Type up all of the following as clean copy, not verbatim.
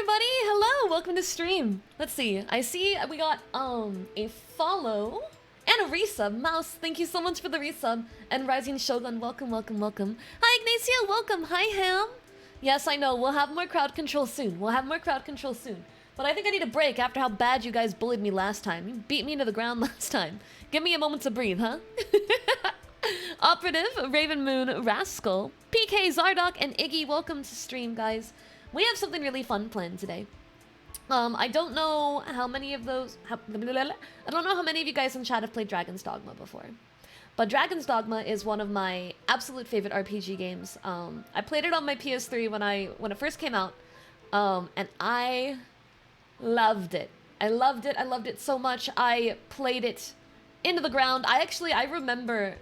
everybody! Hello! Welcome to stream. Let's see. I see we got a follow and a resub. Mouse, thank you so much for the resub. And Rising Shogun, welcome, welcome, welcome. Hi Ignacio, welcome. Hi Ham. Yes, I know. We'll have more crowd control soon. We'll have more crowd control soon. But I think I need a break after how bad you guys bullied me last time. You beat me into the ground last time. Give me a moment to breathe, huh? Operative, Raven Moon, Rascal, PK, Zardock, and Iggy, welcome to stream, guys. We have something really fun planned today. I don't know how many of those... I don't know how many of you guys in chat have played Dragon's Dogma before. But Dragon's Dogma is one of my absolute favorite RPG games. I played it on my PS3 when it first came out. And I loved it. I loved it so much. I played it into the ground. I remember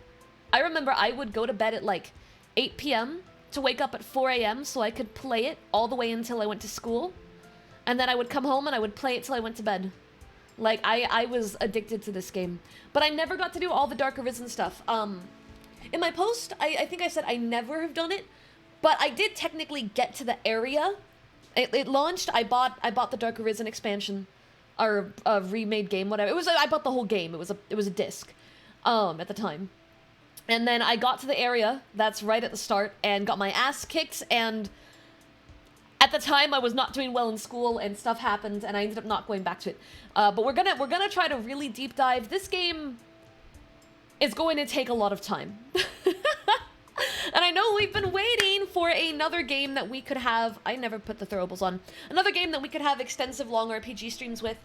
I would go to bed at like 8 p.m. to wake up at 4 a.m. so I could play it all the way until I went to school. And then I would come home and I would play it till I went to bed. Like, I was addicted to this game. But I never got to do all the Dark Arisen stuff. In my post, I think I said I never have done it, but I did technically get to the area. It launched, I bought the Dark Arisen expansion, or remade game, whatever. I bought the whole game. It was a disc, at the time. And then I got to the area that's right at the start and got my ass kicked, and at the time I was not doing well in school and stuff happened and I ended up not going back to it. But we're gonna try to really deep dive. This game is going to take a lot of time. And I know we've been waiting for another game that we could have. I never put the throwables on. Another game that we could have extensive long RPG streams with.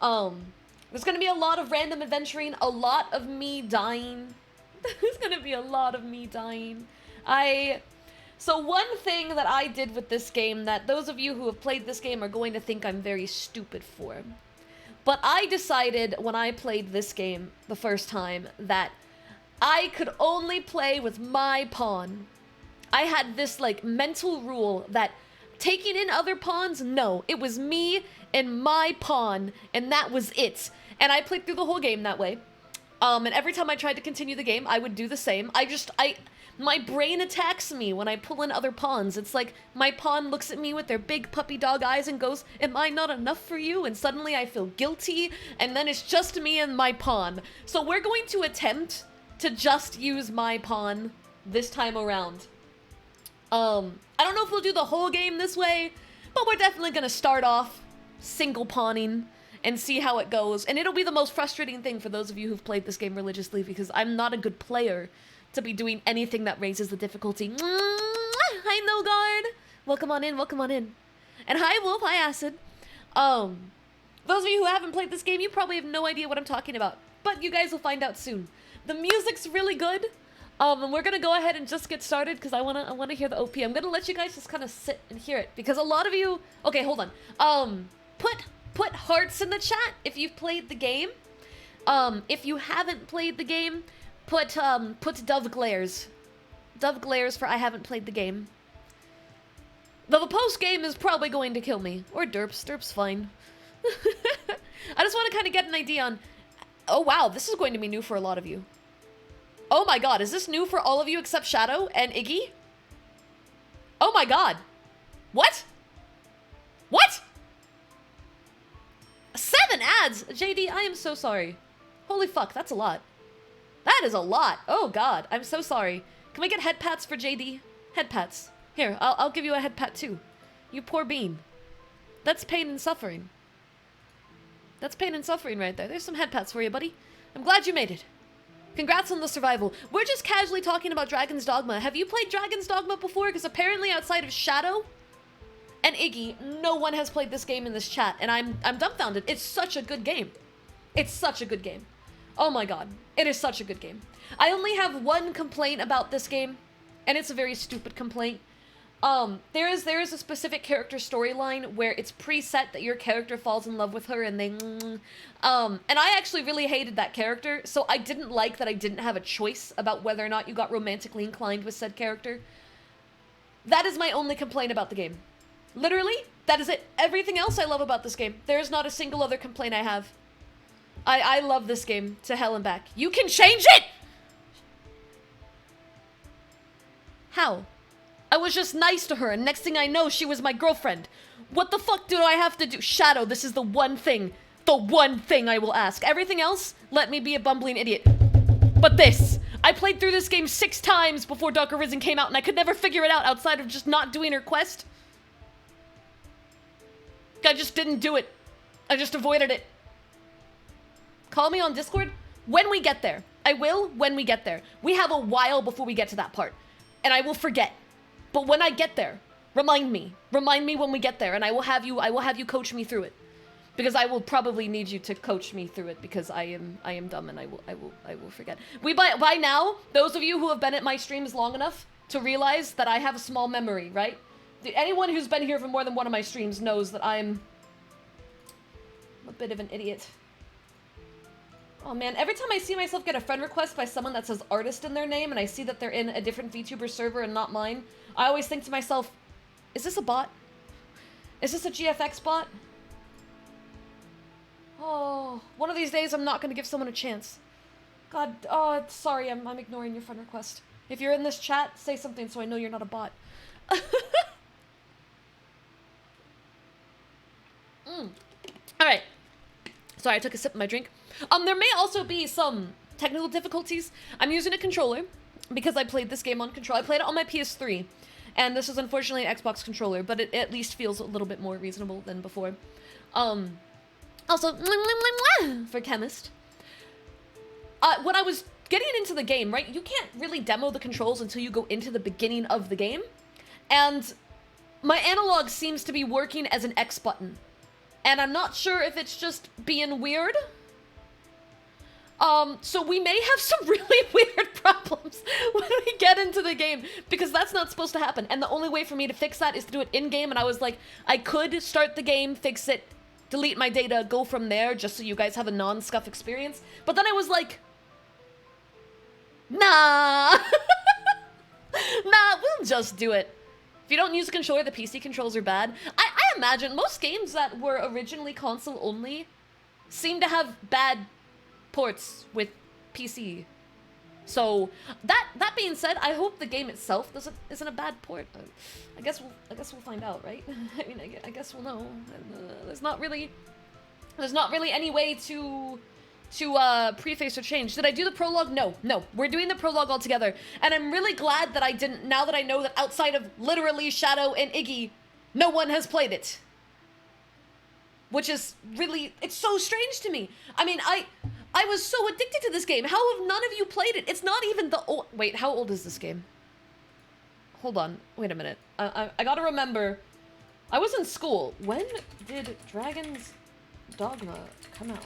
There's gonna be a lot of random adventuring, a lot of me dying. There's gonna be a lot of me dying. So one thing that I did with this game that those of you who have played this game are going to think I'm very stupid for. But I decided when I played this game the first time that I could only play with my pawn. I had this like mental rule that taking in other pawns, no. It was me and my pawn and that was it. And I played through the whole game that way. And every time I tried to continue the game, I would do the same. My brain attacks me when I pull in other pawns. It's like my pawn looks at me with their big puppy dog eyes and goes, "Am I not enough for you?" And suddenly I feel guilty, and then it's just me and my pawn. So we're going to attempt to just use my pawn this time around. I don't know if we'll do the whole game this way, but we're definitely gonna start off single pawning and see how it goes. And it'll be the most frustrating thing for those of you who've played this game religiously because I'm not a good player to be doing anything that raises the difficulty. Hi, No Guard. Welcome on in, welcome on in. And hi, Wolf, hi, Acid. Those of you who haven't played this game, you probably have no idea what I'm talking about, but you guys will find out soon. The music's really good. And we're gonna go ahead and just get started because I wanna hear the OP. I'm gonna let you guys just kind of sit and hear it because a lot of you. Okay, hold on. Put hearts in the chat if you've played the game. If you haven't played the game, put dove glares. Dove glares for I haven't played the game. Though the post game is probably going to kill me. Or derps. Derps fine. I just want to kind of get an idea on. Oh wow, this is going to be new for a lot of you. Oh my god, is this new for all of you except Shadow and Iggy? Oh my god. What? What? 7 ads! JD, I am so sorry. Holy fuck, that's a lot. That is a lot. Oh god, I'm so sorry. Can we get head pats for JD? Head pats. Here, I'll give you a head pat too. You poor bean. That's pain and suffering. That's pain and suffering right there. There's some head pats for you, buddy. I'm glad you made it. Congrats on the survival. We're just casually talking about Dragon's Dogma. Have you played Dragon's Dogma before? Because apparently outside of Shadow and Iggy, no one has played this game in this chat, and I'm dumbfounded. It's such a good game. It's such a good game. Oh my god, it is such a good game. I only have one complaint about this game, and it's a very stupid complaint. There is a specific character storyline where it's preset that your character falls in love with her and they and I actually really hated that character, so I didn't like that I didn't have a choice about whether or not you got romantically inclined with said character. That is my only complaint about the game. Literally, that is it. Everything else I love about this game. There's not a single other complaint I have. I love this game to hell and back. You can change it! How? I was just nice to her, and next thing I know, she was my girlfriend. What the fuck do I have to do? Shadow, this is the one thing I will ask. Everything else, let me be a bumbling idiot. But this, I played through this game 6 times before Dark Arisen came out, and I could never figure it out outside of just not doing her quest. I just didn't do it. I just avoided it. Call me on Discord when we get there. I will when we get there. We have a while before we get to that part, and I will forget. But when I get there, remind me. Remind me when we get there, and I will have you coach me through it. Because I will probably need you to coach me through it, because I am dumb and I will forget. By now, those of you who have been at my streams long enough to realize that I have a small memory, right? Anyone who's been here for more than one of my streams knows that I'm a bit of an idiot. Oh man, every time I see myself get a friend request by someone that says artist in their name and I see that they're in a different VTuber server and not mine, I always think to myself, is this a bot? Is this a GFX bot? Oh, one of these days I'm not going to give someone a chance. God, oh, sorry, I'm ignoring your friend request. If you're in this chat, say something so I know you're not a bot. Alright. Sorry, I took a sip of my drink. There may also be some technical difficulties. I'm using a controller because I played this game on control. I played it on my PS3, and this is unfortunately an Xbox controller, but it at least feels a little bit more reasonable than before. Also, for Chemist. When I was getting into the game, right, you can't really demo the controls until you go into the beginning of the game, and my analog seems to be working as an X button. And I'm not sure if it's just being weird. So we may have some really weird problems when we get into the game, because that's not supposed to happen. And the only way for me to fix that is to do it in-game, and I was like, I could start the game, fix it, delete my data, go from there, just so you guys have a non-scuff experience. But then I was like, nah. Nah, we'll just do it. If you don't use a controller, the PC controls are bad. I imagine most games that were originally console only seem to have bad ports with PC. So that being said, I hope the game itself isn't a bad port. I guess we'll find out, right? I mean, I guess we'll know. There's not really any way to preface or change. Did I do the prologue? No. We're doing the prologue all together. And I'm really glad that I didn't, now that I know that outside of literally Shadow and Iggy, no one has played it. Which is really, it's so strange to me. I mean, I was so addicted to this game. How have none of you played it? It's not even the old, wait, how old is this game? Hold on, wait a minute. I gotta remember, I was in school. When did Dragon's Dogma come out?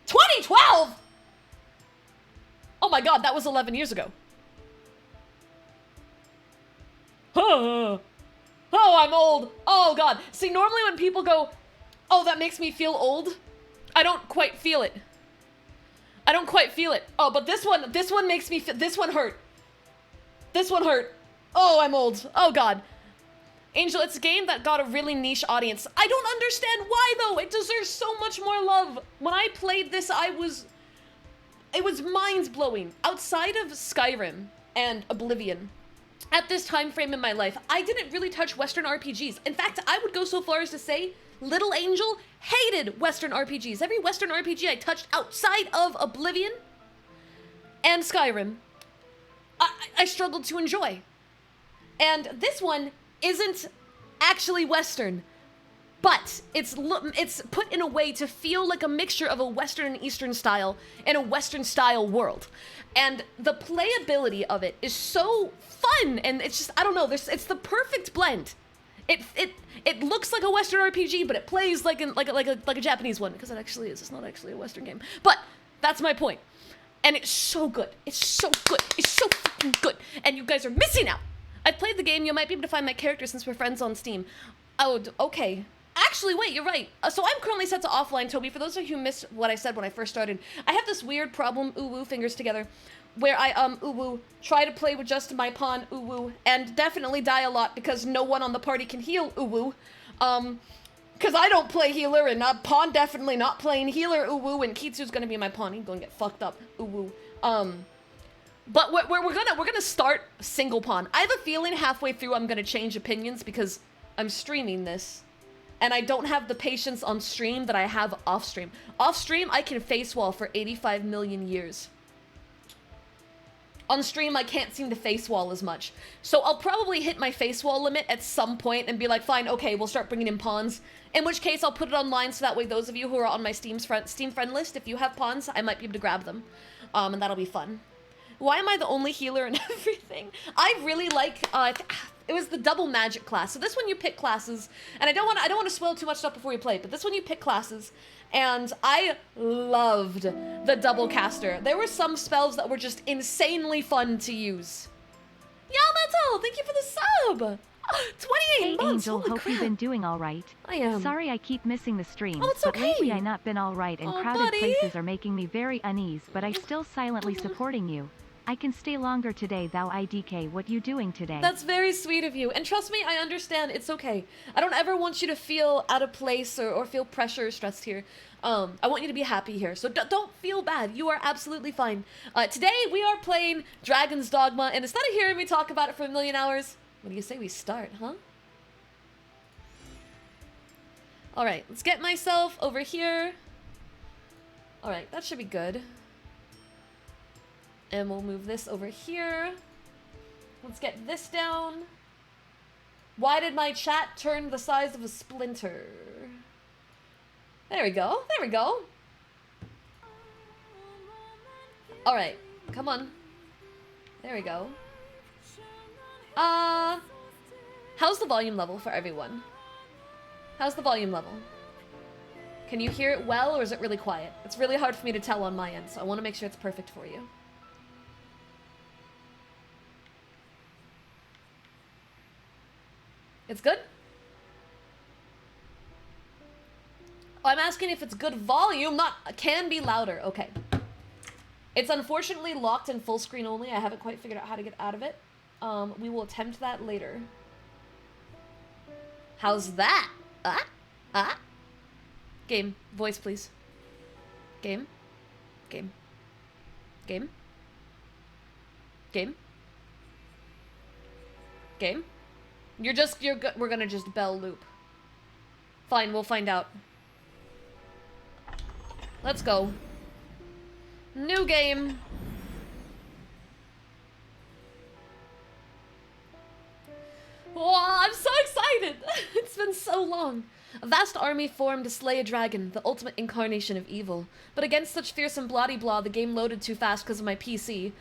2012! Oh my god, that was 11 years ago. Oh, I'm old. Oh god. See, normally when people go, oh, that makes me feel old, I don't quite feel it. I don't quite feel it. Oh, but this one makes me feel, this one hurt. This one hurt. Oh, I'm old. Oh god. Angel, it's a game that got a really niche audience. I don't understand why, though. It deserves so much more love. When I played this, it was mind-blowing. Outside of Skyrim and Oblivion, at this time frame in my life, I didn't really touch Western RPGs. In fact, I would go so far as to say Little Angel hated Western RPGs. Every Western RPG I touched outside of Oblivion and Skyrim, I struggled to enjoy. And this one isn't actually Western, but it's put in a way to feel like a mixture of a Western and Eastern style in a Western style world. And the playability of it is so fun, and it's just, I don't know, it's the perfect blend. It looks like a Western RPG, but it plays like a Japanese one, because it actually is. It's not actually a Western game. But that's my point. And it's so good. It's so good. It's so fucking good. And you guys are missing out. I played the game. You might be able to find my character since we're friends on Steam. Oh, okay. Actually, wait, you're right. So I'm currently set to offline, Toby. For those of you who missed what I said when I first started, I have this weird problem, uwu, fingers together, where I, uwu, try to play with just my pawn, uwu, and definitely die a lot because no one on the party can heal, uwu. Because I don't play healer, and pawn definitely not playing healer, uwu, and Kitsu's gonna be my pawn. He's gonna get fucked up, uwu. But we're gonna start single pawn. I have a feeling halfway through I'm gonna change opinions because I'm streaming this. And I don't have the patience on stream that I have off stream. Off stream, I can face wall for 85 million years. On stream, I can't seem to face wall as much. So I'll probably hit my face wall limit at some point and be like, fine, okay, we'll start bringing in pawns. In which case, I'll put it online so that way those of you who are on my Steam friend list, if you have pawns, I might be able to grab them. And that'll be fun. Why am I the only healer and everything? I really like, it was the double magic class. So this one you pick classes, and I don't want to spoil too much stuff before you play, but this one you pick classes, and I loved the double caster. There were some spells that were just insanely fun to use. Yamato, thank you for the sub! 28 Hey months, Angel, holy hope crap. you've been doing alright. I am. Sorry I keep missing the streams, Oh, it's but okay. lately I not been alright and Oh, crowded buddy. places are making me very unease, but I still silently supporting you. I can stay longer today thou IDK, what you doing today? That's very sweet of you. And trust me, I understand. It's okay. I don't ever want you to feel out of place or feel pressure or stressed here. I want you to be happy here. So don't feel bad. You are absolutely fine. Today, we are playing Dragon's Dogma. And instead of hearing me talk about it for a million hours, what do you say we start, huh? Alright, let's get myself over here. Alright, that should be good. And we'll move this over here. Let's get this down. Why did my chat turn the size of a splinter? There we go. There we go. All right. Come on. There we go. How's the volume level for everyone? How's the volume level? Can you hear it well, or is it really quiet? It's really hard for me to tell on my end, so I want to make sure it's perfect for you. It's good? Oh, I'm asking if it's good volume, not can be louder. Okay. It's unfortunately locked in full screen only. I haven't quite figured out how to get out of it. We will attempt that later. How's that? Game. Voice, please. Game. Game. Game. Game. Game. We're gonna just bell loop. Fine, we'll find out. Let's go. New game. Oh, I'm so excited! It's been so long. A vast army formed to slay a dragon, the ultimate incarnation of evil. But against such fearsome bloody-blah, the game loaded too fast because of my PC.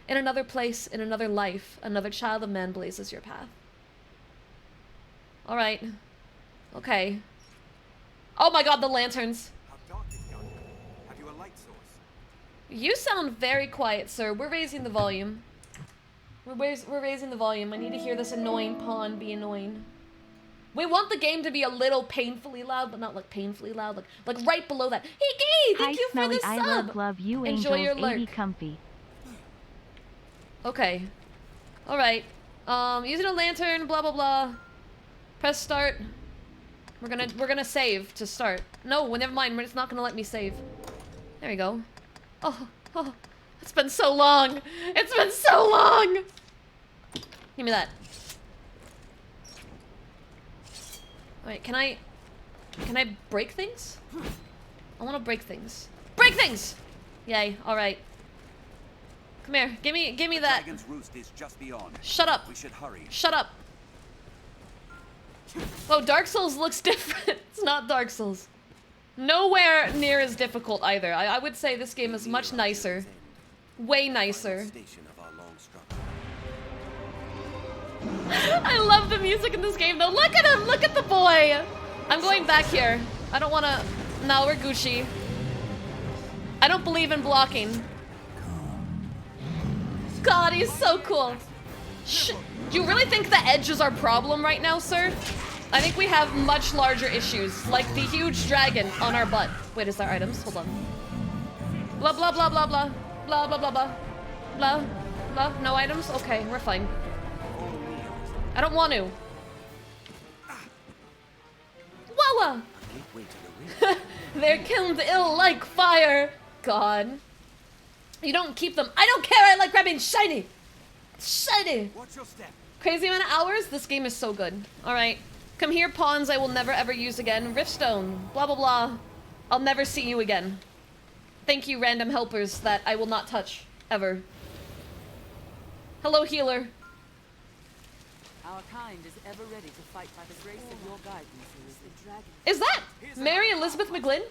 In another place, in another life, another child of man blazes your path. Alright. Okay. Oh my god, the lanterns. How dark is yonder? Have you a light source? You sound very quiet, sir. We're raising the volume. We're raising the volume. I need to hear this annoying pawn be annoying. We want the game to be a little painfully loud, but not like painfully loud. Like right below that. Hey, Gay! Thank you Smelly, for the I sub! love you, Enjoy Angels, your 80 lurk. comfy. Okay. Alright. Using a lantern, blah blah blah. Press start. We're gonna save to start. No, well, never mind. It's not gonna let me save. There we go. Oh, it's been so long. It's been so long. Give me that. Alright, can I break things? I want to break things. Break things! Yay, alright. Come here, give me that. Dragon's roost is just beyond. Shut up. We should hurry. Shut up. Oh, Dark Souls looks different. It's not Dark Souls. Nowhere near as difficult either. I would say this game is much nicer. Way nicer. Station of our long struggle. I love the music in this game though. Look at him! Look at the boy! I'm going back here. I don't wanna... No, we're Gucci. I don't believe in blocking. God, he's so cool. Do you really think the edge is our problem right now, sir? I think we have much larger issues, like the huge dragon on our butt. Wait, is there items? Hold on. Blah, blah, blah, blah, blah. Blah, blah, blah, blah. Blah, blah. No items? Okay, we're fine. I don't want to. Wawa! Gateway to the ring. They're killed ill like fire. God. You don't keep them. I don't care. I like grabbing shiny. Shiny. Watch your step. Crazy amount of hours. This game is so good. All right. Come here, pawns I will never ever use again. Riftstone. Blah, blah, blah. I'll never see you again. Thank you, random helpers that I will not touch. Ever. Hello, healer. Our kind is ever ready to fight by the grace of your guidance. The dragon. Is that Mary Elizabeth McGlynn?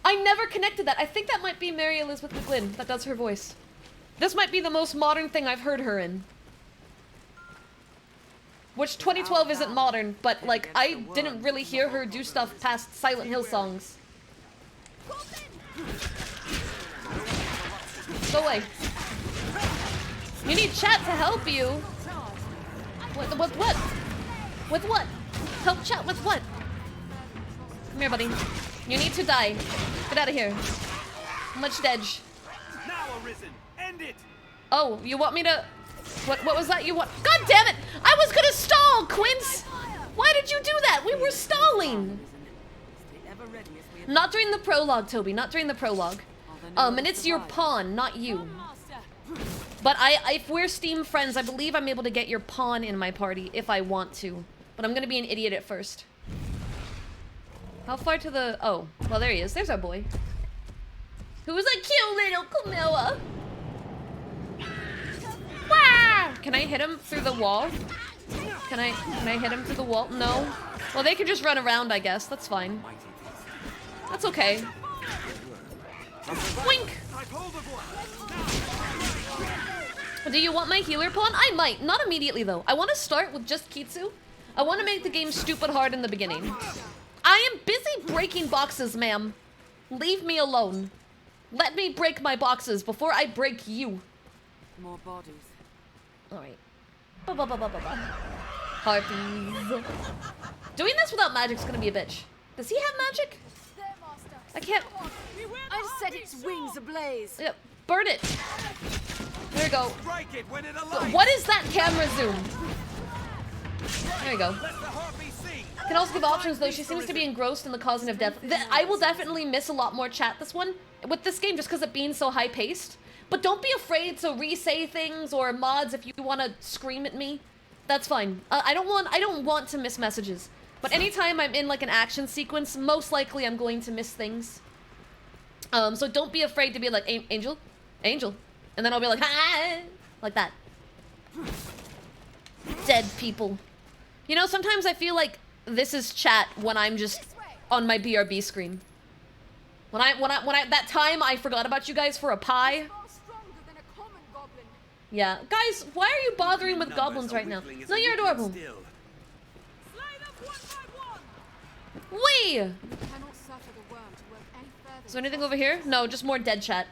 I never connected that. I think that might be Mary Elizabeth McGlynn that does her voice. This might be the most modern thing I've heard her in. Which 2012 isn't modern, but like I didn't really hear her do stuff past Silent Hill songs. Go away. You need chat to help you. With what? With what? Help chat with what? Come here, buddy. You need to die. Get out of here. Much dedge. Now arisen. End it. Oh, you want me to... What was that you want? God damn it! I was gonna stall, Quince! Why did you do that? We were stalling! Stay ever ready as we Not during the prologue, Toby. Not during the prologue. And it's your pawn, not you. But if we're Steam friends, I believe I'm able to get your pawn in my party if I want to. But I'm gonna be an idiot at first. How far to the... Oh, well, there he is. There's our boy. Who's a cute little Camilla? Wah! Can I hit him through the wall? Can I hit him through the wall? No. Well, they can just run around, I guess. That's fine. That's okay. Wink! Do you want my healer pawn? I might. Not immediately, though. I want to start with just Kitsu. I want to make the game stupid hard in the beginning. I am busy breaking boxes, ma'am. Leave me alone. Let me break my boxes before I break you. more bodies. Alright. Harpies. Doing this without magic's gonna be a bitch. Does he have magic? I can't... I set its wings ablaze. Yeah, burn it. There we go. Strike it when it alights. What is that camera zoom? There you go. Let the harpy see. Can also give options, though. She seems to be engrossed in the causing of death. I will definitely miss a lot more chat with this game just because it being so high-paced. But don't be afraid to re-say things or mods if you want to scream at me. That's fine. I don't want to miss messages. But anytime I'm in like an action sequence, most likely I'm going to miss things. So don't be afraid to be like, Angel? Angel? And then I'll be like, hi! Like that. Dead people. You know, sometimes I feel like this is chat when I'm just on my BRB screen. When I that time I forgot about you guys for a pie. Yeah, guys, why are you bothering with goblins right now? No, you're adorable. Wee! Is there anything over here? No, just more dead chat.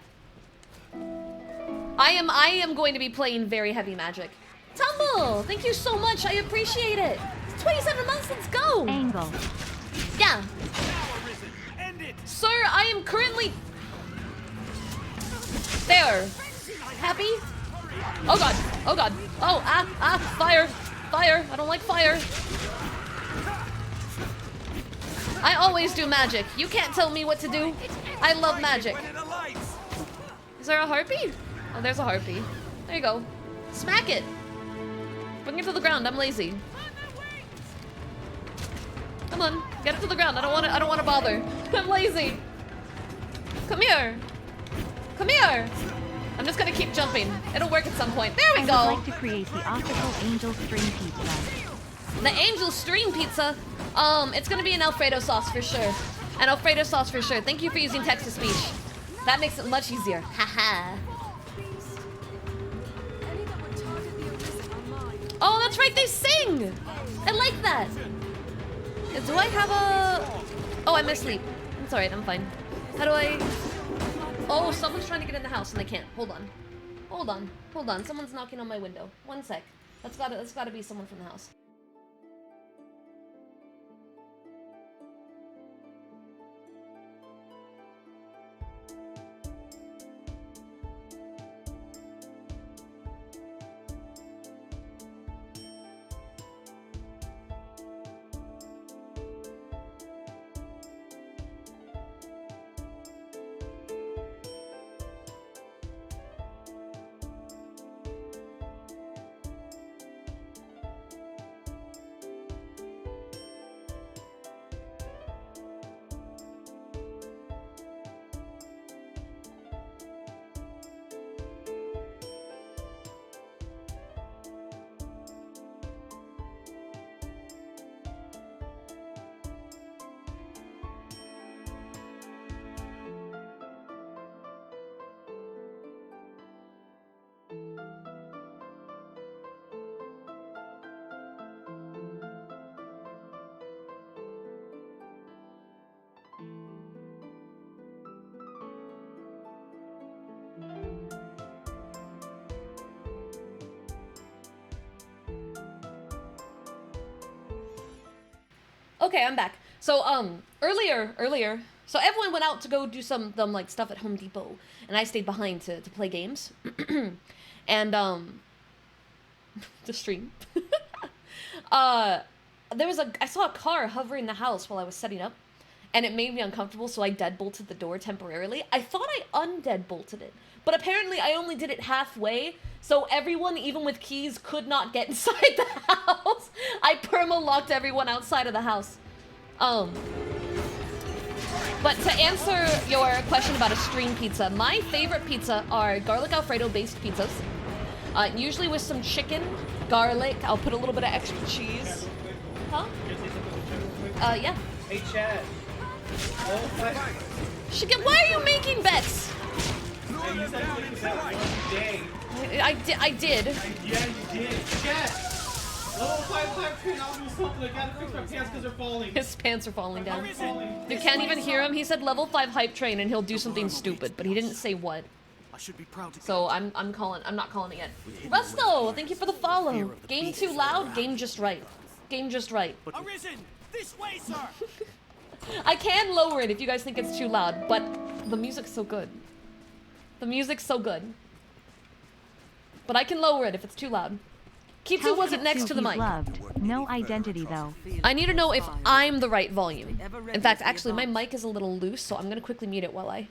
I am going to be playing very heavy magic. Tumble! Thank you so much, I appreciate it. 27 months, let's go! Angle. Yeah. Sir, I am currently... There. Happy? Oh god, oh god. Oh, fire. Fire, I don't like fire. I always do magic. You can't tell me what to do. I love magic. Is there a harpy? Oh, there's a harpy. There you go. Smack it. Bring it to the ground. I'm lazy. Come on, get it to the ground. I don't want to bother. I'm lazy. Come here. Come here. I'm just gonna keep jumping. It'll work at some point. There we go. I would like to create the optical angel string pizza. The angel string pizza. It's gonna be an Alfredo sauce for sure. An Alfredo sauce for sure. Thank you for using text-to-speech. That makes it much easier. Haha. Oh, that's right, they sing! I like that. Do I have a... Oh, I'm asleep. It's alright, I'm fine. How do I... Oh, someone's trying to get in the house and they can't. Hold on. Hold on. Hold on. Someone's knocking on my window. One sec. That's gotta be someone from the house. Okay, I'm back. So, earlier, so everyone went out to go do some like stuff at Home Depot, and I stayed behind to play games, and to stream. I saw a car hover in the house while I was setting up, and it made me uncomfortable, so I deadbolted the door temporarily. I thought I undeadbolted it, but apparently I only did it halfway, so everyone, even with keys, could not get inside the house. I perma-locked everyone outside of the house. But to answer your question about a stream pizza, my favorite pizza are garlic Alfredo-based pizzas. Usually with some chicken, garlic, I'll put a little bit of extra cheese. Huh? Yeah. Hey, Chad. Why are you making bets? I did. Yeah, you did. Chad! Level 5 hype train, I'll do something. I gotta fix my pants because they're falling. His pants are falling down. You can't even hear him. He said level 5 hype train and he'll do something stupid, but he didn't say what. I should be proud to So I'm not calling it yet. Rusto, thank you for the follow. Game too loud, game just right. Game just right. Arisen! This way, sir! I can lower it if you guys think it's too loud, but the music's so good. The music's so good. But I can lower it if it's too loud. Kitsu wasn't next to the mic. Loved. No identity though. I need to know if I'm the right volume. In fact, actually, my mic is a little loose, so I'm gonna quickly mute it while I...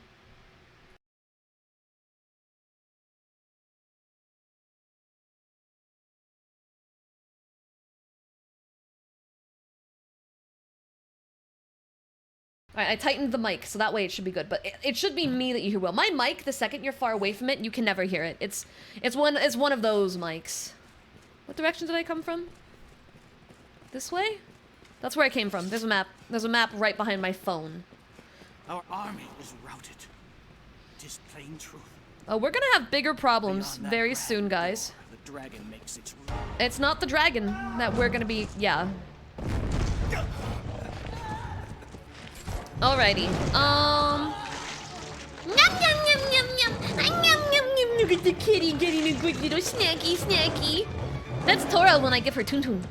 Alright, I tightened the mic, so that way it should be good. But it should be me that you hear well. My mic, the second you're far away from it, you can never hear it. It's one of those mics. What direction did I come from? This way? That's where I came from. There's a map. There's a map right behind my phone. Our army is routed. Tis plain truth. Oh, we're gonna have bigger problems Beyond that very grand soon, guys. door, the dragon makes its It's not the dragon that we're gonna be... Yeah. Alrighty. Yum, yum, yum, yum, yum. Yum, yum, yum. Look at the kitty getting a good little snacky. That's Tora when I give her Toon.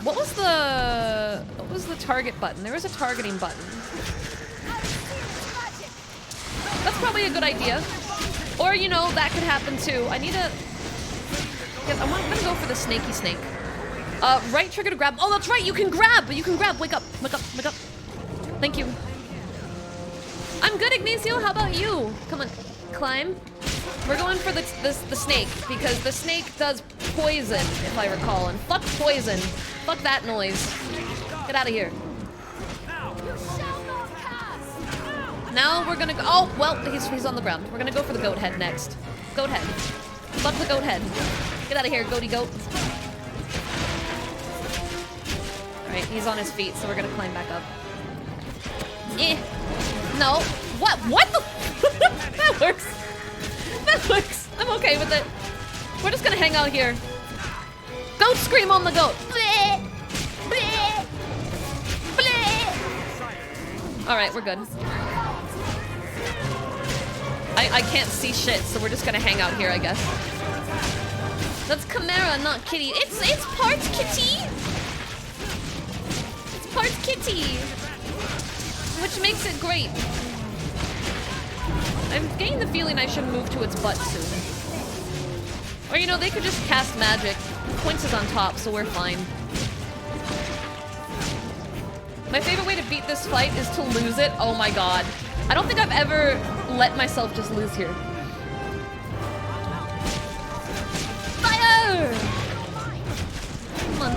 What was the target button? There was a targeting button. That's probably a good idea. Or, you know, that could happen too. I need to... Yes, I'm gonna go for the snaky snake. Right trigger to grab. Oh, that's right, you can grab! Wake up. Thank you. I'm good, Ignacio, how about you? Come on, climb. We're going for the snake, because the snake does poison, if I recall, and fuck poison. Fuck that noise. Get out of here. Now we're gonna go. Oh, well, he's on the ground. We're gonna go for the goat head next. Goat head. Fuck the goat head. Get out of here, goaty goat. Alright, he's on his feet, so we're gonna climb back up. No. What? What the? That works. That works. I'm okay with it. We're just gonna hang out here. Goat scream on the goat. Bleh. Bleh. Bleh. Alright, we're good. I can't see shit, so we're just gonna hang out here, I guess. That's Chimera, not Kitty. It's parts Kitty! It's parts Kitty! Which makes it great. I'm getting the feeling I should move to its butt soon. Or, you know, they could just cast magic. Quince is on top, so we're fine. My favorite way to beat this fight is to lose it. Oh my god. I don't think I've ever let myself just lose here. Fire! Come on.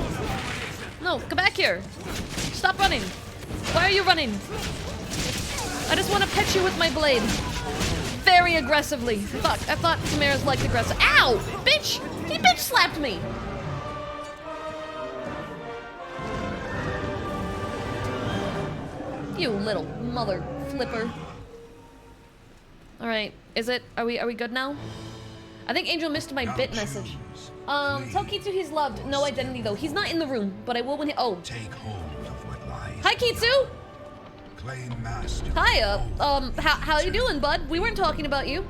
No, come back here. Stop running. Why are you running? I just want to pet you with my blade. Very aggressively. Fuck, I thought Chimera's liked aggressive. Ow! Bitch! He bitch slapped me! You little mother flipper. Alright, are we good now? I think Angel missed my bit message. Tell Kitsu he's loved. No identity though. He's not in the room, but I will when he— oh. Take hold of what lies. Hi Kitsu! Claim master. Hi, how you doing, bud? We weren't talking about you.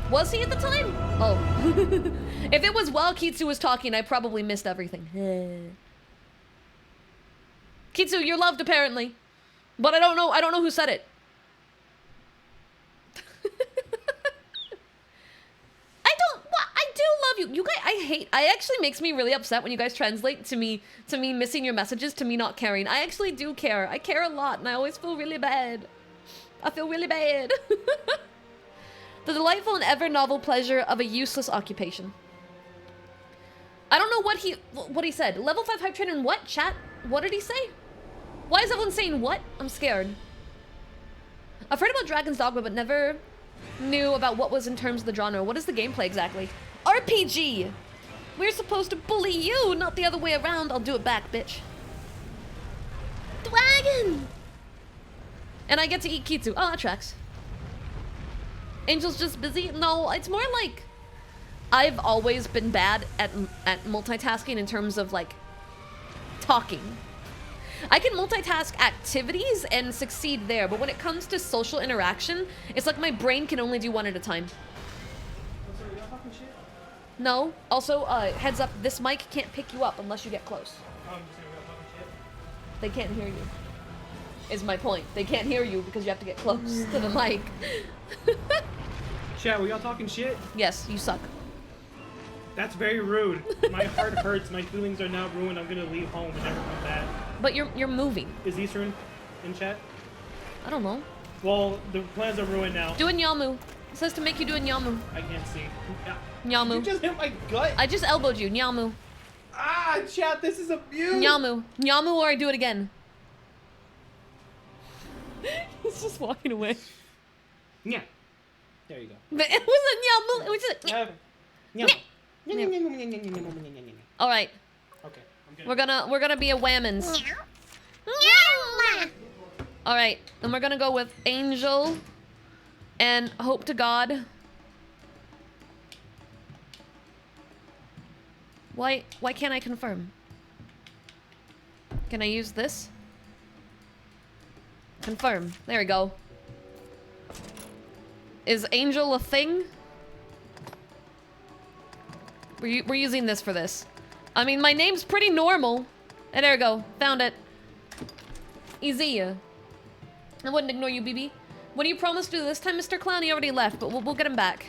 Was he at the time? Oh. If it was while Kitsu was talking, I probably missed everything. Kitsu, you're loved apparently. But I don't know who said it. I do love you. You guys, I actually makes me really upset when you guys translate to me missing your messages, to me not caring. I actually do care. I care a lot and I always feel really bad. I feel really bad. The delightful and ever novel pleasure of a useless occupation. I don't know what he said. Level 5 hype train and what? Chat? What did he say? Why is everyone saying what? I'm scared. I've heard about Dragon's Dogma, but never knew about what was in terms of the genre. What is the gameplay exactly? RPG! We're supposed to bully you, not the other way around. I'll do it back, bitch. Dragon! And I get to eat Kitsu. Oh, that tracks. Angel's just busy? No, it's more like I've always been bad at multitasking in terms of like talking. I can multitask activities and succeed there, but when it comes to social interaction, it's like my brain can only do one at a time. No. Also, heads up, this mic can't pick you up unless you get close. They can't hear you. Is my point. They can't hear you because you have to get close to the mic. Chat, were y'all talking shit? Yes, you suck. That's very rude. My heart hurts. My feelings are now ruined. I'm gonna leave home and never come back. But you're moving. Is Eastern in chat? I don't know. Well, the plans are ruined now. Do a Nyamu. It says to make you do a Nyamu. I can't see. Nyamu. You just hit my gut. I just elbowed you. Nyamu. Ah, chat, this is abuse. Nyamu. Nyamu or I do it again. He's just walking away. Yeah. There you go. But it was a Nyamu. It was just... All right. Okay. We're gonna be a whammons. All right. Then we're gonna go with Angel and hope to God. Why can't I confirm? Can I use this? Confirm. There we go. Is Angel a thing? We're using this for this. I mean, my name's pretty normal. And there we go. Found it. Easy. I wouldn't ignore you, BB. What do you promise to do this time, Mr. Clown? He already left, but we'll get him back.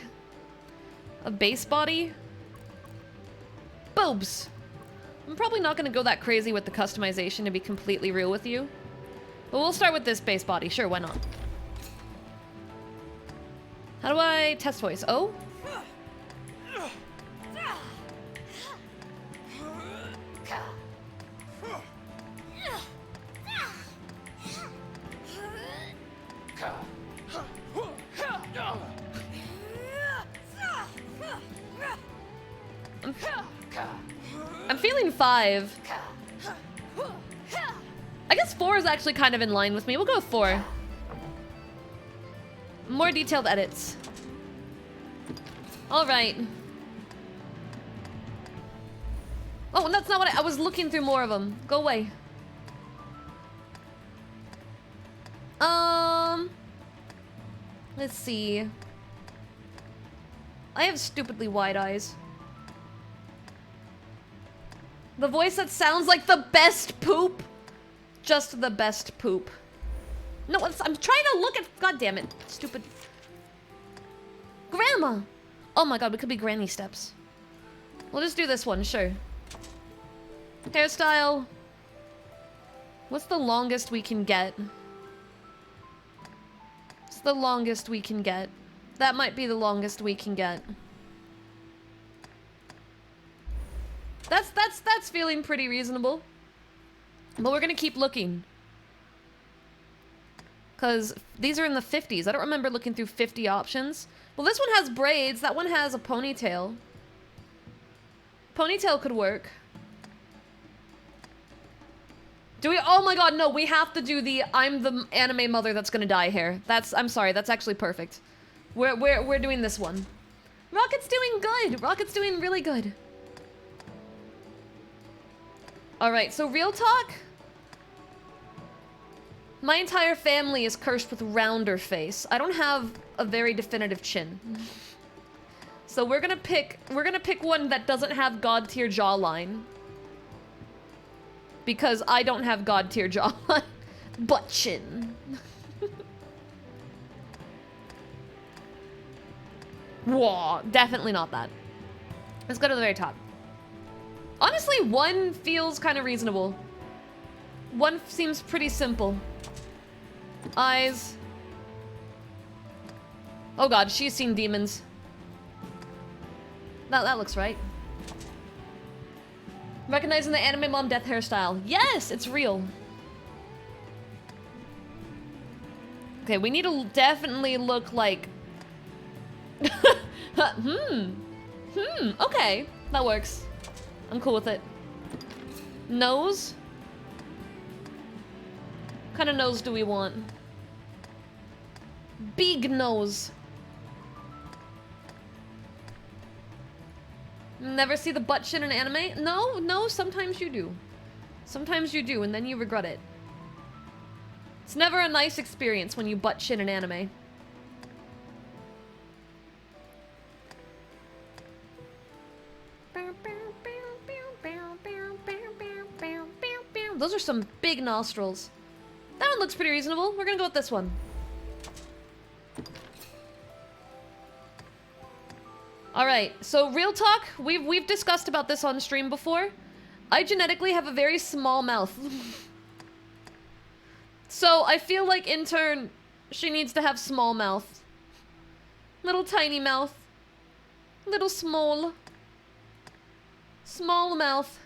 A base body? Boobs. I'm probably not going to go that crazy with the customization, to be completely real with you. But we'll start with this base body. Sure, why not? How do I test voice? Oh? I'm feeling 5. I guess 4 is actually kind of in line with me. We'll go with 4. More detailed edits. All right. Oh, and that's not what I was looking through more of them. Go away. Let's see. I have stupidly wide eyes. The voice that sounds like the best poop. Just the best poop. No, I'm trying to look at... God damn it. Stupid. Grandma. Oh my god, we could be granny steps. We'll just do this one, sure. Hairstyle. What's the longest we can get? What's the longest we can get? That might be the longest we can get. That's feeling pretty reasonable. But we're gonna keep looking. Because these are in the 50s. I don't remember looking through 50 options. Well, this one has braids. That one has a ponytail. Ponytail could work. Do we? Oh my god, no. We have to do the I'm the anime mother that's gonna die hair. I'm sorry. That's actually perfect. We're doing this one. Rocket's doing good. Rocket's doing really good. All right, so real talk. My entire family is cursed with rounder face. I don't have a very definitive chin. So we're gonna pick one that doesn't have god tier jawline. Because I don't have god tier jawline. Butt chin. Whoa, definitely not that. Let's go to the very top. Honestly, one feels kind of reasonable. One seems pretty simple. Eyes. Oh god, she's seen demons. That looks right. Recognizing the anime mom death hairstyle. Yes, it's real. Okay, we need to definitely look like... okay. That works. I'm cool with it. Nose? What kind of nose do we want? Big nose. Never see the butt shit in anime? No, sometimes you do. Sometimes you do, and then you regret it. It's never a nice experience when you butt shit in anime. Those are some big nostrils. That one looks pretty reasonable. We're gonna go with this one. Alright, so real talk, we've discussed about this on stream before. I genetically have a very small mouth. So I feel like in turn, she needs to have small mouth. Little tiny mouth. Little small. Small mouth.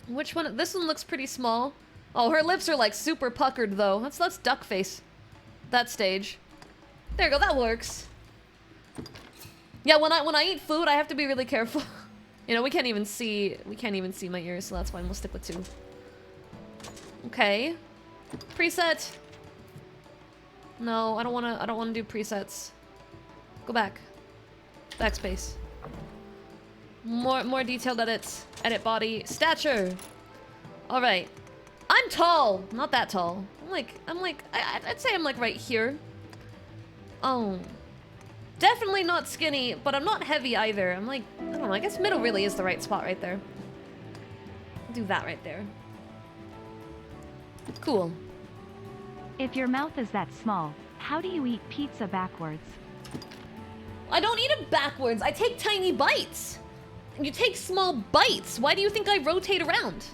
Which one? This one looks pretty small. Oh, her lips are like super puckered though. That's duck face. That stage. There you go, that works. Yeah, when I eat food, I have to be really careful. You know, we can't even see my ears, so that's why we'll stick with 2. Okay. Preset. No, I don't wanna do presets. Go back. Backspace. More detailed edits. Edit body. Stature. Alright. I'm tall. Not that tall. I'd say I'm like right here. Oh. Definitely not skinny, but I'm not heavy either. I'm like, I don't know, I guess middle really is the right spot right there. Do that right there. Cool. If your mouth is that small, how do you eat pizza backwards? I don't eat it backwards. I take tiny bites. You take small bites. Why do you think I rotate around?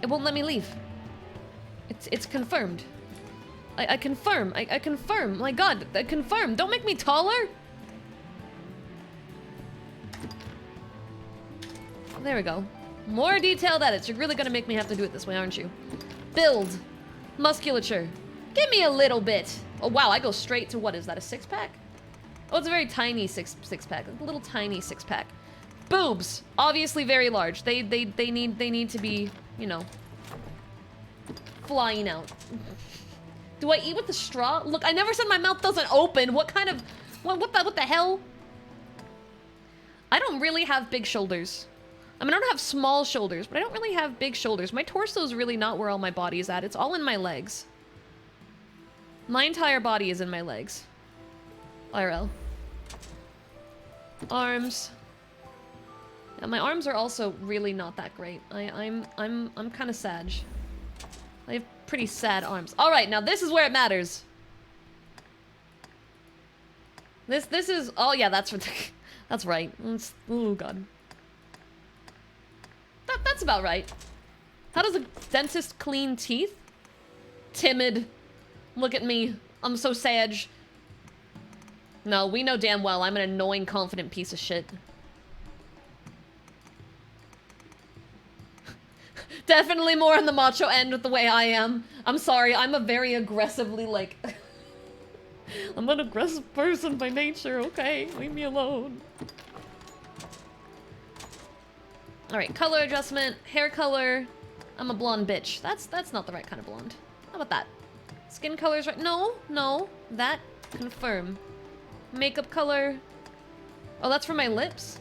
It won't let me leave. It's confirmed. I confirm. I confirm. My god, I confirm. Don't make me taller. There we go. More detailed edits. You're really gonna make me have to do it this way, aren't you? Build. Musculature. Give me a little bit. Oh wow, I go straight to, what is that, a 6-pack? Oh, it's a very tiny six-pack. A little tiny 6-pack. Boobs. Obviously very large. They need to be, you know, flying out. Do I eat with a straw? Look, I never said my mouth doesn't open. What kind of... What the hell? I don't really have big shoulders. I mean, I don't have small shoulders, but I don't really have big shoulders. My torso is really not where all my body is at. It's all in my legs. My entire body is in my legs. IRL. Arms. Yeah, my arms are also really not that great. I'm kind of sad. I have pretty sad arms. All right, now this is where it matters. This is, oh yeah, that's that's right. Oh god. That's about right. How does a dentist clean teeth? Timid. Look at me. I'm so sage. No, we know damn well I'm an annoying, confident piece of shit. Definitely more on the macho end with the way I am. I'm sorry, I'm a very aggressively, like... I'm an aggressive person by nature, okay? Leave me alone. Alright, color adjustment, hair color. I'm a blonde bitch. That's not the right kind of blonde. How about that? Skin color's right. No. That, confirm. Makeup color. Oh, that's for my lips?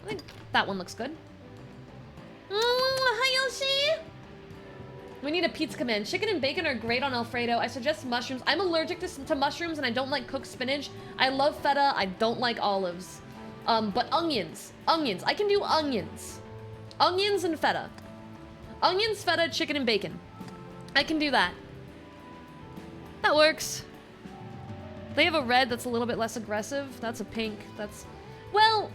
I think that one looks good. Hi, Yoshi! We need a pizza command. Chicken and bacon are great on Alfredo. I suggest mushrooms. I'm allergic to mushrooms and I don't like cooked spinach. I love feta. I don't like olives. But onions. Onions. I can do onions. Onions and feta. Onions, feta, chicken, and bacon. I can do that. That works. They have a red that's a little bit less aggressive. That's a pink. That's... Well,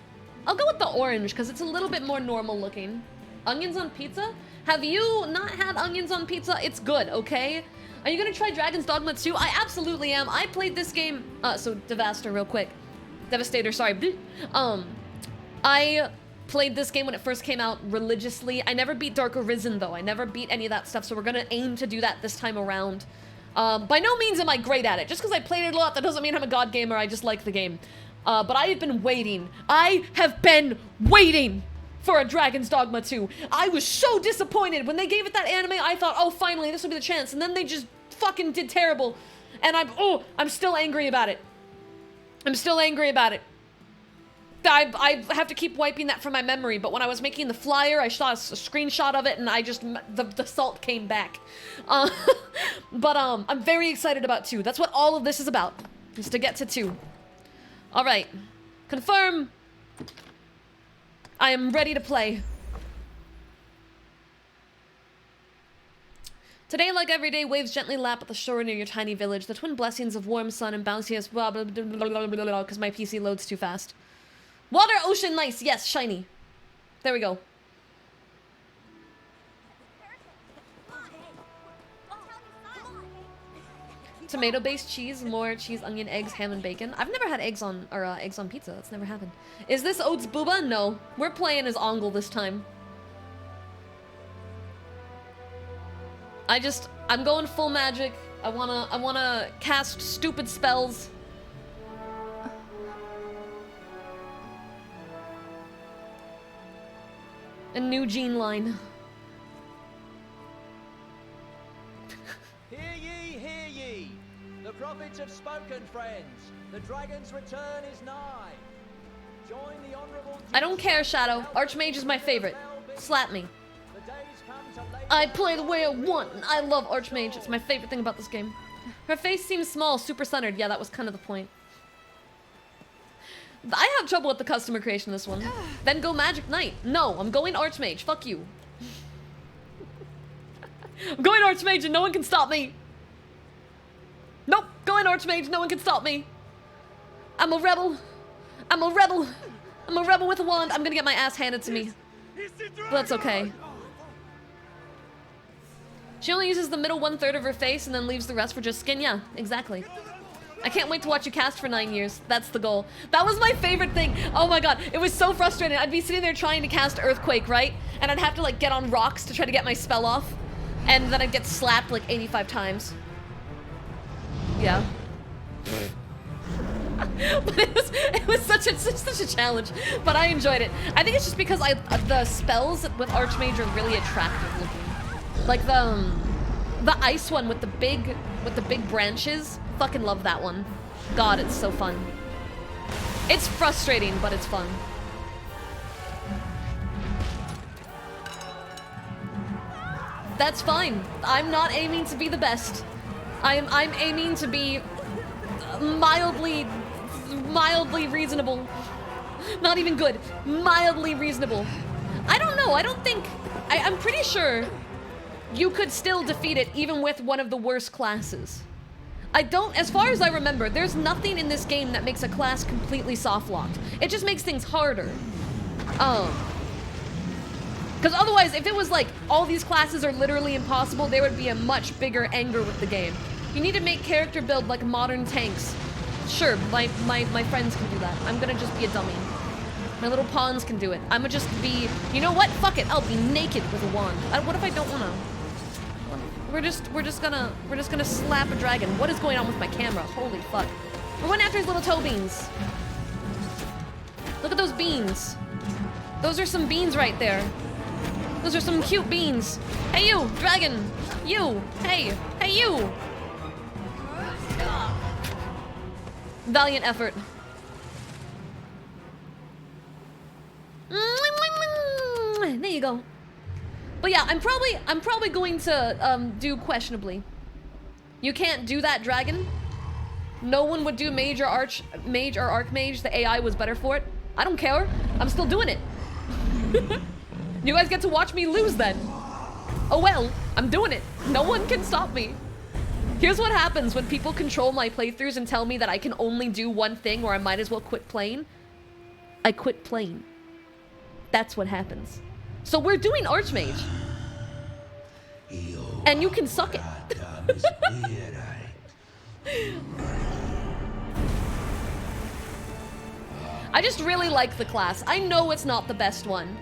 I'll go with the orange because it's a little bit more normal looking. Onions on pizza? Have you not had onions on pizza? It's good, okay? Are you gonna try Dragon's Dogma 2? I absolutely am. I played this game... so Devastator real quick. Devastator, sorry. I played this game when it first came out religiously. I never beat Dark Arisen, though. I never beat any of that stuff, so we're gonna aim to do that this time around. By no means am I great at it. Just because I played it a lot, that doesn't mean I'm a god gamer. I just like the game. But I have been waiting. I have been waiting for a Dragon's Dogma 2. I was so disappointed. When they gave it that anime, I thought, oh, finally, this will be the chance. And then they just fucking did terrible. And I'm still angry about it. I'm still angry about it. I have to keep wiping that from my memory, but when I was making the flyer, I saw a screenshot of it, and I just, the salt came back. But I'm very excited about 2. That's what all of this is about, is to get to 2. Alright. Confirm. I am ready to play. Today, like every day, waves gently lap at the shore near your tiny village. The twin blessings of warm sun and bounteous blah blah blah blah blah blah blah, because my PC loads too fast. Water, ocean, nice. Yes, shiny. There we go. Tomato-based cheese, more cheese, onion, eggs, ham, and bacon. I've never had eggs on pizza. That's never happened. Is this Oats Booba? No. We're playing as Ongle this time. I'm going full magic. I wanna cast stupid spells. A new gene line. Hear ye, hear ye! The prophets have spoken, friends. The dragon's return is nigh. Join the honorable... I don't care, Shadow. Archmage is my favorite. Slap me. I play the way I want, and I love Archmage. It's my favorite thing about this game. Her face seems small, super centered. Yeah, that was kind of the point. I have trouble with the customer creation this one. Then go Magic Knight. No, I'm going Archmage. Fuck you. I'm going Archmage and no one can stop me. Nope, going Archmage, no one can stop me. I'm a rebel. I'm a rebel. I'm a rebel with a wand. I'm gonna get my ass handed to me. But that's okay. She only uses the middle 1/3 of her face and then leaves the rest for just skin. Yeah, exactly. I can't wait to watch you cast for 9 years. That's the goal. That was my favorite thing. Oh my god, it was so frustrating. I'd be sitting there trying to cast Earthquake, right? And I'd have to like get on rocks to try to get my spell off. And then I'd get slapped like 85 times. Yeah. But it was such a challenge. But I enjoyed it. I think it's just because the spells with Archmage are really attractive looking. Like the ice one with the big branches. Fucking love that one. God, it's so fun. It's frustrating, but it's fun. That's fine. I'm not aiming to be the best. I'm aiming to be mildly reasonable. Not even good. Mildly reasonable. I don't know. I don't think... I'm pretty sure you could still defeat it even with one of the worst classes. As far as I remember, there's nothing in this game that makes a class completely soft-locked. It just makes things harder. Because otherwise, if it was like, all these classes are literally impossible, there would be a much bigger anger with the game. You need to make character build like modern tanks. Sure, my friends can do that. I'm gonna just be a dummy. My little pawns can do it. I'm gonna just be, you know what? Fuck it, I'll be naked with a wand. What if I don't wanna? We're just gonna slap a dragon. What is going on with my camera? Holy fuck. We're going after his little toe beans. Look at those beans. Those are some beans right there. Those are some cute beans. Hey you, dragon. You. Hey you. Valiant effort. There you go. But yeah, I'm probably going to do questionably. You can't do that, dragon. No one would do mage or archmage. The AI was better for it. I don't care. I'm still doing it. You guys get to watch me lose then. Oh well, I'm doing it. No one can stop me. Here's what happens when people control my playthroughs and tell me that I can only do one thing or I might as well quit playing. I quit playing. That's what happens. So we're doing Archmage. And you can suck it. I just really like the class. I know it's not the best one.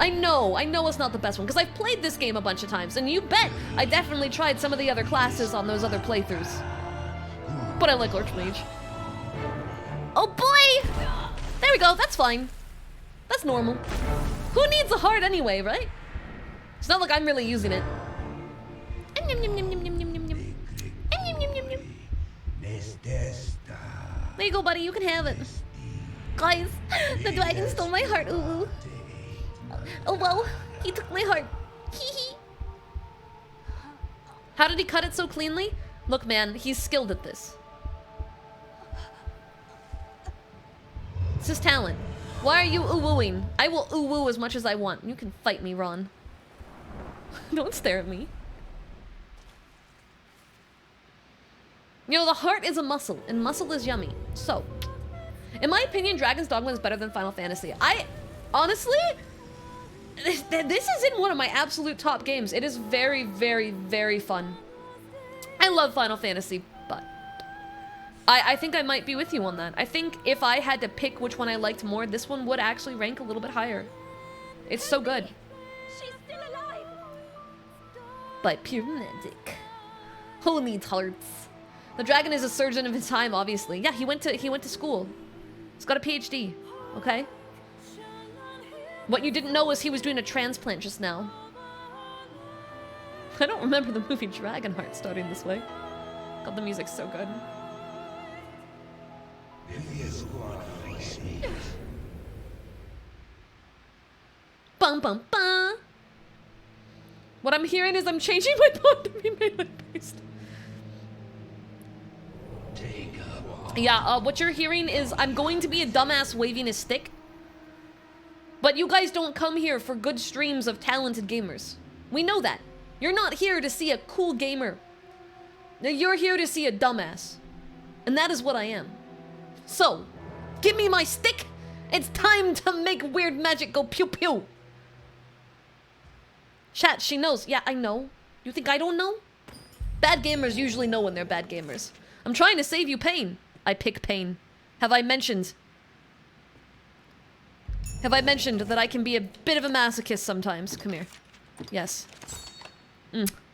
I know it's not the best one, because I've played this game a bunch of times, and you bet I definitely tried some of the other classes on those other playthroughs. But I like Archmage. Oh boy! There we go, that's fine. That's normal. Who needs a heart anyway, right? It's not like I'm really using it. There you go, buddy, you can have it. Guys, the dragon stole my heart, ooh. Oh well, he took my heart. Hee hee. How did he cut it so cleanly? Look, man, he's skilled at this. It's his talent. Why are you ooh-wooing? I will ooh-woo as much as I want. You can fight me, Ron. Don't stare at me. You know, the heart is a muscle, and muscle is yummy. So, in my opinion, Dragon's Dogma is better than Final Fantasy. Honestly, this is in one of my absolute top games. It is very, very, very fun. I love Final Fantasy, but I think I might be with you on that. I think if I had to pick which one I liked more, this one would actually rank a little bit higher. It's so good. She's still alive. By pure magic. Who needs hearts? The dragon is a surgeon of his time, obviously. Yeah, he went to school. He's got a PhD, okay? What you didn't know was he was doing a transplant just now. I don't remember the movie Dragonheart starting this way. God, the music's so good. Bum bum bum. What I'm hearing is I'm changing my pawn to be melee based. Yeah, what you're hearing is I'm going to be a dumbass waving a stick. But you guys don't come here for good streams of talented gamers. We know that. You're not here to see a cool gamer. You're here to see a dumbass. And that is what I am. So, give me my stick. It's time to make weird magic go pew pew. Chat, she knows. Yeah, I know. You think I don't know? Bad gamers usually know when they're bad gamers. I'm trying to save you pain. I pick pain. Have I mentioned that I can be a bit of a masochist sometimes? Come here. Yes.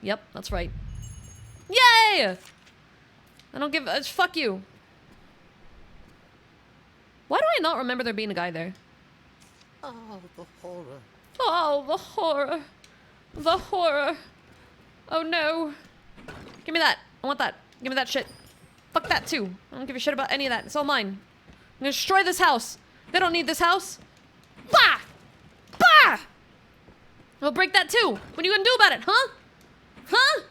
Yep, that's right. Yay! I don't give a fuck you. Why do I not remember there being a guy there? Oh, the horror. Oh, the horror. The horror. Oh no. Give me that. I want that. Give me that shit. Fuck that too. I don't give a shit about any of that. It's all mine. I'm gonna destroy this house. They don't need this house. Bah! Bah! We'll break that too. What are you gonna do about it, huh? Huh?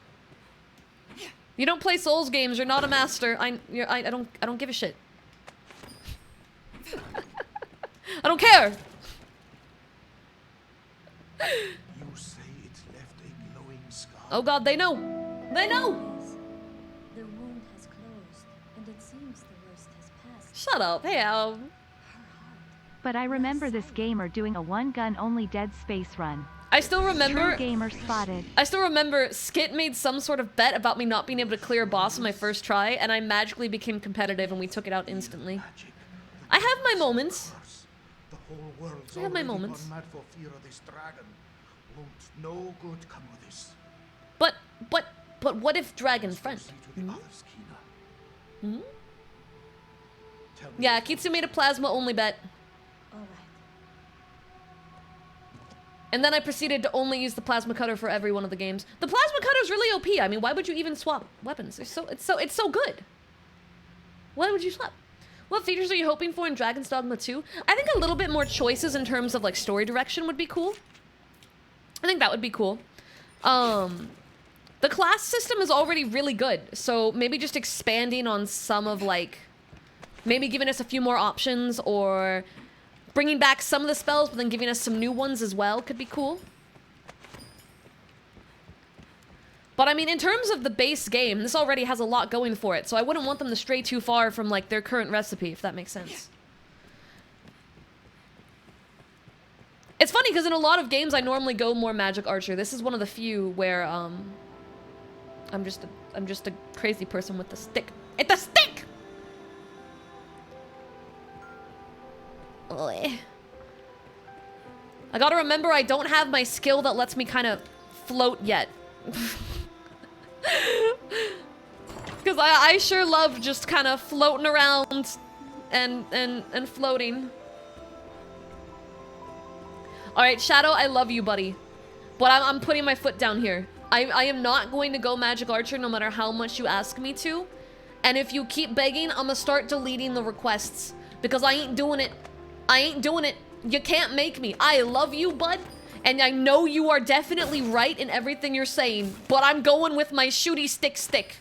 You don't play Souls games. You're not a master. I don't give a shit. I don't care. You say it left a glowing scar. Oh god, they know. They know. The wound has closed, and it seems the worst has passed. Shut up. Hey, But I remember this gamer doing a one-gun only Dead Space run. I still remember. True gamer spotted. I still remember Skit made some sort of bet about me not being able to clear a boss on my first try, and I magically became competitive, and we took it out instantly. I have my moments. The whole world's I have my already moments. gone mad for fear of this dragon. Won't no good come of this. But what if dragon friend? See to the others, Kina. Tell me Yeah, Kitsu made a plasma only bet. All right. And then I proceeded to only use the plasma cutter for every one of the games. The plasma cutter's really OP. I mean, why would you even swap weapons? It's so good. Why would you swap? What features are you hoping for in Dragon's Dogma 2? I think a little bit more choices in terms of like story direction would be cool. I think that would be cool. The class system is already really good, so maybe just expanding on some of, like, maybe giving us a few more options, or bringing back some of the spells, but then giving us some new ones as well could be cool. But I mean, in terms of the base game, this already has a lot going for it, so I wouldn't want them to stray too far from, like, their current recipe, if that makes sense. It's funny, because in a lot of games, I normally go more Magic Archer. This is one of the few where, I'm just a crazy person with the stick. It's a stick! Oy. I gotta remember I don't have my skill that lets me kind of float yet. Because I sure love just kind of floating around and floating. Alright, Shadow, I love you, buddy. But I'm putting my foot down here. I am not going to go Magic Archer no matter how much you ask me to. And if you keep begging, I'm gonna start deleting the requests. Because I ain't doing it. I ain't doing it. You can't make me. I love you, bud. And I know you are definitely right in everything you're saying. But I'm going with my shooty stick.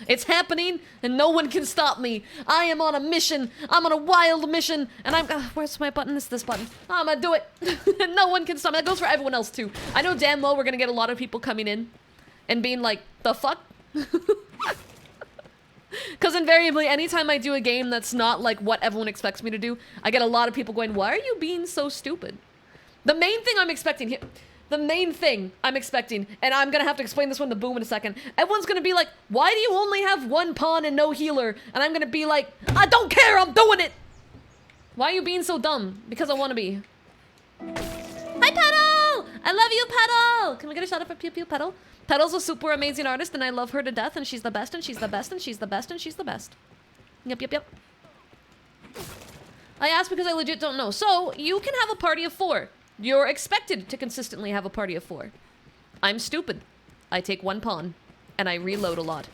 It's happening, and no one can stop me. I am on a mission. I'm on a wild mission, and I'm... where's my button? It's this button. I'm gonna do it. And no one can stop me. That goes for everyone else, too. I know damn well we're gonna get a lot of people coming in and being like, the fuck? Because invariably, anytime I do a game that's not like what everyone expects me to do, I get a lot of people going, why are you being so stupid? The main thing I'm expecting here... The main thing I'm expecting, and I'm gonna have to explain this one to Boom in a second. Everyone's gonna be like, why do you only have one pawn and no healer? And I'm gonna be like, I don't care, I'm doing it! Why are you being so dumb? Because I wanna be. Hi, Petal! I love you, Petal! Can we get a shout out for Pew Pew Petal? Petal's a super amazing artist, and I love her to death, and she's the best, and she's the best, and she's the best, and she's the best. Yep. I asked because I legit don't know. So, you can have a party of 4. You're expected to consistently have a party of 4. I'm stupid. I take one pawn, and I reload a lot.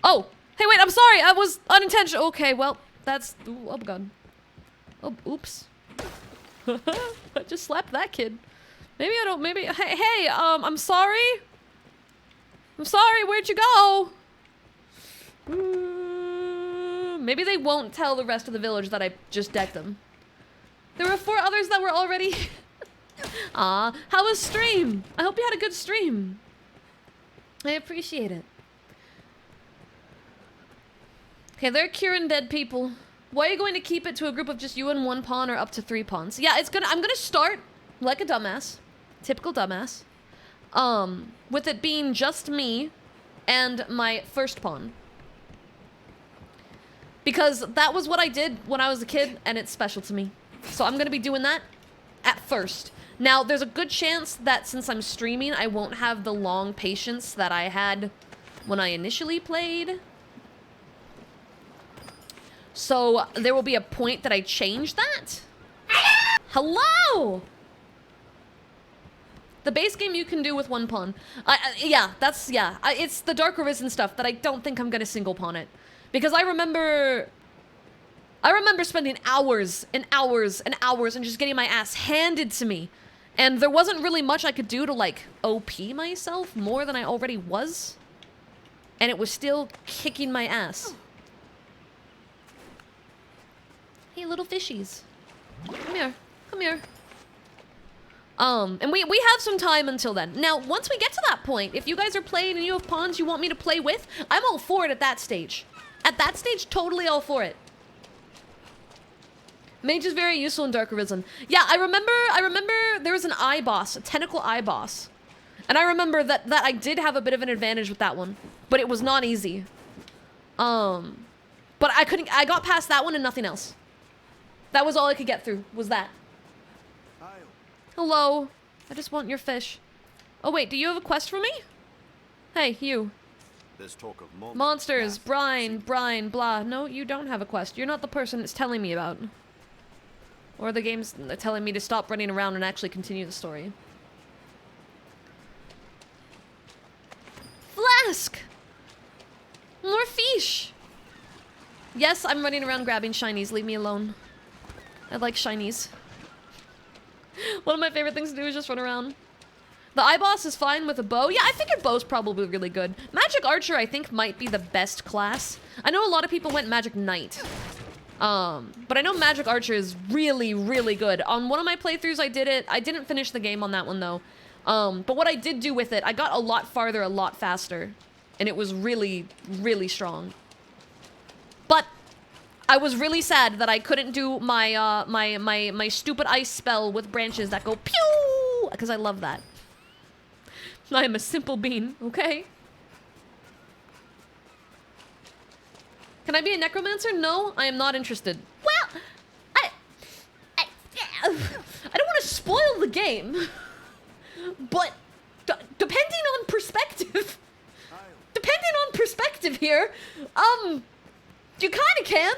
Oh! Hey, wait, I'm sorry! I was unintentional. Okay, well, that's... Ooh, oh, God. Oh, oops. I just slapped that kid. Maybe I don't... Maybe... Hey, I'm sorry? I'm sorry, where'd you go? Maybe they won't tell the rest of the village that I just decked them. There were 4 others that were already... Aw, how was stream? I hope you had a good stream. I appreciate it. Okay, they're curing dead people. Why are you going to keep it to a group of just you and 1 pawn or up to 3 pawns? Yeah, I'm gonna start like a dumbass. Typical dumbass. With it being just me and my first pawn. Because that was what I did when I was a kid, and it's special to me. So I'm gonna be doing that at first. Now, there's a good chance that since I'm streaming, I won't have the long patience that I had when I initially played. So there will be a point that I change that. Hello! The base game you can do with 1 pawn. Yeah, it's the Dark Arisen stuff that I don't think I'm gonna single pawn it. Because I remember spending hours and hours and hours and just getting my ass handed to me. And there wasn't really much I could do to, like, OP myself more than I already was. And it was still kicking my ass. Hey, little fishies. Come here. Come here. And we have some time until then. Now, once we get to that point, if you guys are playing and you have pawns you want me to play with, I'm all for it at that stage. At that stage, totally all for it. Mage is very useful in Dark Arisen. Yeah, I remember there was an eye boss, a tentacle eye boss. And I remember that I did have a bit of an advantage with that one. But it was not easy. But I got past that one and nothing else. That was all I could get through, was that. Hello. I just want your fish. Oh wait, do you have a quest for me? Hey, you. There's talk of Monsters, brine, blah. No, you don't have a quest. You're not the person it's telling me about. Or the game's telling me to stop running around and actually continue the story. Flask! More fish! Yes, I'm running around grabbing shinies. Leave me alone. I like shinies. One of my favorite things to do is just run around. The iBoss is fine with a bow. Yeah, I figured bow's probably really good. Magic Archer, I think, might be the best class. I know a lot of people went Magic Knight. But I know Magic Archer is really, really good. On one of my playthroughs, I did it. I didn't finish the game on that one, though. But what I did do with it, I got a lot farther, a lot faster. And it was really, really strong. But I was really sad that I couldn't do my, my stupid ice spell with branches that go pew! Because I love that. I am a simple bean, okay? Can I be a necromancer? No, I am not interested. Well, I don't want to spoil the game, but depending on perspective, here, you kind of can.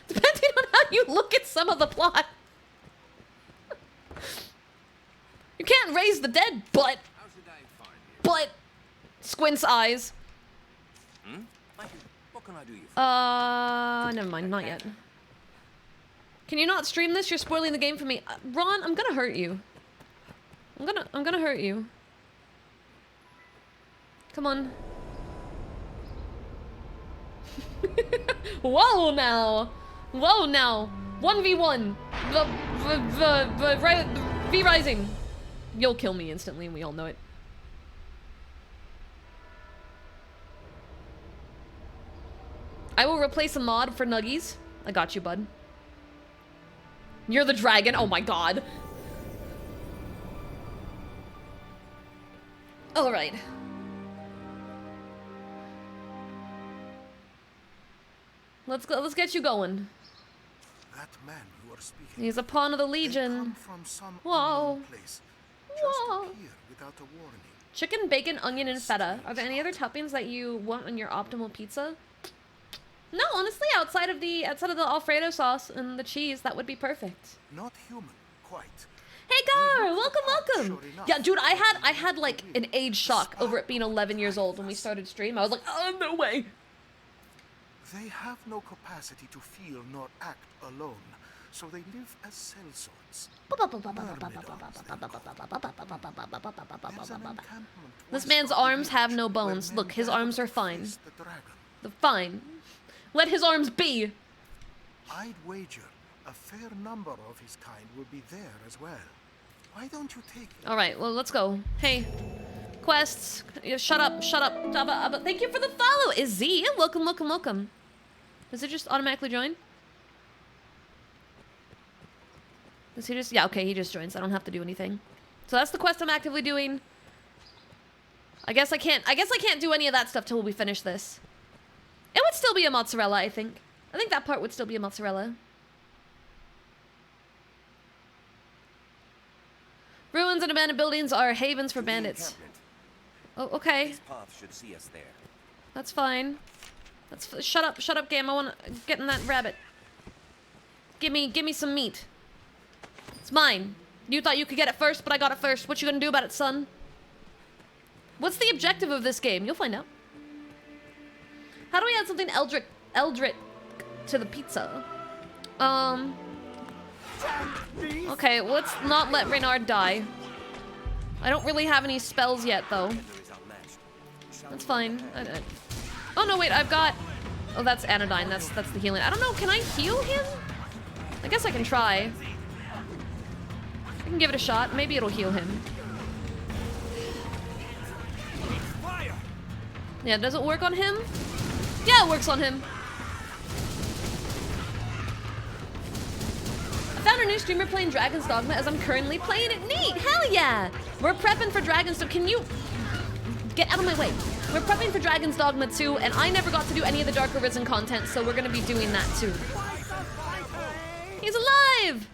Depending on how you look at some of the plot. You can't raise the dead, but squints eyes. What can I do you for? Never mind, not yet. Can you not stream this? You're spoiling the game for me. Ron, I'm gonna hurt you. I'm gonna hurt you. Come on. Whoa now! Whoa now! 1v1! V Rising! You'll kill me instantly and we all know it. I will replace a mod for Nuggies. I got you, bud. You're the dragon. Oh my god. Alright. Let's go. Let's get you going. That man you are speaking. He's a pawn of the They Legion. come from some Whoa. unknown place. Just Whoa. appear without a warning. Chicken, bacon, onion, and feta. Are there any other toppings that you want on your optimal pizza? No, honestly, outside of the Alfredo sauce and the cheese, that would be perfect. Not human, quite. Hey Gar, welcome, welcome. Yeah, dude, I had like an age shock over it being 11 years old when we started stream. I was like, oh no way. They have no capacity to feel nor act alone, so they live as cell sorts. This man's arms have no bones. Look, his arms are fine. They're fine. Let his arms be. I'd wager a fair number of his kind will be there as well. Why don't you take them? All right, well, let's go. Hey, quests. Shut up, shut up. Thank you for the follow, Izzy. Welcome, welcome, welcome. Does it just automatically join? Does he just? Yeah, okay, he just joins. I don't have to do anything. So that's the quest I'm actively doing. I guess I can't do any of that stuff till we finish this. It would still be a mozzarella, I think. I think that part would still be a mozzarella. Ruins and abandoned buildings are havens for bandits. Oh, okay. This path should see us there. That's fine. Shut up, game. I wanna get in that rabbit. Give me some meat. It's mine. You thought you could get it first, but I got it first. What you gonna do about it, son? What's the objective of this game? You'll find out. How do we add something Eldritch to the pizza? Okay, let's not let Reynard die. I don't really have any spells yet, though. That's fine. Oh no, wait, I've got... Oh, that's Anodyne. That's the healing. I don't know, can I heal him? I guess I can try. I can give it a shot. Maybe it'll heal him. Yeah, does it work on him? Yeah, it works on him. I found a new streamer playing Dragon's Dogma as I'm currently playing it. Neat! Hell yeah! We're prepping for Dragon's Dogma. Can you... Get out of my way. We're prepping for Dragon's Dogma 2, and I never got to do any of the Dark Arisen content, so we're gonna be doing that too. He's alive!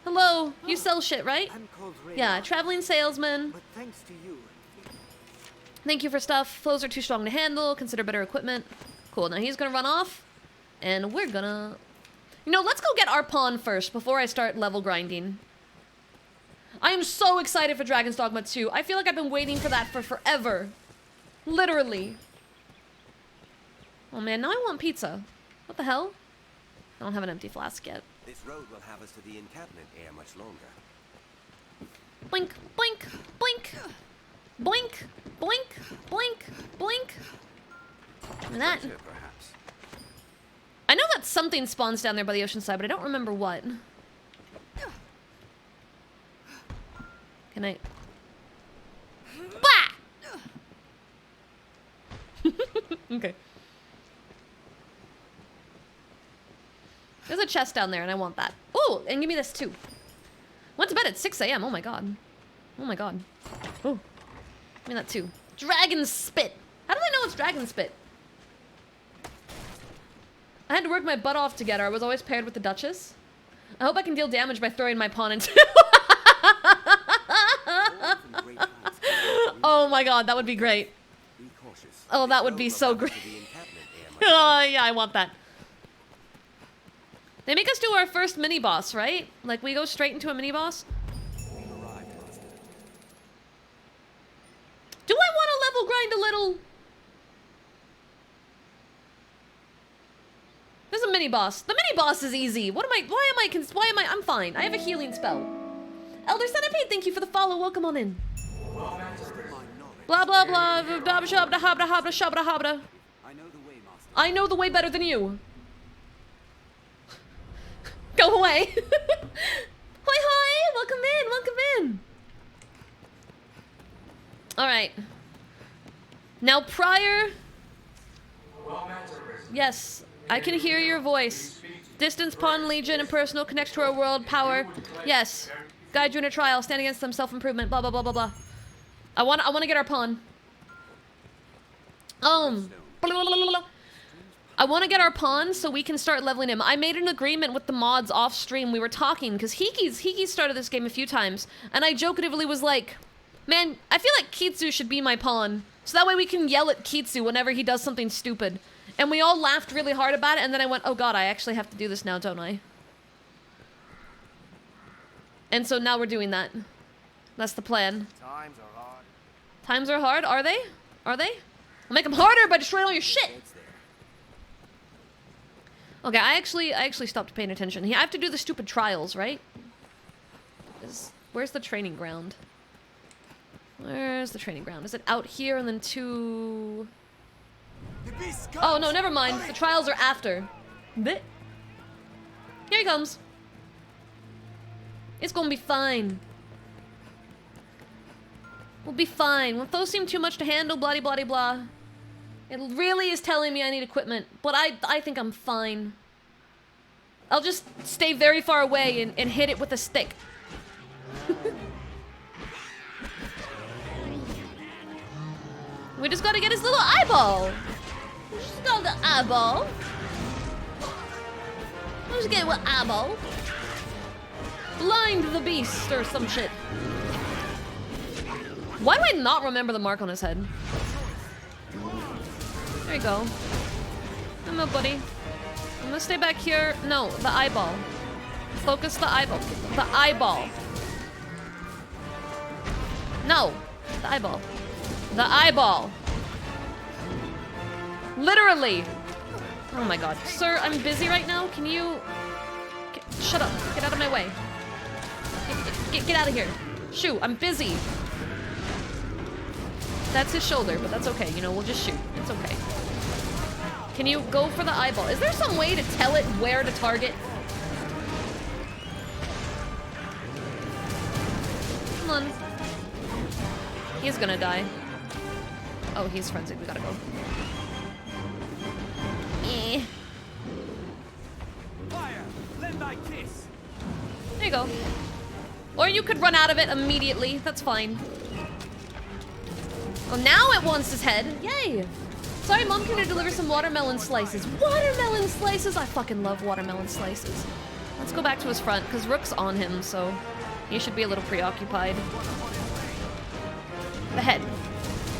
Hello, you sell shit, right? Yeah, traveling salesman. But thanks to you. Thank you for stuff. Flows are too strong to handle. Consider better equipment. Cool, now he's gonna run off, and we're gonna... You know, let's go get our pawn first before I start level grinding. I am so excited for Dragon's Dogma 2. I feel like I've been waiting for that for forever. Literally. Oh man, now I want pizza. What the hell? I don't have an empty flask yet. This road will have us to the encampment ere much longer. Boink, boink, boink. Boink, boink, boink, boink. And that. Adventure, perhaps. I know that something spawns down there by the ocean side, but I don't remember what. Can I? Bah! Okay. There's a chest down there, and I want that. Ooh, and give me this too. Went to bed at 6 a.m. Oh my god. Oh my god. Ooh. Give me that too. Dragon spit. How do they know it's dragon spit? I had to work my butt off to get her. I was always paired with the Duchess. I hope I can deal damage by throwing my pawn into. Oh my god, that would be great. Be cautious. Oh, that would be so great. Oh yeah, I want that. They make us do our first mini boss, right? Like we go straight into a mini boss. Do I want to level grind a little? There's a mini boss. The mini boss is easy. Why am I, I'm fine. I have a healing spell. Elder Centipede, thank you for the follow. Welcome on in. Blah, blah, blah. Dabba shabda habda habda shabda habda. I know the way better than you. Go away. Hoi hoi. Welcome in. Welcome in. Alright. Now prior... Yes, I can hear your voice. Distance, pawn, legion, and personal connects to our world, power. Yes. Guide you in a trial, stand against them, self-improvement, blah, blah, blah, blah, blah. I want to get our pawn. Blah, blah, blah, blah, blah. I want to get our pawn so we can start leveling him. I made an agreement with the mods off stream. We were talking, because Hiki started this game a few times, and I jokingly was like... Man, I feel like Kitsu should be my pawn. So that way we can yell at Kitsu whenever he does something stupid. And we all laughed really hard about it, and then I went, oh god, I actually have to do this now, don't I? And so now we're doing that. That's the plan. Times are hard. Times are hard? Are they? Are they? I'll make them harder by destroying all your shit! Okay, I actually stopped paying attention. I have to do the stupid trials, right? Where's the training ground? Where's the training ground? Is it out here and then to... Oh, no, never mind. The trials are after. Here he comes. It's gonna be fine. We'll be fine. When foes seem too much to handle, blah blah blah. It really is telling me I need equipment, but I think I'm fine. I'll just stay very far away and hit it with a stick. We just gotta get his little eyeball. We just got the eyeball. Let's get with eyeball. Blind the beast or some shit. Why do I not remember the mark on his head? There you go. Come on, buddy. I'm gonna stay back here. No, the eyeball. Focus the eyeball. The eyeball. No, the eyeball. The eyeball. Literally. Oh my god. Sir, I'm busy right now. Can you... Shut up. Get out of my way. Get out of here. Shoo, I'm busy. That's his shoulder, but that's okay. You know, we'll just shoot. It's okay. Can you go for the eyeball? Is there some way to tell it where to target? Come on. He's gonna die. Oh, he's frenzied. We gotta go. Eh. Fire! Lend thy kiss! There you go. Or you could run out of it immediately. That's fine. Oh, now it wants his head. Yay! Sorry, Mom, can you deliver some watermelon slices? Watermelon slices? I fucking love watermelon slices. Let's go back to his front, because Rook's on him, so he should be a little preoccupied. The head.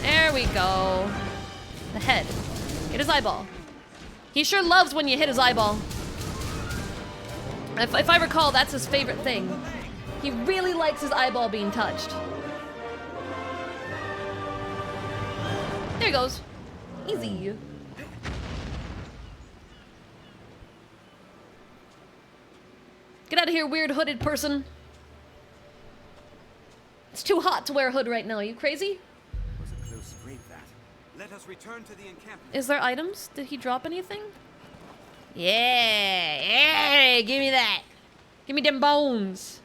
There we go. The head. Get his eyeball. He sure loves when you hit his eyeball. If I recall, that's his favorite thing. He really likes his eyeball being touched. There he goes. Easy. 'Cause Get out of here, weird hooded person. It's too hot to wear a hood right now. Are you crazy? Was a close scrape that. Let us return to the encampment. Is there items? Did he drop anything? Yeah, yeah, give me that. Give me them bones.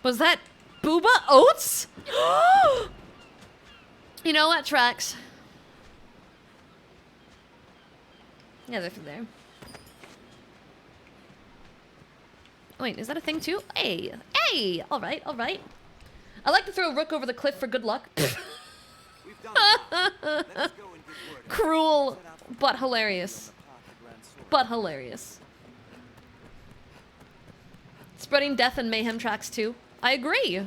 Was that Booba Oats? You know what? Tracks. Yeah, they're through there. Wait, is that a thing too? Hey, hey! Alright, alright. I like to throw a rook over the cliff for good luck. We've done it. Let us go and give word. Cruel, but hilarious. But hilarious. Spreading death and mayhem tracks too. I agree.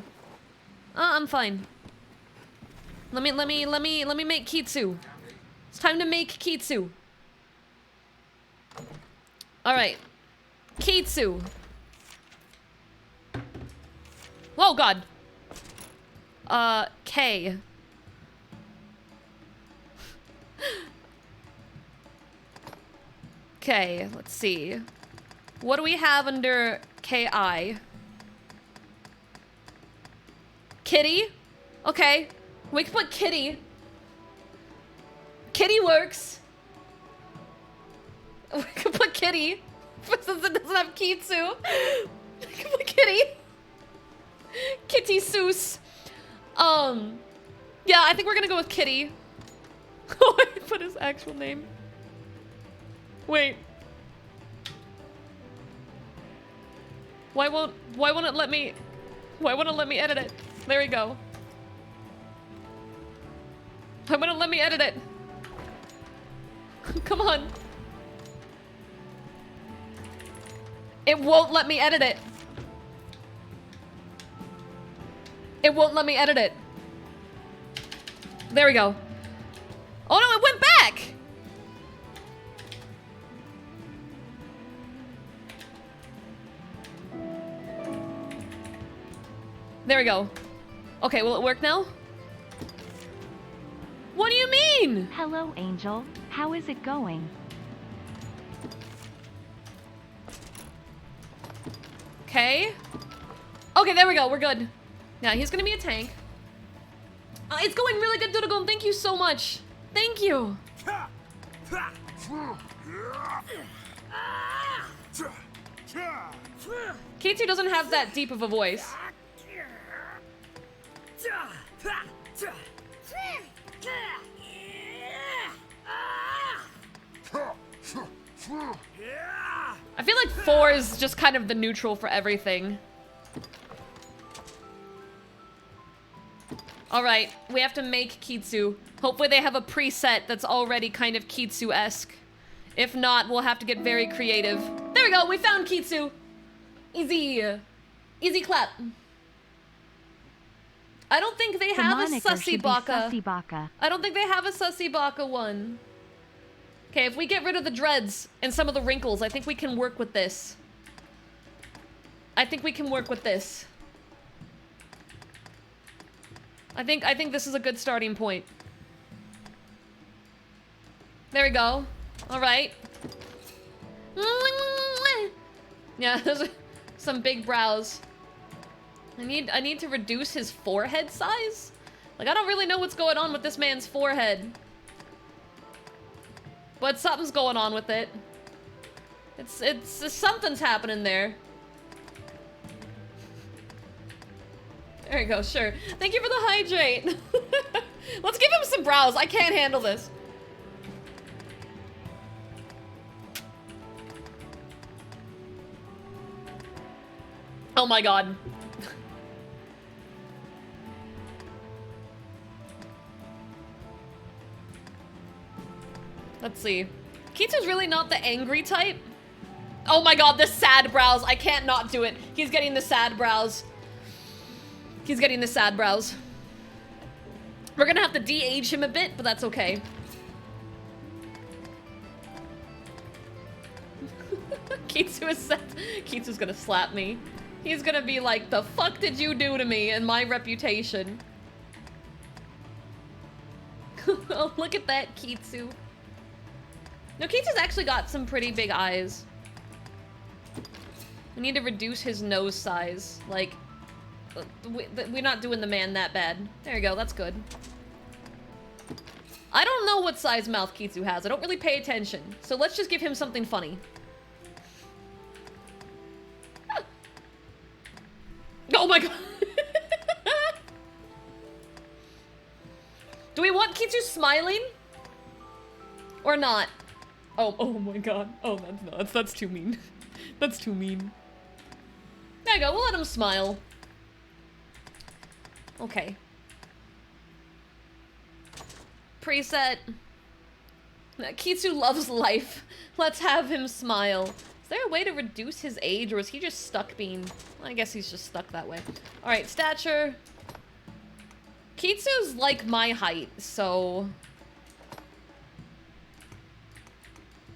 I'm fine. Let me make Kitsu. It's time to make Kitsu. Alright. Kitsu. Oh god. K. Okay, let's see. What do we have under KI? Kitty? Okay. We can put Kitty. Kitty works. We can put Kitty. Since it doesn't have Kitsu. We can put Kitty. Kitty Seuss. Yeah, I think we're gonna go with Kitty. Oh, I put his actual name. Wait. Why won't it let me edit it? There we go. Why won't it let me edit it? Come on. It won't let me edit it. It won't let me edit it. There we go. Oh no, it went back! There we go. Okay, will it work now? What do you mean? Hello, Angel. How is it going? Okay. Okay, there we go. We're good. Yeah, he's gonna be a tank. It's going really good, Dodogon. Thank you so much. Thank you. K2 doesn't have that deep of a voice. I feel like 4 is just kind of the neutral for everything. Alright, we have to make Kitsu. Hopefully they have a preset that's already kind of Kitsu-esque. If not, we'll have to get very creative. There we go, we found Kitsu! Easy. Easy clap. I don't think they have a Sussy Baka. I don't think they have a Sussy Baka one. Okay, if we get rid of the dreads and some of the wrinkles, I think we can work with this. I think we can work with this. I think this is a good starting point. There we go. All right. Yeah, those are some big brows. I need to reduce his forehead size. Like, I don't really know what's going on with this man's forehead. But something's going on with it. It's something's happening there. There you go, sure. Thank you for the hydrate. Let's give him some brows. I can't handle this. Oh my god. Let's see. Kitsu's really not the angry type. Oh my god, the sad brows. I can't not do it. He's getting the sad brows. He's getting the sad brows. We're gonna have to de-age him a bit, but that's okay. Kitsu is set. Kitsu's gonna slap me. He's gonna be like, the fuck did you do to me and my reputation? Oh, look at that, Kitsu. No, Kitsu's actually got some pretty big eyes. We need to reduce his nose size. Like, we're not doing the man that bad. There you go, that's good. I don't know what size mouth Kitsu has. I don't really pay attention. So let's just give him something funny. Oh my god. Do we want Kitsu smiling? Or not? Oh my god. Oh, that's too mean. That's too mean. There you go, we'll let him smile. Okay. Preset. Kitsu loves life. Let's have him smile. Is there a way to reduce his age, or is he just stuck being... I guess he's just stuck that way. Alright, stature. Kitsu's like my height, so...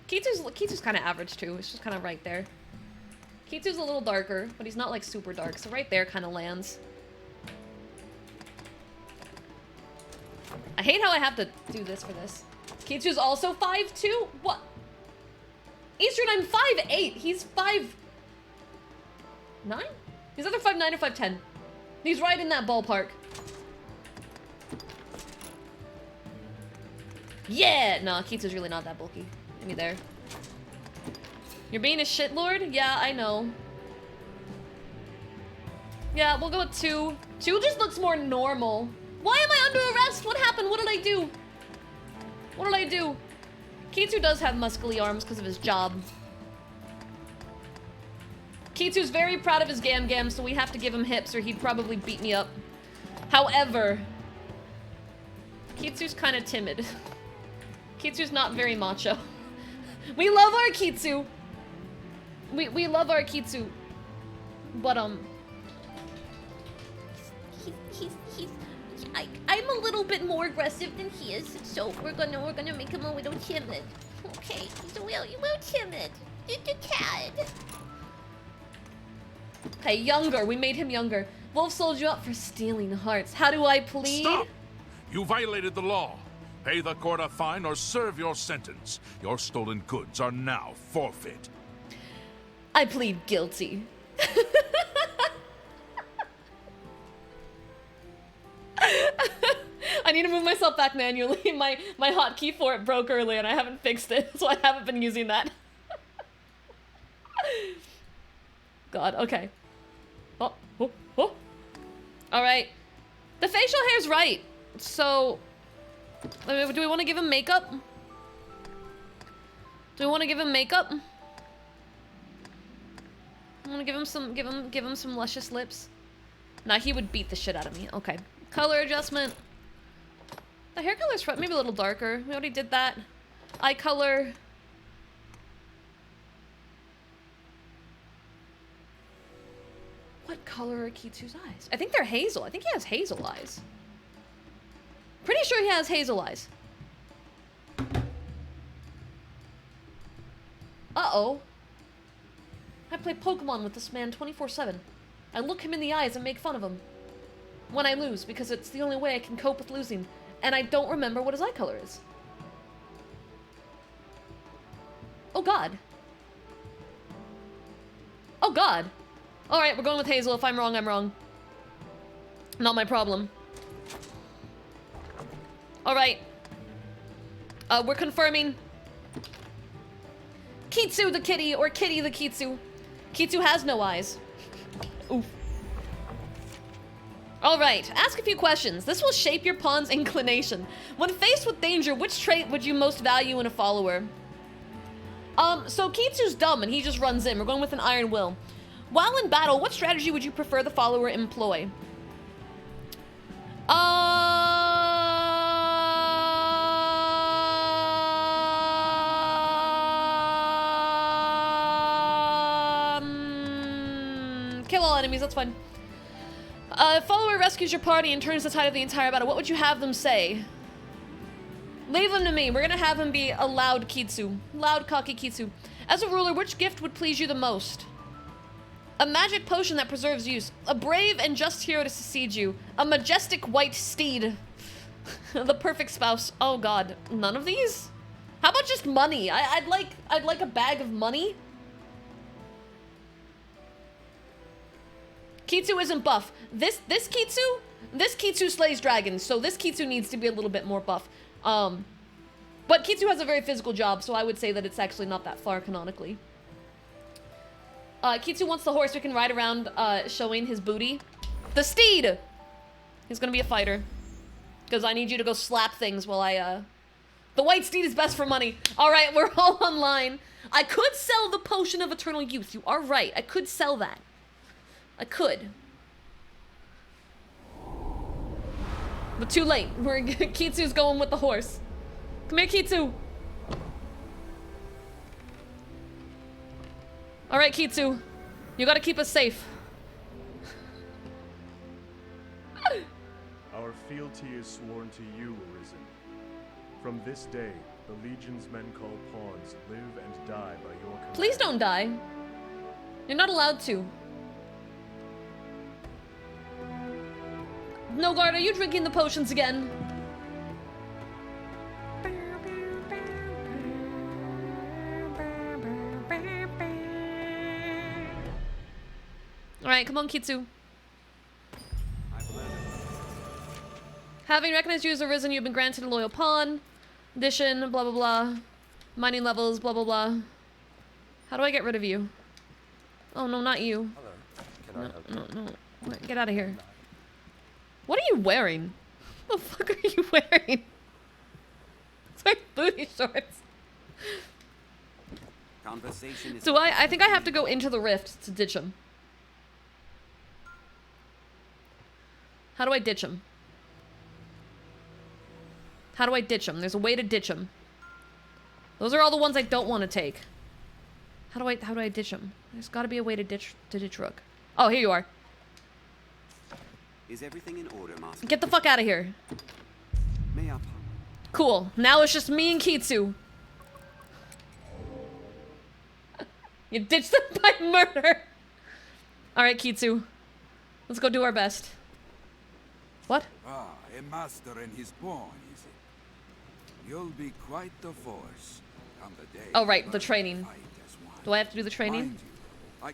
Kitsu's kind of average too. It's just kind of right there. Kitsu's a little darker, but he's not like super dark, so right there kind of lands. I hate how I have to do this for this. Kitsu's also 5'2"? What? Eastern, I'm 5'8". He's 5'9"? He's either 5'9" or 5'10". He's right in that ballpark. Yeah! Nah, Kitsu's really not that bulky. Give me there. You're being a shitlord? Yeah, I know. Yeah, we'll go with 2. 2 just looks more normal. Why am I under arrest? What happened? What did I do? What did I do? Kitsu does have muscly arms because of his job. Kitsu's very proud of his gam-gam, so we have to give him hips or he'd probably beat me up. However, Kitsu's kind of timid. Kitsu's not very macho. We love our Kitsu. We love our Kitsu. But, I'm a little bit more aggressive than he is, so we're gonna make him a little timid. Okay, he's a little timid. Just a tad. Hey, younger. We made him younger. Wolf sold you up for stealing hearts. How do I plead? Stop! You violated the law. Pay the court a fine or serve your sentence. Your stolen goods are now forfeit. I plead guilty. I need to move myself back manually. My hotkey for it broke earlier and I haven't fixed it, so I haven't been using that. God, okay. Oh. Alright. The facial hair's right. So, do we want to give him makeup? Do we want to give him makeup? I want to give him some luscious lips. Nah, he would beat the shit out of me. Okay. Color adjustment. The hair color's maybe a little darker. We already did that. Eye color. What color are Kitsu's eyes? I think they're hazel. I think he has hazel eyes. Pretty sure he has hazel eyes. Uh-oh. I play Pokemon with this man 24/7. I look him in the eyes and make fun of him. When I lose, because it's the only way I can cope with losing. And I don't remember what his eye color is. Oh god. Oh god. Alright, we're going with hazel. If I'm wrong, I'm wrong. Not my problem. Alright. We're confirming. Kitsu the kitty, or kitty the Kitsu. Kitsu has no eyes. Oof. Alright, ask a few questions. This will shape your pawn's inclination. When faced with danger, which trait would you most value in a follower? So Kitsu's dumb and he just runs in. We're going with an iron will. While in battle, what strategy would you prefer the follower employ? Kill all enemies, that's fine. Follower rescues your party and turns the tide of the entire battle. What would you have them say? Leave them to me. We're gonna have him be a loud Kitsu. Loud, cocky Kitsu. As a ruler, which gift would please you the most? A magic potion that preserves use. A brave and just hero to succeed you. A majestic white steed. The perfect spouse. Oh god. None of these? How about just money? I'd like a bag of money. Kitsu isn't buff. This Kitsu slays dragons, so this Kitsu needs to be a little bit more buff. But Kitsu has a very physical job, so I would say that it's actually not that far canonically. Kitsu wants the horse we can ride around, showing his booty. The steed! He's gonna be a fighter. Because I need you to go slap things while I, The white steed is best for money. Alright, we're all online. I could sell the potion of eternal youth. You are right. I could sell that. I could. But too late. Kitsu's going with the horse. Come here, Kitsu. Alright, Kitsu. You gotta keep us safe. Our fealty is sworn to you, Arisen. From this day, the Legion's men called pawns live and die by your command. Please don't die. You're not allowed to. Nogard, are you drinking the potions again? Alright, come on, Kitsu. Having recognized you as Arisen, you've been granted a loyal pawn. Addition, blah blah blah. Mining levels, blah blah blah. How do I get rid of you? Oh no, not you. No. Get out of here. What are you wearing? What the fuck are you wearing? It's like booty shorts. Conversation is So I think I have to go into the rift to ditch him. How do I ditch him? How do I ditch him? There's a way to ditch him. Those are all the ones I don't want to take. How do I ditch him? There's got to be a way to ditch Rook. Oh, here you are. Is everything in order, Master? Get the fuck out of here. May I? Cool. Now it's just me and Kitsu. You ditched them by murder. All right, Kitsu. Let's go do our best. What? Ah, a master and his pawn, is it? You'll be quite the force on the day. Oh, right, the training. Do I have to do the training? All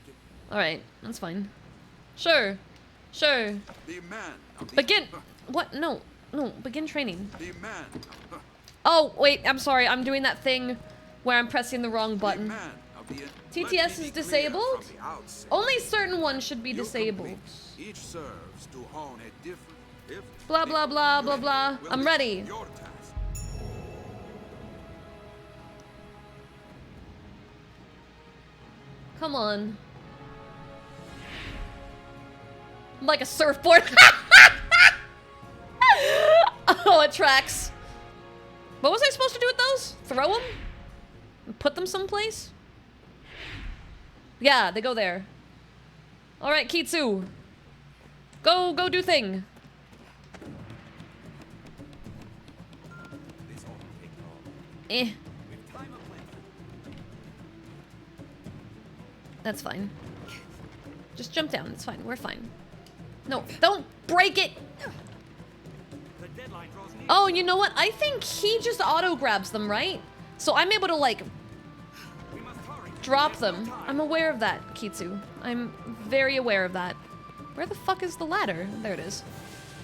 right, that's fine. Sure. Sure. Begin. What? No. Begin training. Oh, wait, I'm sorry. I'm doing that thing where I'm pressing the wrong button. TTS is disabled? Only certain ones should be disabled. Each serves to hone a different. Blah, blah, blah, blah, blah. I'm ready. Come on. I'm like a surfboard. Oh, it tracks. What was I supposed to do with those? Throw them? Put them someplace? Yeah, they go there. All right, Kitsu. Go do thing. Eh. That's fine. Just jump down. It's fine. We're fine. No, don't break it. Oh, you know what? I think he just auto grabs them, right? So I'm able to like drop them. I'm aware of that, Kitsu. I'm very aware of that. Where the fuck is the ladder? There it is.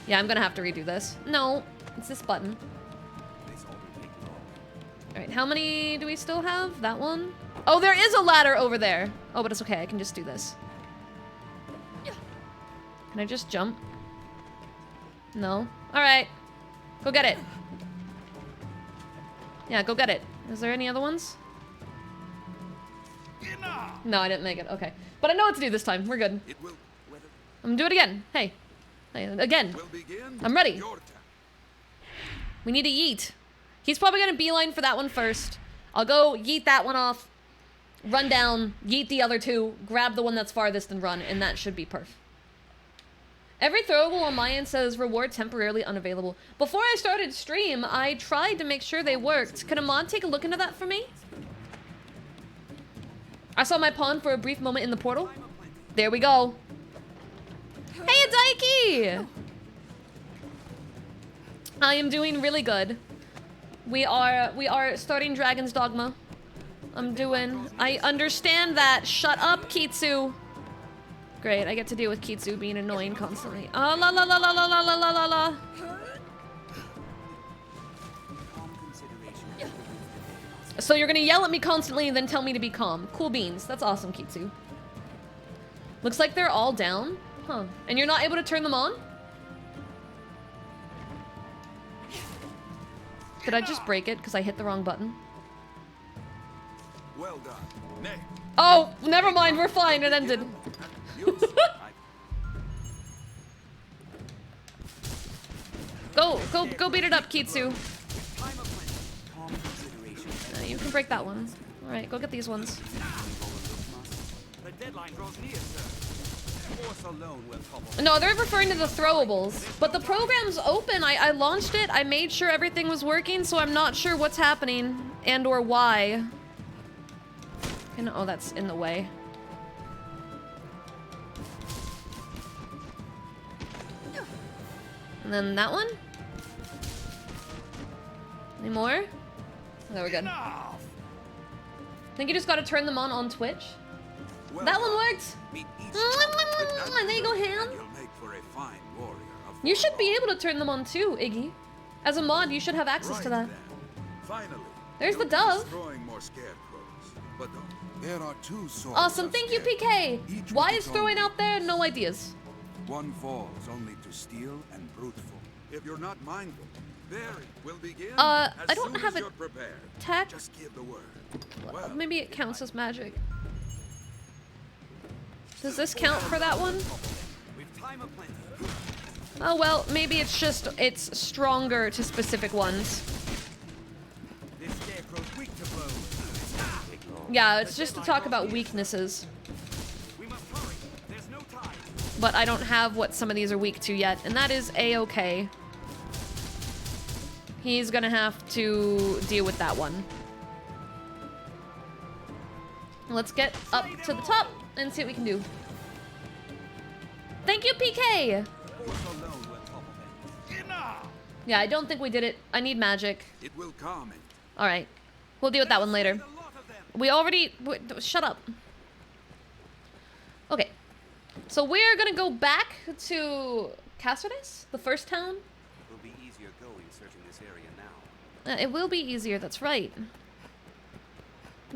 Yeah, I'm gonna have to redo this. No, it's this button. Alright, how many do we still have? That one? Oh, there is a ladder over there. Oh, but it's okay. I can just do this. Can I just jump? No. Alright. Go get it. Yeah, go get it. Is there any other ones? No, I didn't make it. Okay. But I know what to do this time. We're good. I'm gonna do it again. Hey. Again. I'm ready. We need to yeet. He's probably gonna beeline for that one first. I'll go yeet that one off. Run down. Yeet the other two. Grab the one that's farthest and run. And that should be perf. Every throwable on my end says reward temporarily unavailable. Before I started stream, I tried to make sure they worked. Can Amon take a look into that for me? I saw my pawn for a brief moment in the portal. There we go. Hey, Daiki! I am doing really good. We are starting Dragon's Dogma. I understand that. Shut up, Kitsu. Great, I get to deal with Kitsu being annoying constantly. Oh, la la la la la la la la la la. So you're gonna yell at me constantly and then tell me to be calm. Cool beans. That's awesome, Kitsu. Looks like they're all down. Huh. And you're not able to turn them on? Did I just break it because I hit the wrong button? Well done. Nay. Oh, never mind. We're fine. It ended. Go beat it up, Kitsu. You can break that one. All right, go get these ones. The deadline draws near, sir. Force alone will topple. No, they're referring to the throwables. But the program's open. I launched it. I made sure everything was working, so I'm not sure what's happening and or why. And oh, that's in the way. And then that one? Any more? There we go. I think you just gotta turn them on Twitch. Well that one done. worked! Meet each And there you go, Ham. You'll make for a fine warrior of You should be able to turn them on too, Iggy. As a mod, you should have access to that. Finally. There's the you'll be dove. destroying more scarecrows. But there are two swords. Awesome, of thank you, scarecrows, PK. each Why with is its throwing own out there? No ideas. One falls only to steal and bruteful. If you're not mindful, Barry will begin. I as don't soon have as a you're prepared. tech. Just give the word. Well, maybe it counts as magic. Does this count for that one? Oh well, maybe it's just it's stronger to specific ones. This scarecrow's weak to blows. Yeah, it's just to talk about weaknesses. We must hurry. There's no time. But I don't have what some of these are weak to yet, and that is a-okay. He's gonna have to deal with that one. Let's get up to the top and see what we can do. Thank you, PK! Yeah, I don't think we did it. I need magic. It will come. Alright. We'll deal with that one later. We already... shut up. Okay. So we're gonna go back to Cáceres, the first town. It will be easier going searching this area now. It will be easier, that's right.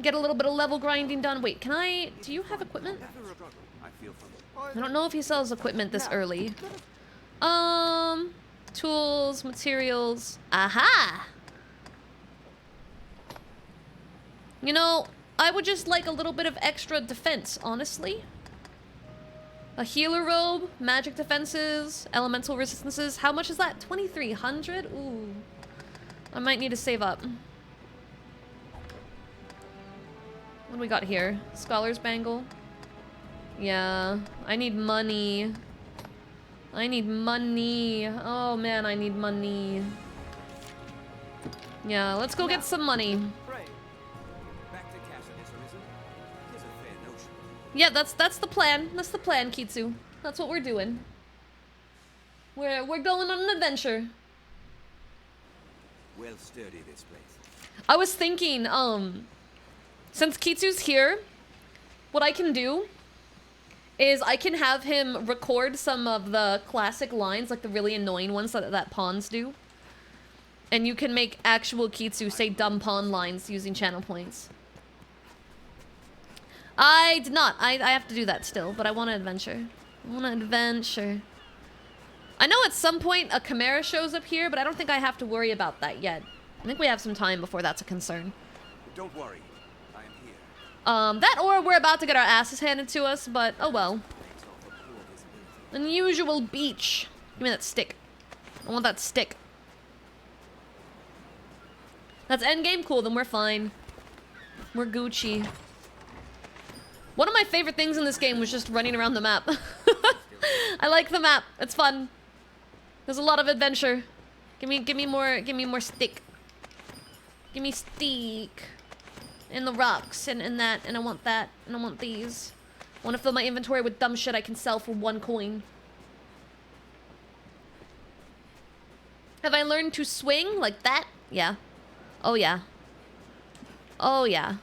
Get a little bit of level grinding done. Wait, can I... do you have equipment? I feel from I don't know if he sells equipment this early. Tools, materials. Aha! You know, I would just like a little bit of extra defense, honestly. A healer robe, magic defenses, elemental resistances. How much is that? 2,300? Ooh. I might need to save up. What do we got here? Scholar's bangle. Yeah, I need money. I need money. Oh man, I need money. Yeah, let's go get some money. back to Cáceres, Arisen. Here's a fair notion. Yeah, that's the plan. That's the plan, Kitsu. That's what we're doing. We're going on an adventure. Well sturdy, this place. I was thinking, since Kitsu's here, what I can do is I can have him record some of the classic lines, like the really annoying ones that pawns do. And you can make actual Kitsu say dumb pawn lines using channel points. I did not. I have to do that still, but I want an adventure. I want an adventure. I know at some point a Chimera shows up here, but I don't think I have to worry about that yet. I think we have some time before that's a concern. Don't worry. I am here. That or we're about to get our asses handed to us, but oh well. Unusual beach. Give me that stick. I want that stick. That's endgame? Cool, then we're fine. We're Gucci. One of my favorite things in this game was just running around the map. I like the map. It's fun. There's a lot of adventure. Give me more stick. Give me stick. And the rocks and that, and I want that, and I want these. I want to fill my inventory with dumb shit I can sell for 1 coin. Have I learned to swing like that? Yeah. Oh yeah. Oh yeah.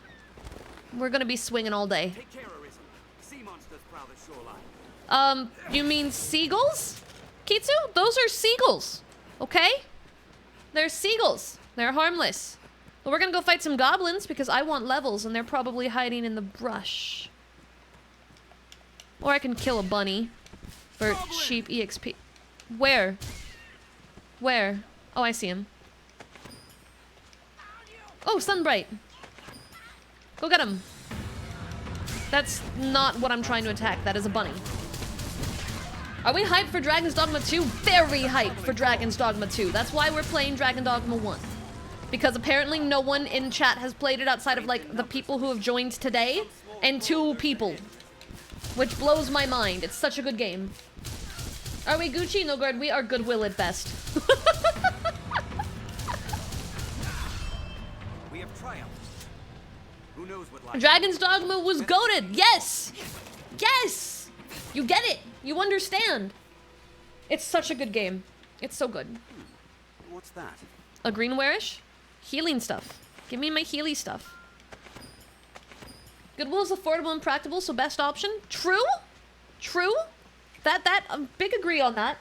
We're gonna be swinging all day. Take care, Arisen. Sea monsters prowl the shoreline. You mean seagulls? Kitsu? Those are seagulls. Okay? They're seagulls. They're harmless. But we're gonna go fight some goblins because I want levels and they're probably hiding in the brush. Or I can kill a bunny for cheap EXP. Where? Where? Oh, I see him. Oh, Sunbright. Go get him. That's not what I'm trying to attack. That is a bunny. Are we hyped for Dragon's Dogma 2? Very hyped for Dragon's Dogma 2. That's why we're playing Dragon Dogma 1. Because apparently no one in chat has played it outside of, like, the people who have joined today. And 2 people. Which blows my mind. It's such a good game. Are we Gucci? No, guard. We are Goodwill at best. We have triumphed. Who knows what lies Dragon's Dogma was goated. Yes! Yes! You get it. You understand. It's such a good game. It's so good. What's that? A greenwarish? Healing stuff. Give me my Healy stuff. Goodwill is affordable and practical, so best option. True? True? Big agree on that.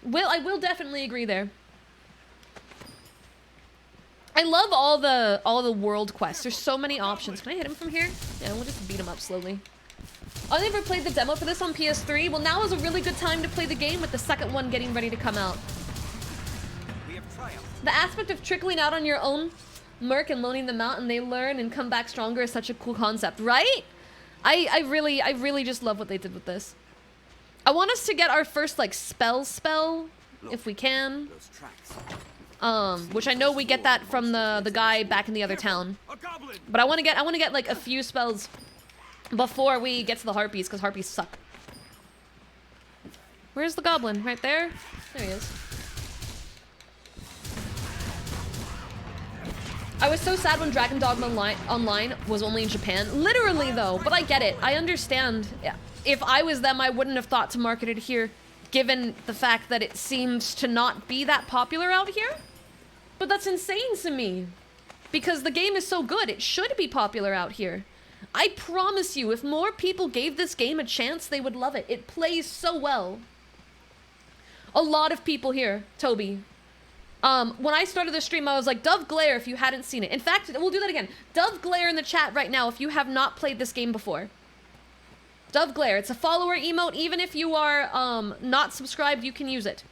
I will definitely agree there. I love all the world quests. There's so many options. Can I hit him from here? Yeah, we'll just beat him up slowly. I never played the demo for this on PS3. Well, now is a really good time to play the game with the second one getting ready to come out. We have triumphed. The aspect of trickling out on your own merc and loaning them out and they learn and come back stronger is such a cool concept, right? I really just love what they did with this. I want us to get our first, like, spell, if we can. Those tracks. Which I know we get that from the guy back in the other town. But I want to get like a few spells before we get to the harpies, because harpies suck. Where's the goblin? Right there? There he is. I was so sad when Dragon Dogma Online was only in Japan. Literally, though, but I get it. I understand. If I was them, I wouldn't have thought to market it here, given the fact that it seems to not be that popular out here. But that's insane to me, because the game is so good, it should be popular out here. I promise you, if more people gave this game a chance, they would love it. It plays so well. A lot of people here, Toby. When I started the stream, I was like, Dove Glare if you hadn't seen it. In fact, we'll do that again. Dove Glare in the chat right now if you have not played this game before. Dove Glare. It's a follower emote. Even if you are not subscribed, you can use it.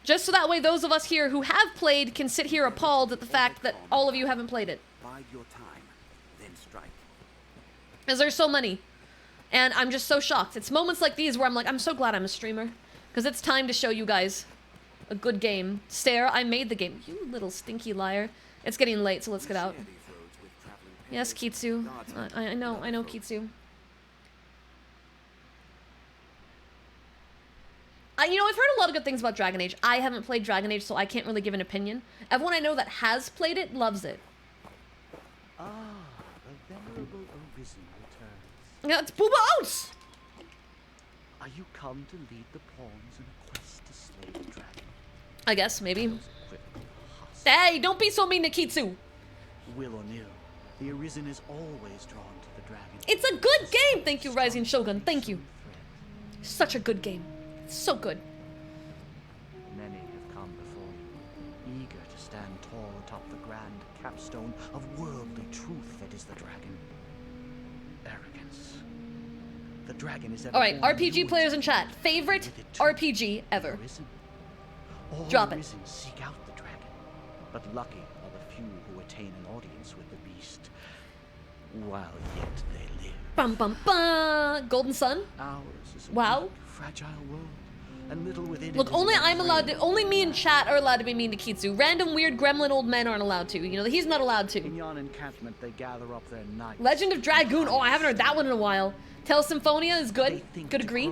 Just so that way those of us here who have played can sit here appalled at the fact that all of you haven't played it. Bide your time, then strike. Because there's so many. And I'm just so shocked. It's moments like these where I'm like, I'm so glad I'm a streamer. Because it's time to show you guys a good game. Stare, I made the game. You little stinky liar. It's getting late, so let's get out. Yes, Kitsu. I know, Kitsu. You know, I've heard a lot of good things about Dragon Age. I haven't played Dragon Age, so I can't really give an opinion. Everyone I know that has played it loves it. Ah, the venerable Arisen returns. Yeah, it's Booba Oats! Are you come to lead the pawns in a quest to slay the dragon? I guess, maybe. Hey, don't be so mean to Kitsu! Will or nill, the Arisen is always drawn to the dragon. It's a good game! Thank you, Rising Shogun. Thank you. Such a good game. So good. Many have come before you, eager to stand tall atop the grand capstone of worldly truth that is the dragon. Arrogance. The dragon is ever. Alright, RPG players in chat. Favorite RPG ever. Drop it. Seek out the dragon, but lucky are the few who attain an audience with the beast, while yet they live. Bum bum bum. Golden Sun. Ours is a wow. weak, fragile world. And little within Look, it only I'm allowed to. Only me and chat are allowed to be mean to Kitsu. Random weird gremlin old men aren't allowed to. You know, he's not allowed to. In yon encampment, they gather up their knights. Legend of Dragoon. Oh, I haven't heard that one in a while. Tell Symphonia is good. Good agree.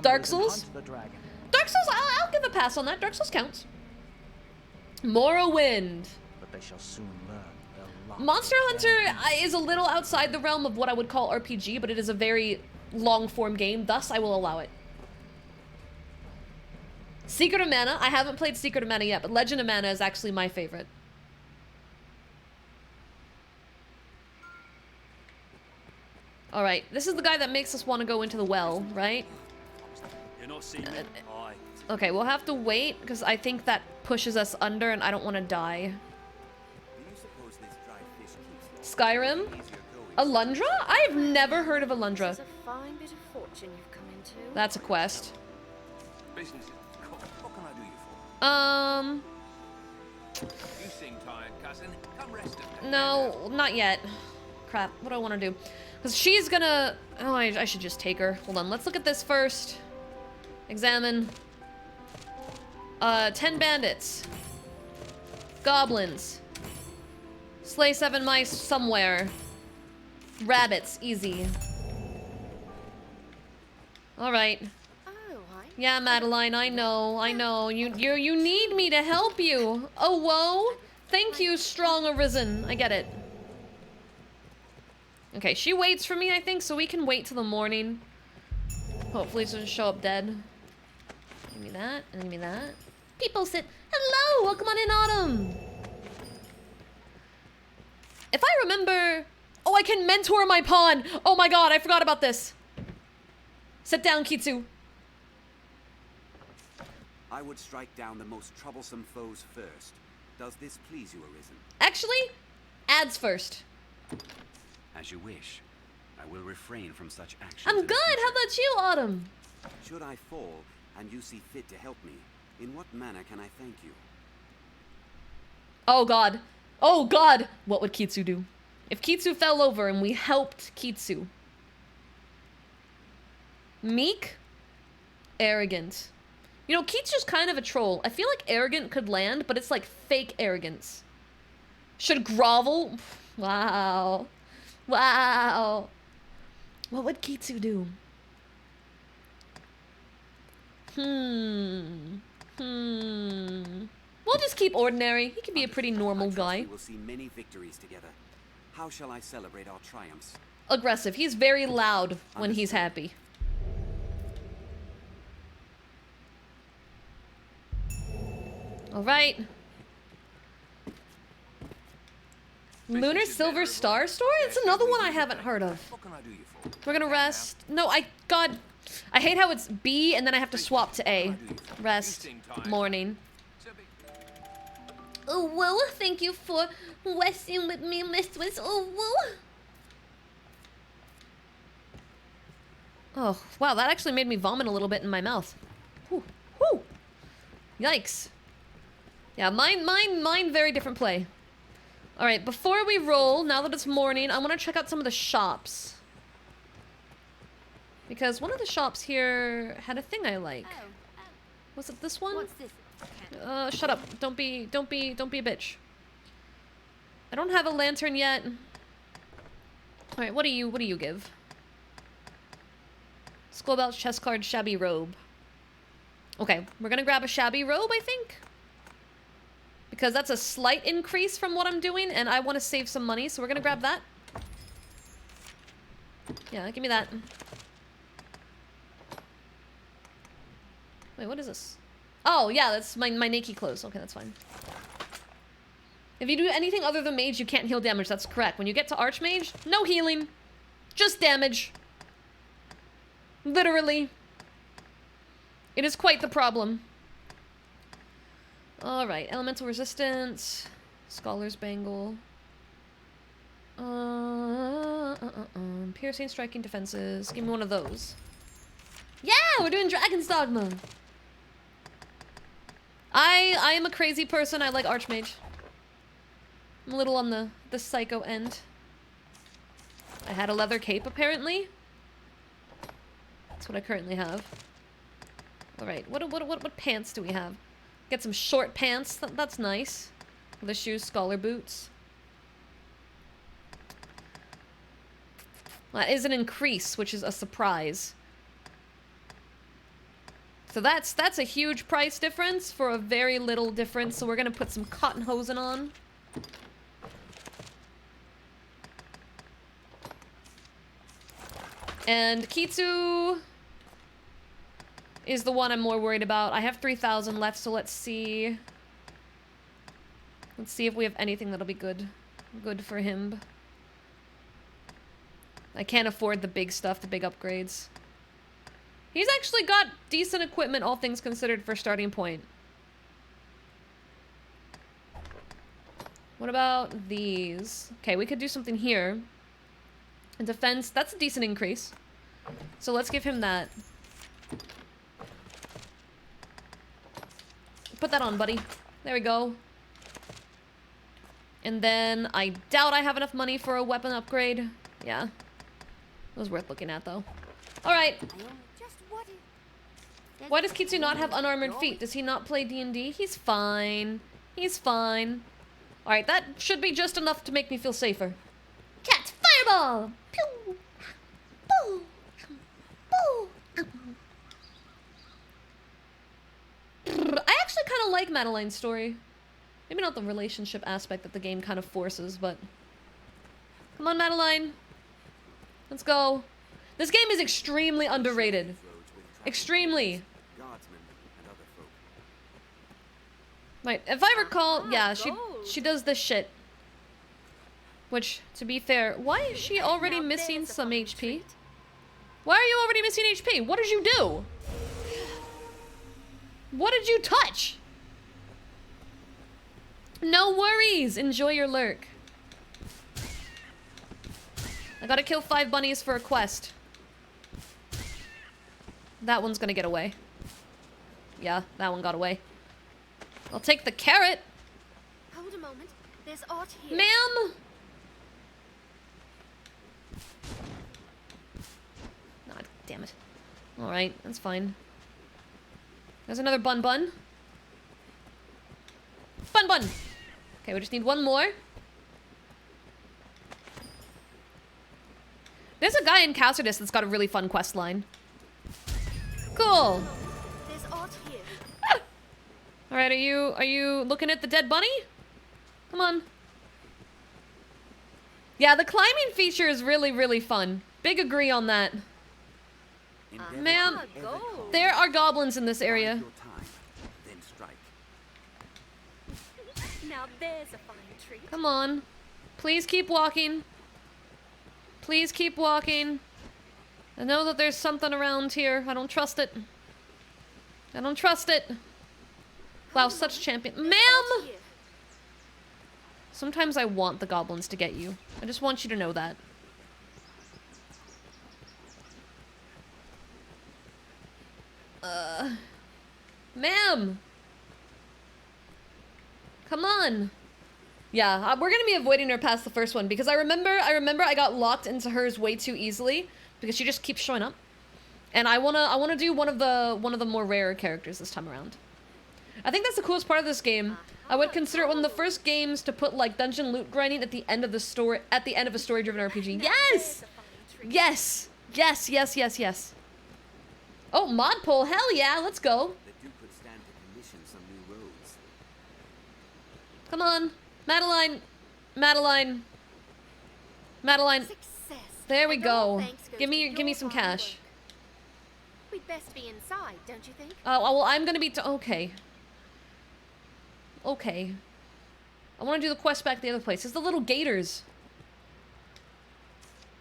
Dark Souls. Dark Souls. I'll give a pass on that. Dark Souls counts. Morrowind. But they shall soon learn. Monster Hunter is a little outside the realm of what I would call RPG, but it is a very long-form game. Thus, I will allow it. Secret of Mana. I haven't played Secret of Mana yet, but Legend of Mana is actually my favorite. Alright, this is the guy that makes us want to go into the well, right? You're not seeing me? Aye. Okay, we'll have to wait, because I think that pushes us under and I don't want to die. Skyrim? Alundra? I've never heard of Alundra. This is a fine bit of fortune you've come into. That's a quest. Business is cool. What can I do you for? You seem tired, cousin. Come rest a bit. No, not yet. Crap, what do I want to do? Because she's gonna... Oh, I should just take her. Hold on, let's look at this first. Examine. 10 bandits. Goblins. Slay 7 mice somewhere. Rabbits, easy. Alright. Yeah, Madeline, I know. You need me to help you. Oh, whoa. Thank you, strong arisen. I get it. Okay, she waits for me, I think, so we can wait till the morning. Hopefully she doesn't show up dead. Give me that, and give me that. People sit. Hello! Welcome on in, Autumn! If I remember... Oh, I can mentor my pawn! Oh my god, I forgot about this. Sit down, Kitsu. I would strike down the most troublesome foes first. Does this please you, Arisen? Actually, ads first. As you wish. I will refrain from such actions. I'm good! How about you, Autumn? Should I fall, and you see fit to help me, in what manner can I thank you? Oh god. Oh god! What would Kitsu do? If Kitsu fell over and we helped Kitsu. Meek? Arrogant. You know, Kitsu's kind of a troll. I feel like arrogant could land, but it's like fake arrogance. Should grovel? Wow. Wow. What would Kitsu do? We'll just keep ordinary. He could be a pretty normal guy. We'll see many victories together. How shall I celebrate our triumphs? Aggressive. He's very loud when he's happy. Alright. Lunar Silver Star Store? It's another one I haven't heard of. What can I do you for? We're gonna rest. No, God. I hate how it's B and then I have to swap to A. Rest. Morning. Oh, well, thank you for resting with me, mistress. Oh, well. Oh, wow, that actually made me vomit a little bit in my mouth. Whew. Whew. Yikes. Yeah, mine, very different play. Alright, before we roll, now that it's morning, I want to check out some of the shops. Because one of the shops here had a thing I like. Was it this one? What's this? Shut up. Don't be a bitch. I don't have a lantern yet. Alright, what do you give? Skull belt, chest card, shabby robe. Okay, we're gonna grab a shabby robe, I think. Because that's a slight increase from what I'm doing, and I want to save some money, so we're gonna grab that. Yeah, give me that. Wait, what is this? Oh, yeah, that's my Nike clothes. Okay, that's fine. If you do anything other than mage, you can't heal damage. That's correct. When you get to archmage, no healing. Just damage. Literally. It is quite the problem. Alright, elemental resistance. Scholar's bangle. Piercing, striking, defenses. Give me one of those. Yeah, we're doing Dragon's Dogma. I am a crazy person. I like Archmage. I'm a little on the psycho end. I had a leather cape, apparently. That's what I currently have. Alright, what pants do we have? Get some short pants. That's nice. The shoes, scholar boots. That is an increase, which is a surprise. So that's a huge price difference for a very little difference. So we're gonna put some cotton hosen on. And Kitsu is the one I'm more worried about. I have 3,000 left, so let's see. Let's see if we have anything that'll be good for him. I can't afford the big stuff, the big upgrades. He's actually got decent equipment, all things considered, for starting point. What about these? Okay, we could do something here. In defense, that's a decent increase. So let's give him that. Put that on, buddy. There we go. And then I doubt I have enough money for a weapon upgrade. Yeah. It was worth looking at, though. Alright. Why does Kitsu not have unarmored feet? Does he not play D&D? He's fine. He's fine. Alright, that should be just enough to make me feel safer. Cat fireball! Pew! Boo! Boo! I actually kind of like Madeline's story. Maybe not the relationship aspect that the game kind of forces, but... Come on, Madeline. Let's go. This game is extremely underrated. Extremely. Right, if I recall, yeah, she does this shit. Which, to be fair, why is she already missing some HP? Why are you already missing HP? What did you do? What did you touch? No worries. Enjoy your lurk. I gotta kill 5 bunnies for a quest. That one's gonna get away. Yeah, that one got away. I'll take the carrot. Hold a moment. There's art here. Ma'am! God damn it. Alright, that's fine. There's another bun bun. Bun bun! Okay, we just need one more. There's a guy in Cassidy that's got a really fun quest line. Cool. There's art here. Alright, are you looking at the dead bunny? Come on. Yeah, the climbing feature is really, really fun. Big agree on that. Ma'am, there are goblins in this area. Now there's a fine treat. Come on. Please keep walking. Please keep walking. I know that there's something around here. I don't trust it. I don't trust it. Wow, such champion. Ma'am! Sometimes I want the goblins to get you. I just want you to know that. Ma'am! Come on. Yeah, we're gonna be avoiding her past the first one because I remember I got locked into hers way too easily because she just keeps showing up. And I wanna do one of the more rarer characters this time around. I think that's the coolest part of this game. I would consider it one of the first games to put like dungeon loot grinding at the end of the story of a story-driven RPG. Yes! Yes! Yes, yes, yes, yes. Oh, mod pole, hell yeah, let's go. Come on. Madeline. Madeline. Madeline. Success. There we And all go. thanks goes Give to me your some hard cash. work. We'd best be inside, don't you think? Oh, well, I'm gonna be okay. Okay. I want to do the quest back at the other place. It's the little gators.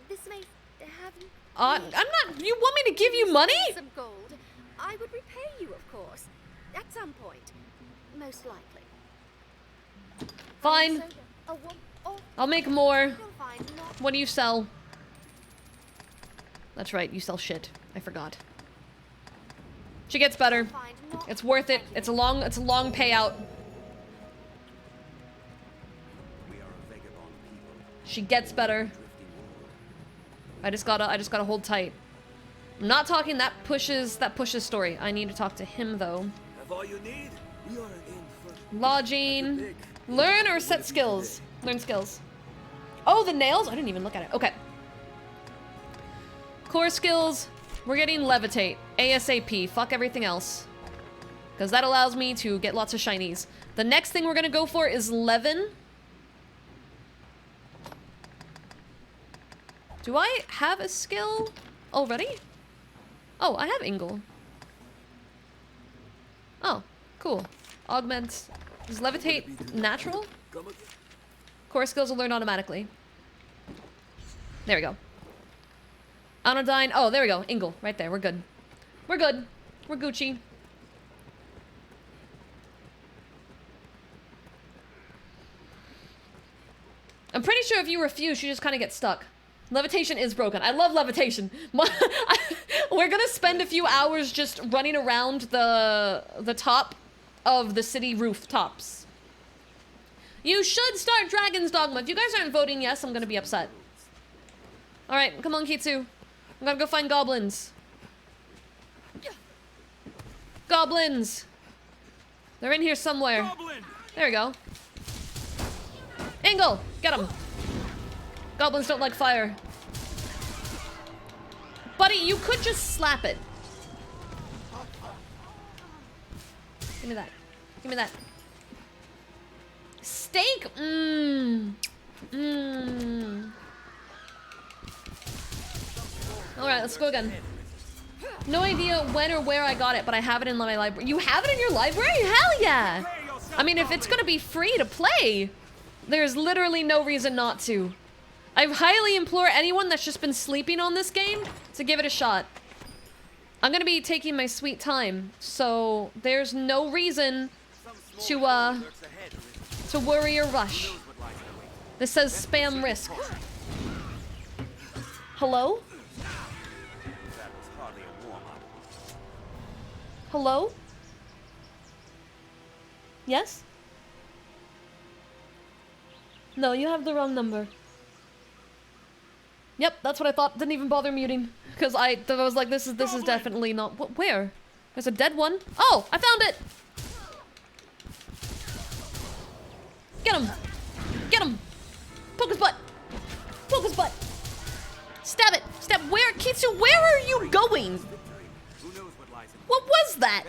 This may have you. I'm not. You want me to give you money? Some gold. I would repay you, of course, at some point, most likely. Fine. I'll make more. What do you sell? That's right, you sell shit. I forgot. She gets better. It's worth it. It's a long payout. She gets better. I just gotta hold tight. I'm not talking that pushes story. I need to talk to him though. Have all you need? We are in for Lodging. Learn or set skills. Learn skills. Oh, the nails? I didn't even look at it. Okay. Core skills. We're getting levitate. ASAP. Fuck everything else. Because that allows me to get lots of shinies. The next thing we're gonna go for is Levin. Do I have a skill already? Oh, I have Ingle. Oh, cool. Augment. Is levitate natural? Core skills will learn automatically. There we go. Anodyne. Oh, there we go. Ingle. Right there. We're good. We're good. We're Gucci. I'm pretty sure if you refuse, you just kind of get stuck. Levitation is broken. I love levitation. We're gonna spend a few hours just running around the top of the city rooftops. You should start Dragon's Dogma. If you guys aren't voting yes, I'm gonna be upset. Alright, come on, Kitsu. I'm gonna go find goblins. Goblins! They're in here somewhere. Goblin! There we go. Ingle! Get him! Goblins don't like fire. Buddy, you could just slap it. Give me that. Give me that. Steak? Mmm. Mmm. Alright, let's go again. No idea when or where I got it, but I have it in my library. You have it in your library? Hell yeah! I mean, if it's gonna be free to play, there's literally no reason not to. I highly implore anyone that's just been sleeping on this game to give it a shot. I'm gonna be taking my sweet time, so there's no reason to worry or rush. This says spam risk. Hello? Hello? Yes? No, you have the wrong number. Yep, that's what I thought. Didn't even bother muting. Because I was like, this is definitely not... Where? There's a dead one. Oh, I found it! Get him! Get him! Poke his butt! Poke his butt! Stab it! Stab... Where? Kitsu, where are you going? What was that?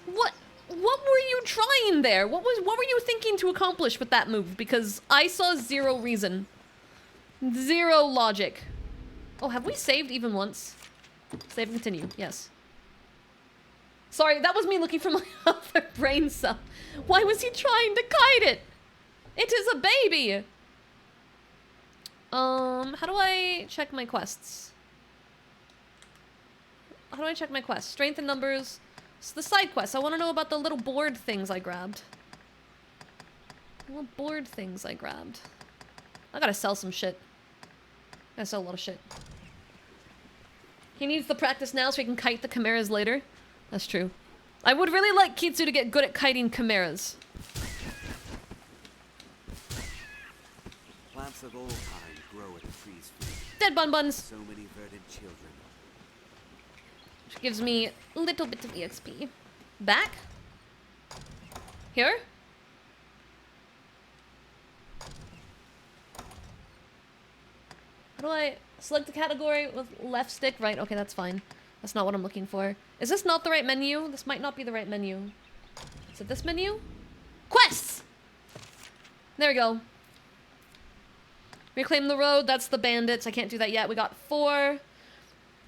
What were you trying there? What were you thinking to accomplish with that move? Because I saw zero reason. Zero logic. Oh, have we saved even once? Save and continue. Yes. Sorry, that was me looking for my other brain cell. Why was he trying to kite it? It is a baby. How do I check my quests? How do I check my quests? Strength and numbers. It's the side quests. I want to know about the little board things I grabbed. What board things I grabbed? I gotta sell some shit. I gotta sell a lot of shit. He needs the practice now so he can kite the chimeras later. That's true. I would really like Kitsu to get good at kiting chimeras. Plants of all kinds grow at the tree's feet. Dead bun buns. So many verdant children. Which gives me a little bit of EXP. Back? Here? How do I select the category with left stick? Right, okay, that's fine. That's not what I'm looking for. Is this not the right menu? This might not be the right menu. Is it this menu? Quests! There we go. Reclaim the road, that's the bandits. I can't do that yet. We got 4.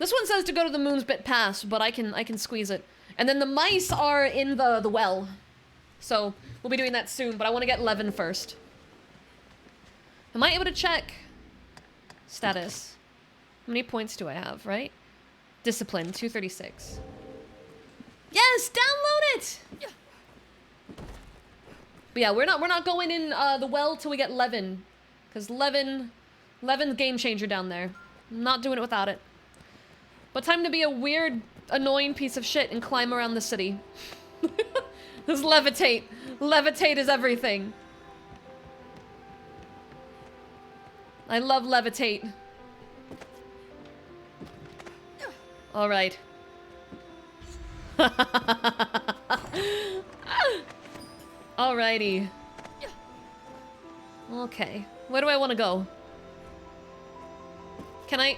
This one says to go to the Moon's Bit Pass, but I can squeeze it. And then the mice are in the well. So, we'll be doing that soon, but I want to get Levin first. Am I able to check status? How many points do I have, right? Discipline, 236. Yes, download it! But yeah, we're not going in the well till we get Levin. Because Levin's game changer down there. I'm not doing it without it. But time to be a weird, annoying piece of shit and climb around the city. Just levitate. Levitate is everything. I love levitate. Alright. Alrighty. Okay. Where do I want to go? Can I...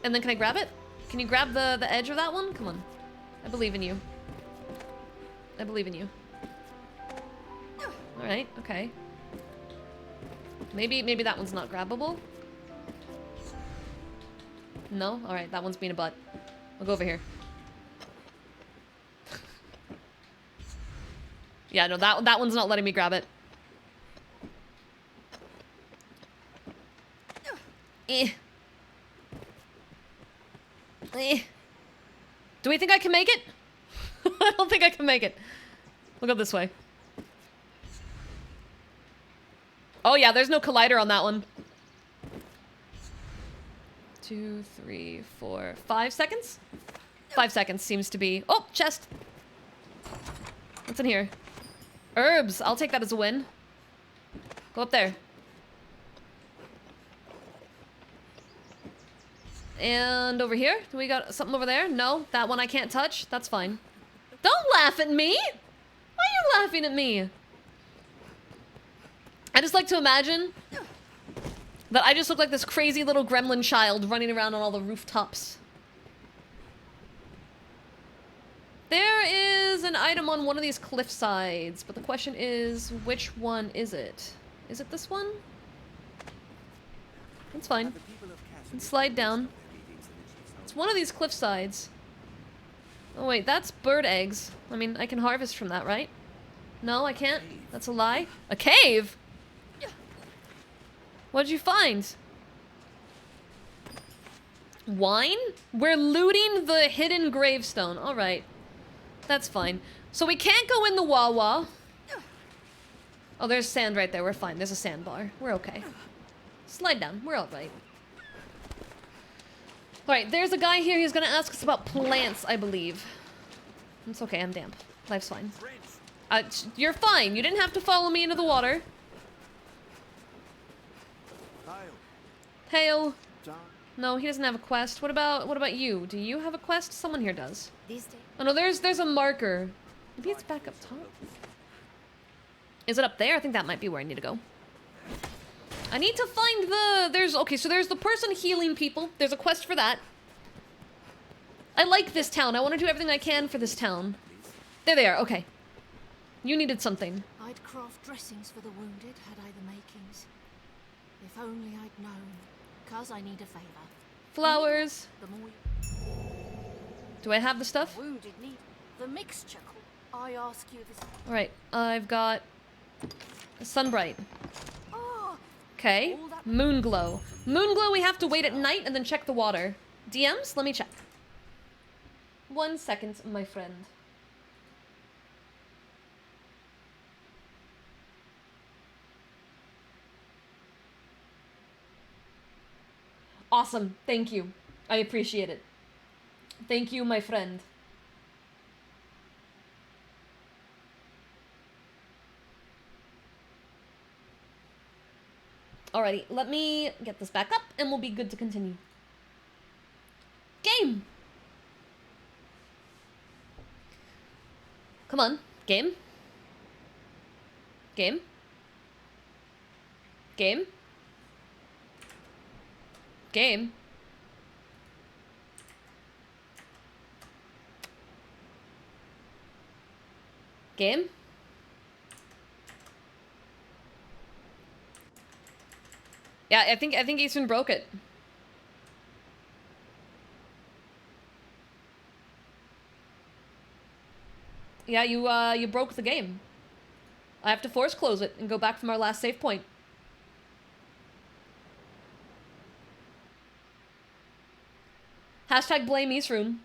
And then can I grab it? Can you grab the edge of that one? Come on. I believe in you. I believe in you. Alright, okay. Maybe that one's not grabbable? No? Alright, that one's being a butt. I'll go over here. Yeah, no, that one's not letting me grab it. we think I can make it? I don't think I can make it. We'll go this way. Oh yeah, there's no collider on that one. 2, 3, 4, 5 seconds? 5 seconds seems to be... Oh, chest! What's in here? Herbs. I'll take that as a win. Go up there. And over here? Do we got something over there? No, that one I can't touch. That's fine. Don't laugh at me! Why are you laughing at me? I just like to imagine that I just look like this crazy little gremlin child running around on all the rooftops. There is an item on one of these cliff sides, but the question is, which one is it? Is it this one? That's fine. And slide down. It's one of these cliff sides. Oh wait, that's bird eggs. I mean, I can harvest from that, right? No, I can't. That's a lie. A cave? What did you find? Wine? We're looting the hidden gravestone. Alright. That's fine. So we can't go in the Wawa. Oh, there's sand right there. We're fine. There's a sandbar. We're okay. Slide down. We're alright. Alright, there's a guy here. He's gonna ask us about plants, I believe. It's okay. I'm damp. Life's fine. You're fine. You didn't have to follow me into the water. Hail. No, he doesn't have a quest. What about you? Do you have a quest? Someone here does. These days. Oh no, there's a marker. Maybe it's back up top. Is it up there? I think that might be where I need to go. I need to find the... Okay, so there's the person healing people. There's a quest for that. I like this town. I want to do everything I can for this town. There they are. Okay. You needed something. I'd craft dressings for the wounded had I the makings. If only I'd known. 'Cause I need a favor. Flowers. The more Do I have the stuff? wounded need the mixture. I ask you this. Alright, I've got... Sunbright. Okay. Moonglow. Moonglow we have to wait at night and then check the water. DMs? Let me check. 1 second, my friend. Awesome. Thank you. I appreciate it. Thank you, my friend. Alrighty, let me get this back up and we'll be good to continue. Game! Come on. Game? Game? Game? Game? Game? Yeah, I think Eastman broke it. Yeah, you broke the game. I have to force close it and go back from our last save point. Hashtag blame Eastroom.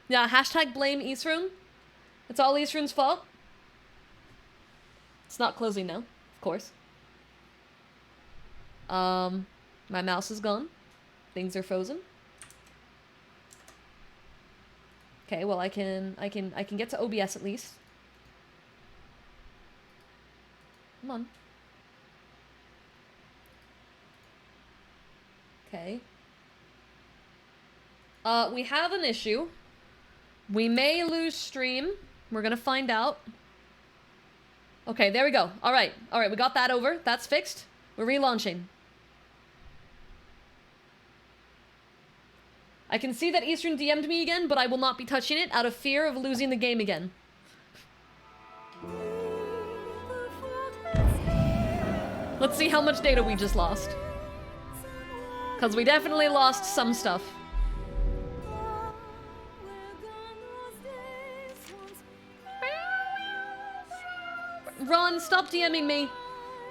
Yeah, hashtag blame Eastroom. It's all Eastroom's fault. It's not closing now, of course. My mouse is gone. Things are frozen. Okay, well I can get to OBS at least. Come on. Okay. We have an issue. We may lose stream. We're gonna find out. Okay, there we go. Alright, we got that over. That's fixed. We're relaunching. I can see that Eastern DM'd me again, but I will not be touching it out of fear of losing the game again. Let's see how much data we just lost. Because we definitely lost some stuff. Ron, stop DMing me.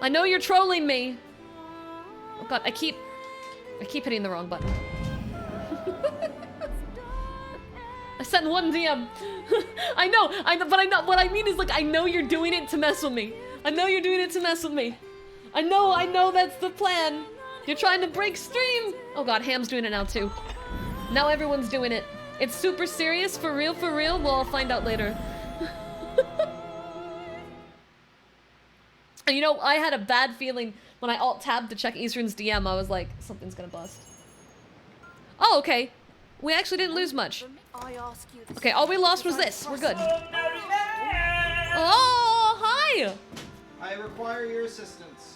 I know you're trolling me. Oh god, I keep hitting the wrong button. sent one DM. I know, but I know, what I mean is, like, I know you're doing it to mess with me. I know you're doing it to mess with me. I know that's the plan. You're trying to break stream. Oh god, Ham's doing it now too. Now everyone's doing it. It's super serious, for real, for real. Well, I'll find out later. And you know, I had a bad feeling when I alt-tabbed to check Eastern's DM. I was like, something's gonna bust. Oh, okay. We actually didn't lose much. Okay, all we lost was this. We're good. Oh, hi! I require your assistance.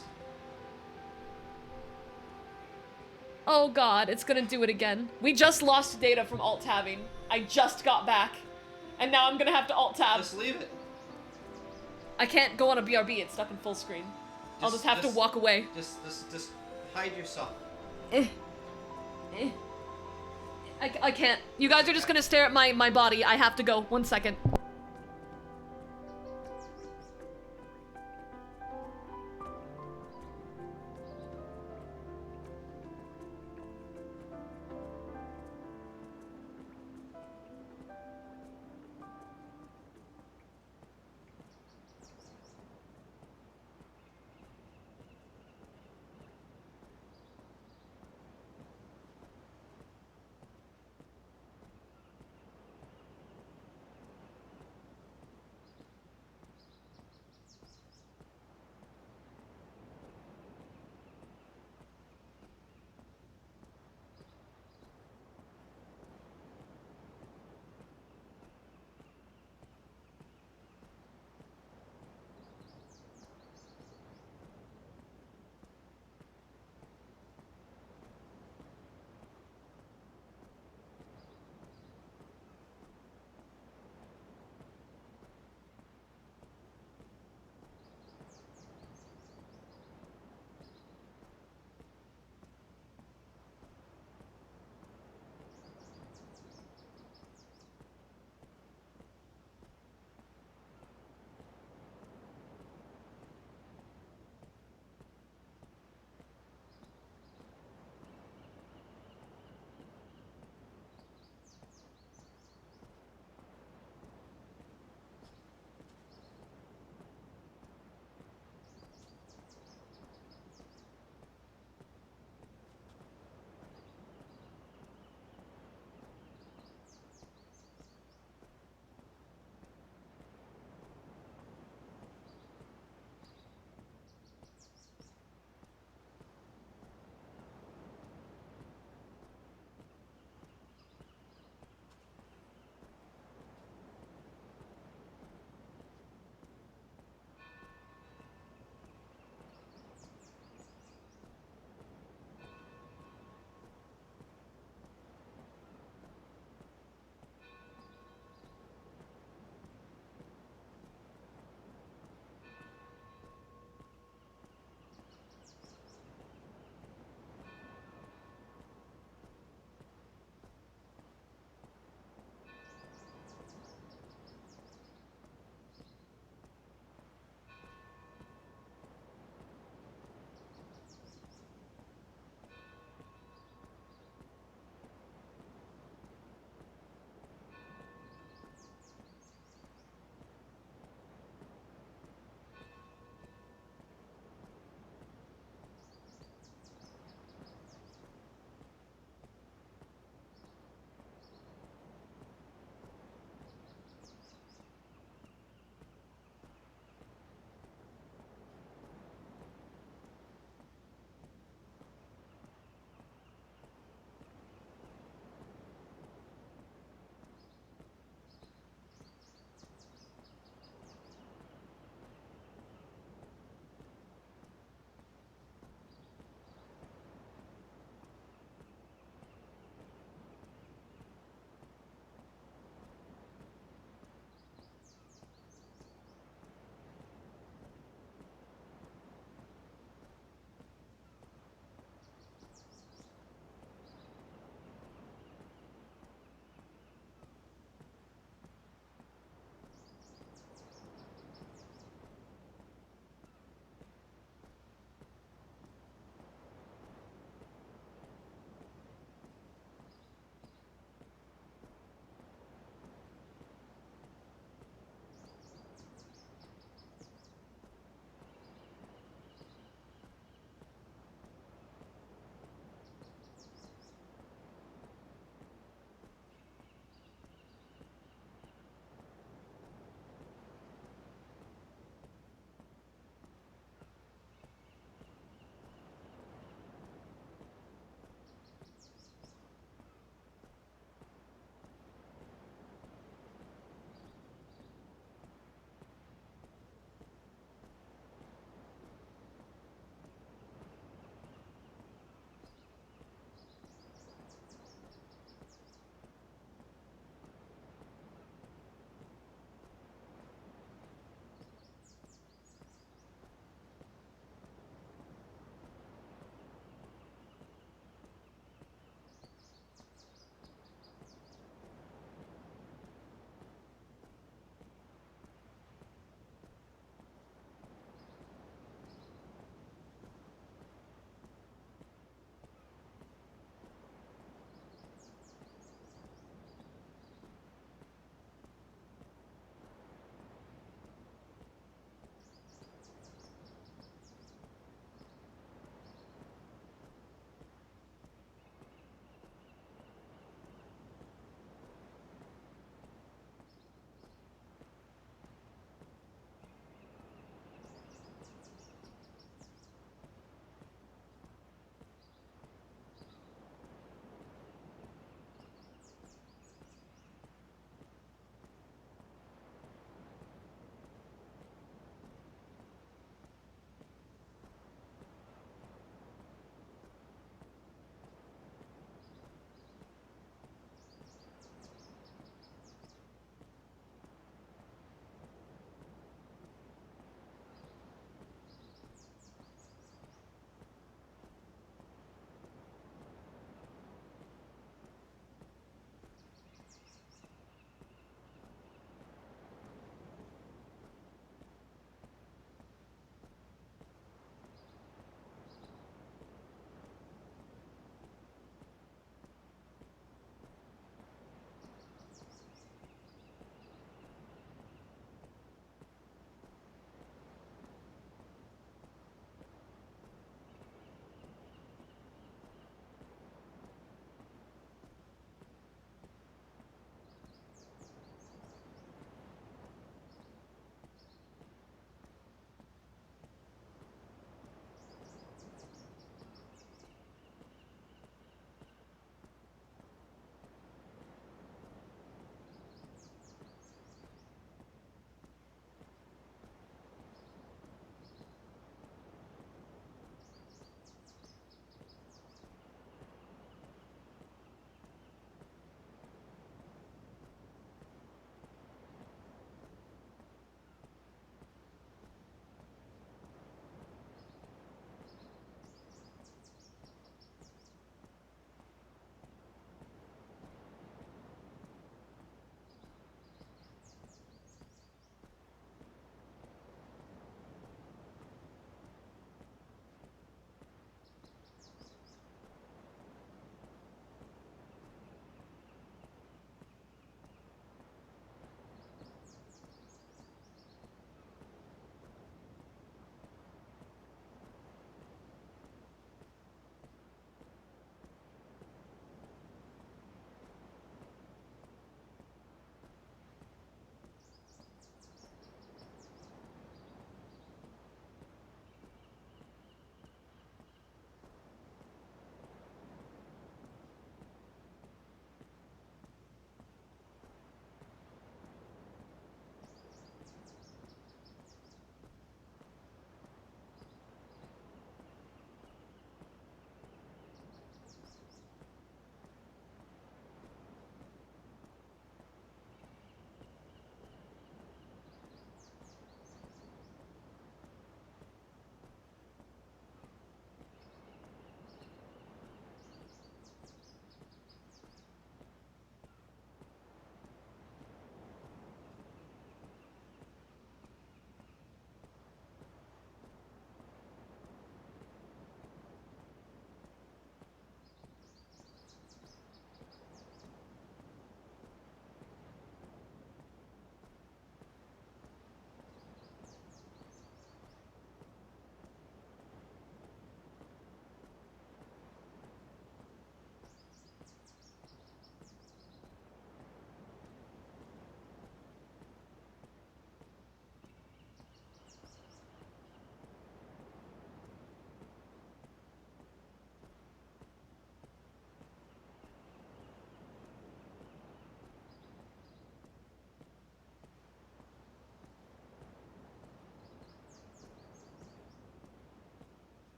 Oh god, it's gonna do it again. We just lost data from alt-tabbing. I just got back. And now I'm gonna have to alt-tab. Just leave it. I can't go on a BRB, it's stuck in full screen. I'll just have to walk away. Just hide yourself. I can't. You guys are just gonna stare at my body. I have to go. 1 second.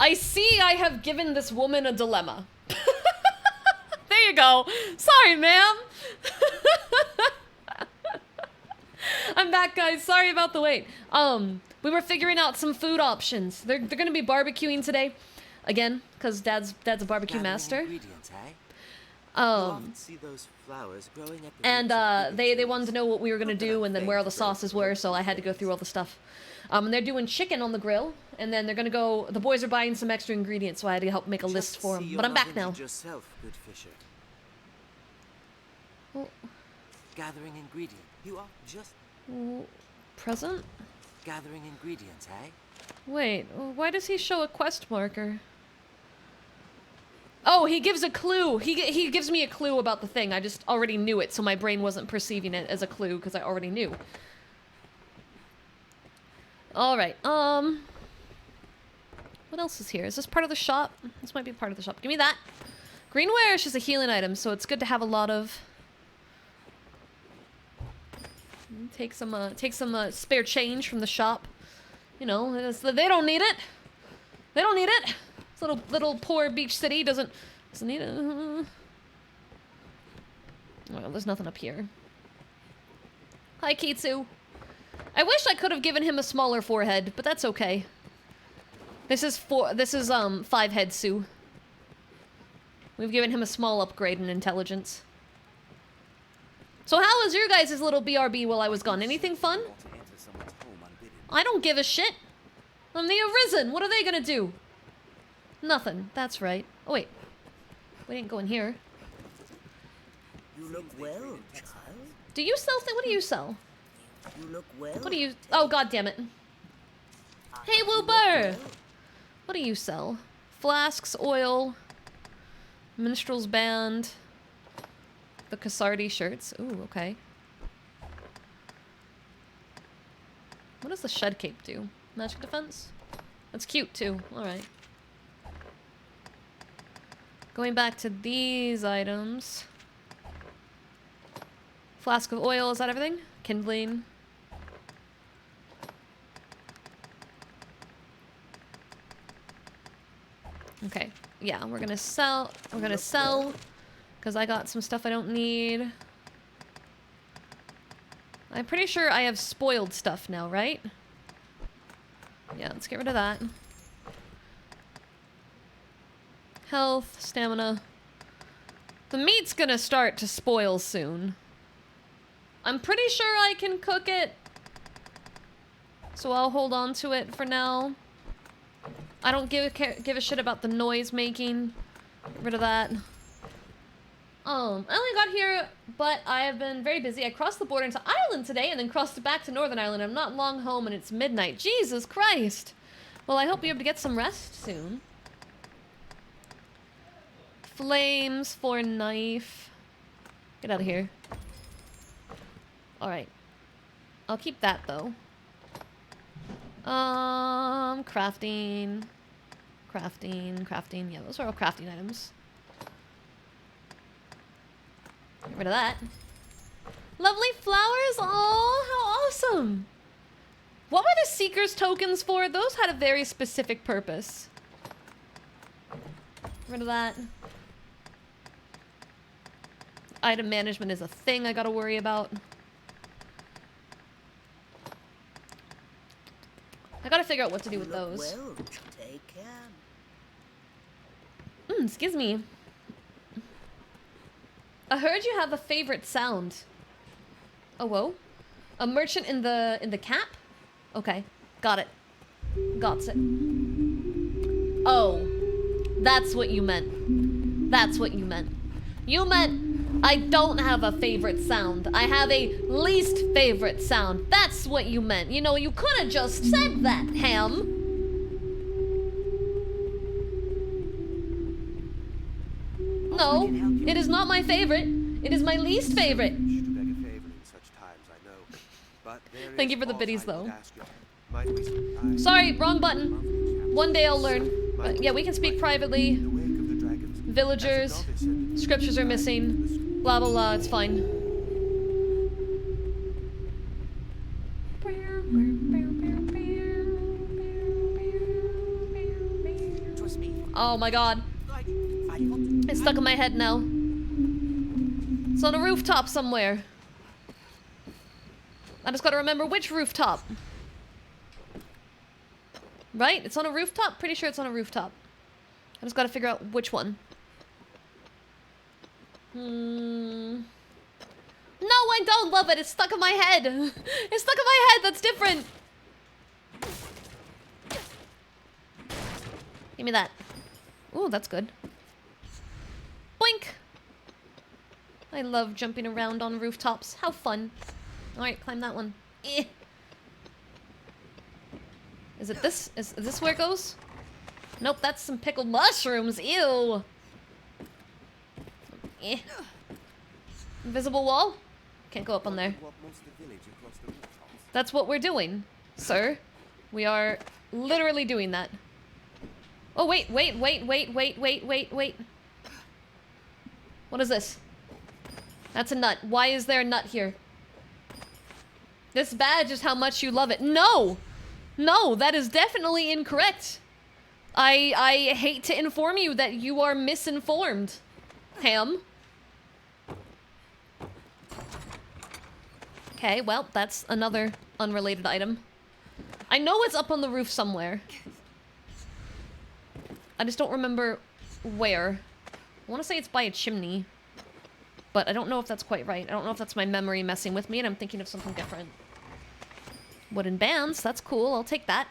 I see I have given this woman a dilemma. There you go. Sorry, ma'am. I'm back, guys. Sorry about the wait. We were figuring out some food options. They're gonna be barbecuing today, again, cause Dad's a barbecue master. See those flowers growing at the And they wanted to know what we were gonna do and then where all the sauces were, so I had to go through all the stuff. And they're doing chicken on the grill, and then they're gonna go. The boys are buying some extra ingredients, so I had to help make a list for them. But I'm back now. Yourself, good fisher. Oh. Gathering ingredient. You are just Present? gathering ingredients, eh? Wait, why does he show a quest marker? Oh, he gives a clue. He gives me a clue about the thing. I just already knew it, so my brain wasn't perceiving it as a clue because I already knew. Alright, what else is here? Is this part of the shop? This might be part of the shop. Give me that. Greenware is just a healing item, so it's good to have a lot of. Take some spare change from the shop. You know, they don't need it. They don't need it. This little poor beach city doesn't need it. Well, there's nothing up here. Hi, Kitsu. I wish I could have given him a smaller forehead, but that's okay. This is 5-head Sue. We've given him a small upgrade in intelligence. So how was your guys' little BRB while I was gone? Anything fun? I don't give a shit. I'm the Arisen. What are they gonna do? Nothing. That's right. Oh, wait. We didn't go in here. You look well, child. Do you sell things? What do you sell? You look well. What do you... Oh, god damn it. Hey, Wooper! What do you sell? Flasks, oil, minstrel's band, the Kasardi shirts. Ooh, okay. What does the shed cape do? Magic defense? That's cute, too. Alright. Going back to these items. Flask of oil, is that everything? Kindling. Okay, yeah, we're gonna sell, because I got some stuff I don't need. I'm pretty sure I have spoiled stuff now, right? Yeah, let's get rid of that. Health, stamina. The meat's gonna start to spoil soon. I'm pretty sure I can cook it, so I'll hold on to it for now. I don't give a shit about the noise making. Get rid of that. I only got here, but I have been very busy. I crossed the border into Ireland today and then crossed it back to Northern Ireland. I'm not long home and it's midnight. Jesus Christ. Well, I hope you're able to get some rest soon. Flames for knife. Get out of here. Alright. I'll keep that, though. Crafting. Yeah, those are all crafting items. Get rid of that. Lovely flowers! Oh, how awesome! What were the Seeker's tokens for? Those had a very specific purpose. Get rid of that. Item management is a thing I gotta worry about. I gotta figure out what to do with those. Well, take care. Excuse me. I heard you have a favorite sound. Oh, whoa. A merchant in the cap? Okay. Got it. Got it. Oh. That's what you meant. That's what you meant. You meant I don't have a favorite sound. I have a least favorite sound. That's what you meant. You know, you could have just said that, Ham. No, it is not my favorite. It is my least favorite. Thank you for the biddies, though. Sorry, wrong button. One day I'll learn. But yeah, we can speak privately. Villagers. Scriptures are missing. Blah, blah, blah. It's fine. Oh my god. It's stuck in my head now. It's on a rooftop somewhere. I just gotta remember which rooftop. Right? It's on a rooftop? Pretty sure it's on a rooftop. I just gotta figure out which one. No, I don't love it. It's stuck in my head. It's stuck in my head. That's different. Give me that. Ooh, that's good. Boink. I love jumping around on rooftops. How fun. Alright, climb that one. Eh. Is it this? Is this where it goes? Nope, that's some pickled mushrooms. Ew. Eh. Invisible wall? Can't go up on there. That's what we're doing, sir. We are literally doing that. Oh, wait. What is this? That's a nut. Why is there a nut here? This badge is how much you love it. No! No, that is definitely incorrect. I hate to inform you that you are misinformed, Ham. Okay, well, that's another unrelated item. I know it's up on the roof somewhere. I just don't remember where. I want to say it's by a chimney. But I don't know if that's quite right. I don't know if that's my memory messing with me and I'm thinking of something different. Wooden bands, that's cool. I'll take that.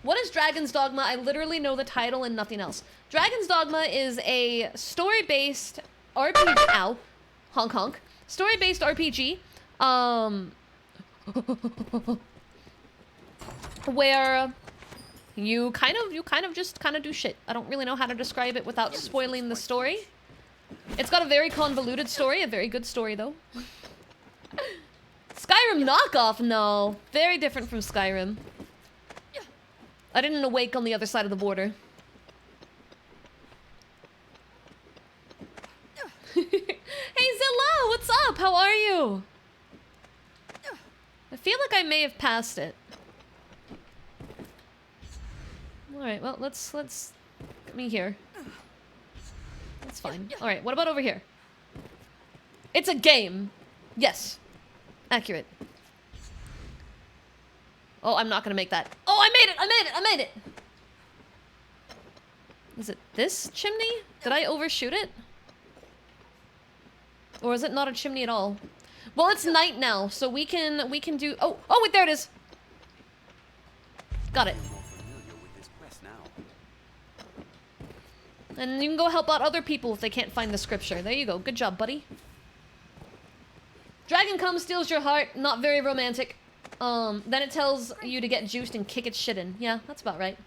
What is Dragon's Dogma? I literally know the title and nothing else. Dragon's Dogma is a story-based RPG. Ow. Honk honk. Story-based RPG. Where you kind of just do shit. I don't really know how to describe it without spoiling the story. It's got a very convoluted story, a very good story though. Skyrim knockoff? No. Very different from Skyrim. I didn't awake on the other side of the border. Hey Zilla, what's up? How are you? I feel like I may have passed it. Alright, well, let's get me here. That's fine. Alright, what about over here? It's a game. Yes. Accurate. Oh, I'm not gonna make that. Oh, I made it! I made it! Is it this chimney? Did I overshoot it? Or is it not a chimney at all? Well, it's night now, so we can do... Oh, wait, there it is! Got it. And you can go help out other people if they can't find the scripture. There you go. Good job, buddy. Dragon comes, steals your heart. Not very romantic. Then it tells you to get juiced and kick its shit in. Yeah, that's about right.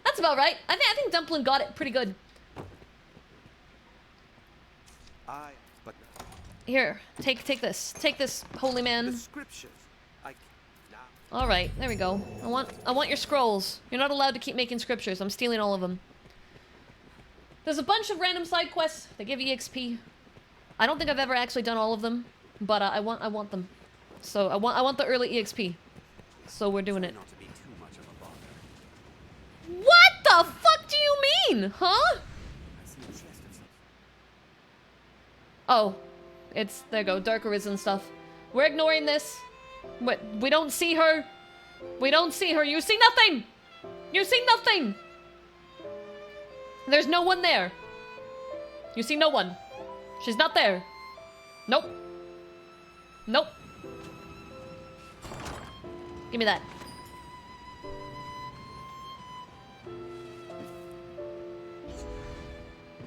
That's about right. I think Dumpling got it pretty good. Here, take this. Take this, holy man. All right, there we go. I want your scrolls. You're not allowed to keep making scriptures. I'm stealing all of them. There's a bunch of random side quests that give EXP. I don't think I've ever actually done all of them, but I want them. So I want the early EXP. So we're doing it. What the fuck do you mean? Huh? Oh, it's there you go, Dark Arisen stuff. We're ignoring this. But we don't see her. We don't see her. You see nothing. You see nothing. There's no one there. You see no one. She's not there. Nope. Nope. Give me that.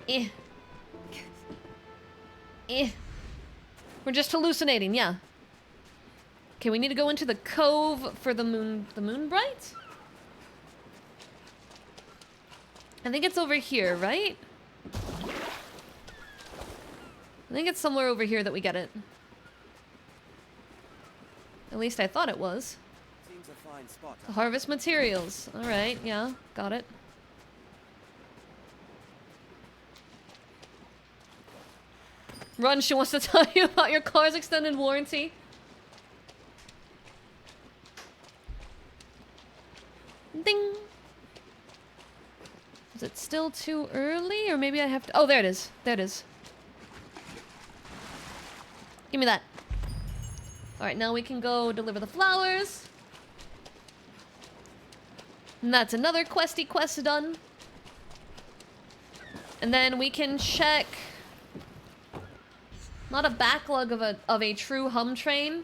Eh. Eh. We're just hallucinating, yeah. Okay, we need to go into the cove for the moon bright? I think it's over here, right? I think it's somewhere over here that we get it. At least I thought it was. Seems a fine spot. The harvest materials. Alright, yeah, got it. Run, she wants to tell you about your car's extended warranty. Ding! Is it still too early? Or maybe I have to... Oh, there it is. There it is. Give me that. Alright, now we can go deliver the flowers. And that's another questy quest done. And then we can check... Not a backlog of a true hum train.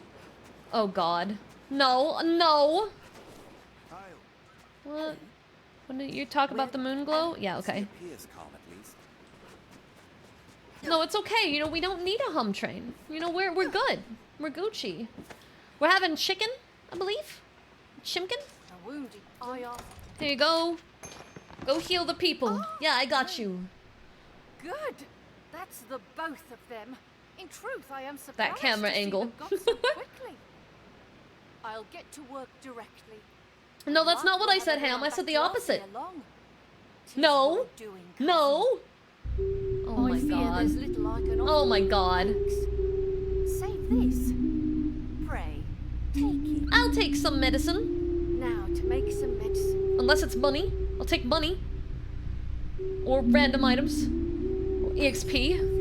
Oh god. No, no! What? When did you talk about the moon glow? Yeah, okay. No, it's okay. You know, we don't need a hum train. You know, we're good. We're Gucci. We're having chicken, I believe. Chimkin? There you go. Go heal the people. Yeah, I got you. Good. That's the both of them. In truth, I am surprised That camera to see angle. them gone so quickly. I'll get to work directly. No, that's not what I said, Ham. I said the opposite. No. No. Oh my god. Oh my god. Save this. Pray. Take it. I'll take some medicine. Now to make some medicine. Unless it's money. I'll take money. Or random items. Or EXP.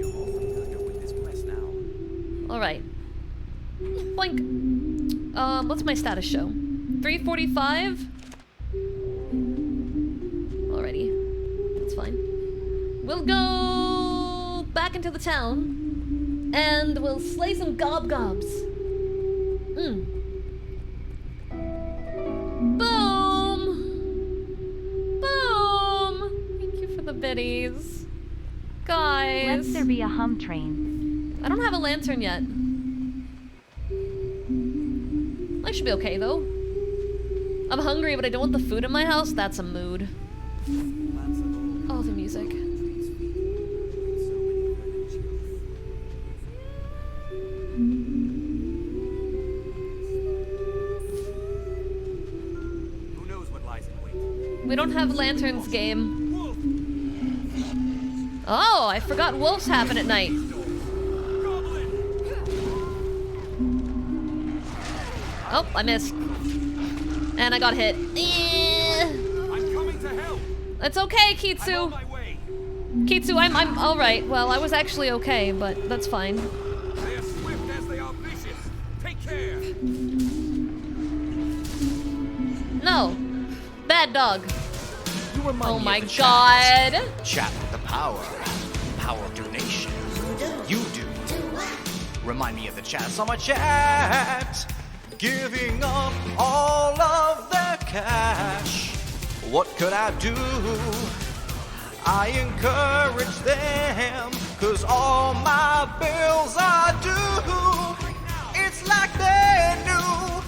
Alright. Boink. What's my status show? 345? Alrighty. That's fine. We'll go back into the town. And we'll slay some gobs. Boom! Boom! Thank you for the biddies. Guys. Let there be a hum train. I don't have a lantern yet. I should be okay, though. I'm hungry, but I don't want the food in my house. That's a mood. Oh, the music. Who knows what lies in wait? We don't have lanterns, game. Oh, I forgot wolves happen at night. Oh, I missed. And I got hit. I'm coming to help. It's okay, Kitsu. Kitsu, I'm alright. Well, I was actually okay, but that's fine. They are swift as they are vicious. Take care. No. Bad dog. You remind Oh me my of the god. Chat with the power. Power of donation. You do. Remind me of the chats on my chat. Giving up all of their cash. What could I do? I encourage them, 'cause all my bills are due. It's like they knew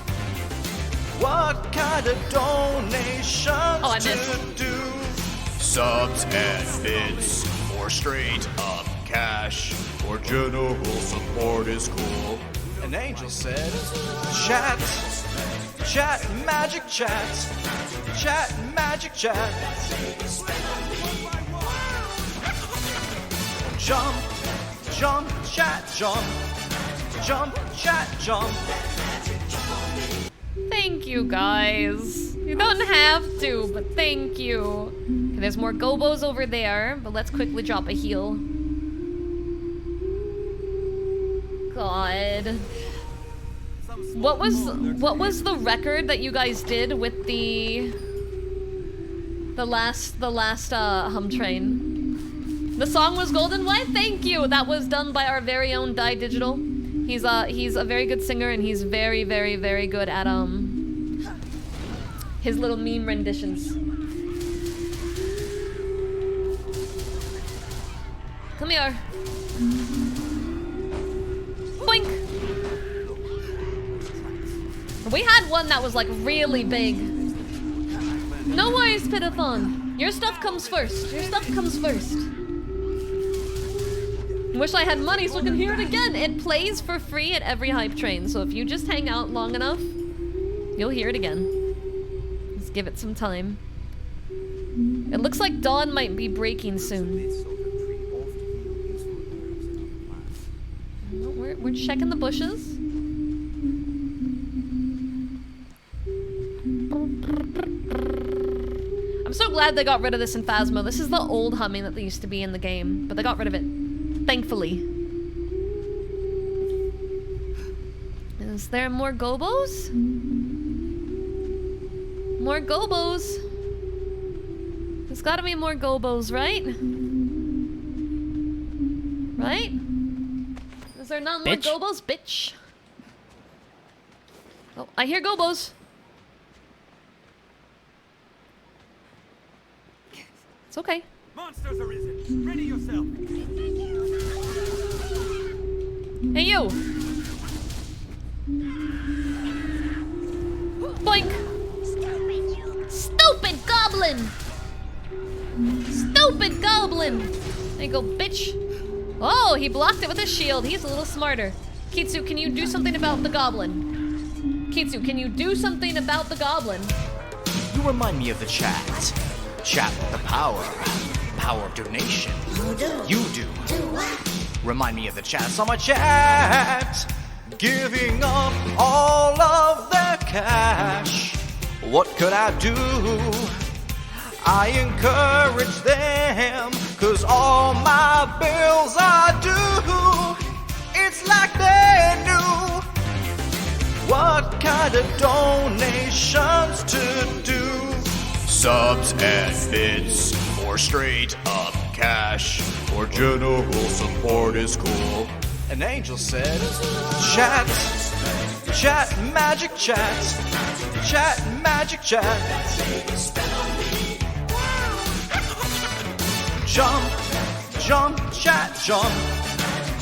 what kind of donations to do. Subs and bits, or straight up cash, or general support is cool. An angel said, chat, chat, magic chat, chat, magic chat. Jump, jump, chat, jump, jump, chat, jump. Thank you, guys. You don't have to, but thank you. Okay, there's more gobos over there, but let's quickly drop a heal. God. What was the record that you guys did with the last hum train? The song was Golden White? Thank you! That was done by our very own Die Digital. He's a very good singer, and he's very, very, very good at his little meme renditions. Come here. Boink! We had one that was like really big. No worries, Pitathon. Your stuff comes first. Your stuff comes first. Wish I had money so I could hear it again. It plays for free at every hype train, so if you just hang out long enough, you'll hear it again. Just give it some time. It looks like dawn might be breaking soon. We're checking the bushes. I'm so glad they got rid of this in Phasmo. This is the old humming that they used to be in the game, but they got rid of it. Thankfully. Is there more gobos? More gobos. There's gotta be more gobos, right? Right? Is there not more gobos? Bitch. Oh, I hear gobos. It's okay. Monsters arisen. Ready yourself. Hey, you. Boink. Stupid goblin. Stupid goblin. There you go, bitch. Oh, he blocked it with his shield. He's a little smarter. Kitsu, can you do something about the goblin? Kitsu, can you do something about the goblin? You remind me of the chat. Chat with the power. Power of donation. You do. Do what? Remind me of the chat. Saw my chat. Giving up all of their cash. What could I do? I encourage them, 'cause all my bills are due. It's like they knew what kind of donations to do. Subs and bits, or straight up cash, or general support is cool. An angel said, chat, chat, magic chat, chat, magic chat. Jump, jump, chat, jump,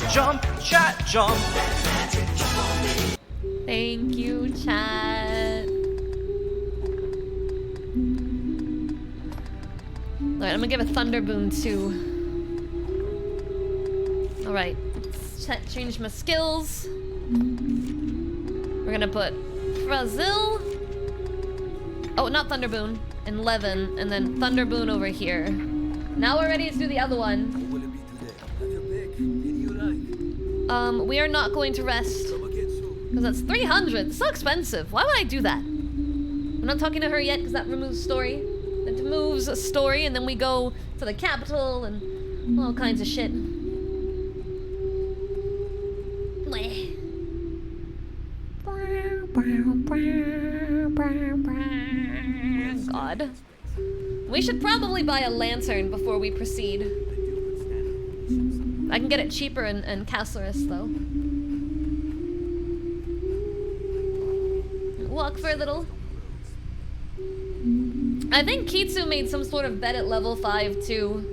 jump, chat, jump. Thank you, chat. Alright, I'm gonna give a Thunder Boon too. Alright, let's change my skills. We're gonna put Brazil. Oh, not Thunder Boon. And Levin, and then Thunder Boon over here. Now we're ready to do the other one. We are not going to rest. Because that's 300. It's so expensive. Why would I do that? I'm not talking to her yet because that removes story. That moves a story, and then we go to the capital and all kinds of shit. God. We should probably buy a lantern before we proceed. I can get it cheaper in Castleris, though. Walk for a little. I think Kitsu made some sort of bed at level 5, too.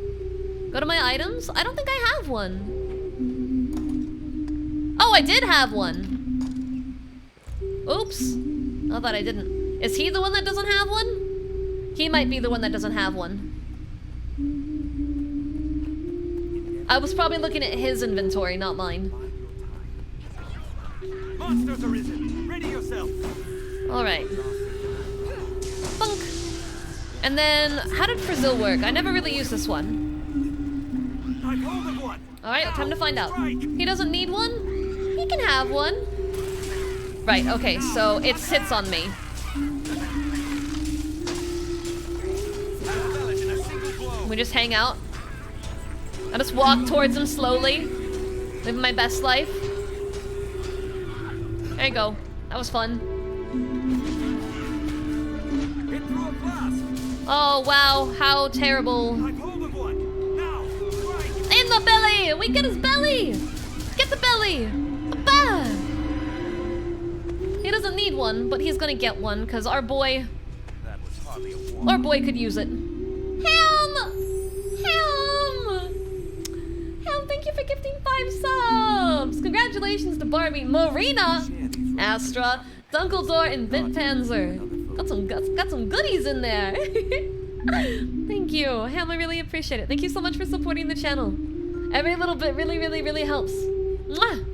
Go to my items? I don't think I have one. Oh, I did have one. Oops. I thought I didn't. Is he the one that doesn't have one? He might be the one that doesn't have one. I was probably looking at his inventory, not mine. Monsters arisen. Ready yourself. Alright. Bunk. And then, how did Brazil work? I never really used this one. Alright, time to find out. He doesn't need one? He can have one. Right, okay, so it sits on me. We just hang out. I just walk towards him slowly. Living my best life. There you go. That was fun. Oh, wow. How terrible. In the belly! We get his belly! Get the belly! Bah! He doesn't need one, but he's gonna get one, because our boy could use it. Ham! Thank you for gifting 5 subs! Congratulations to Barbie, Marina, Astra, Dunkledore, and Bitpanzer. Got some goodies in there. Thank you, Ham, I really appreciate it. Thank you so much for supporting the channel. Every little bit really, really, really helps. Mwah!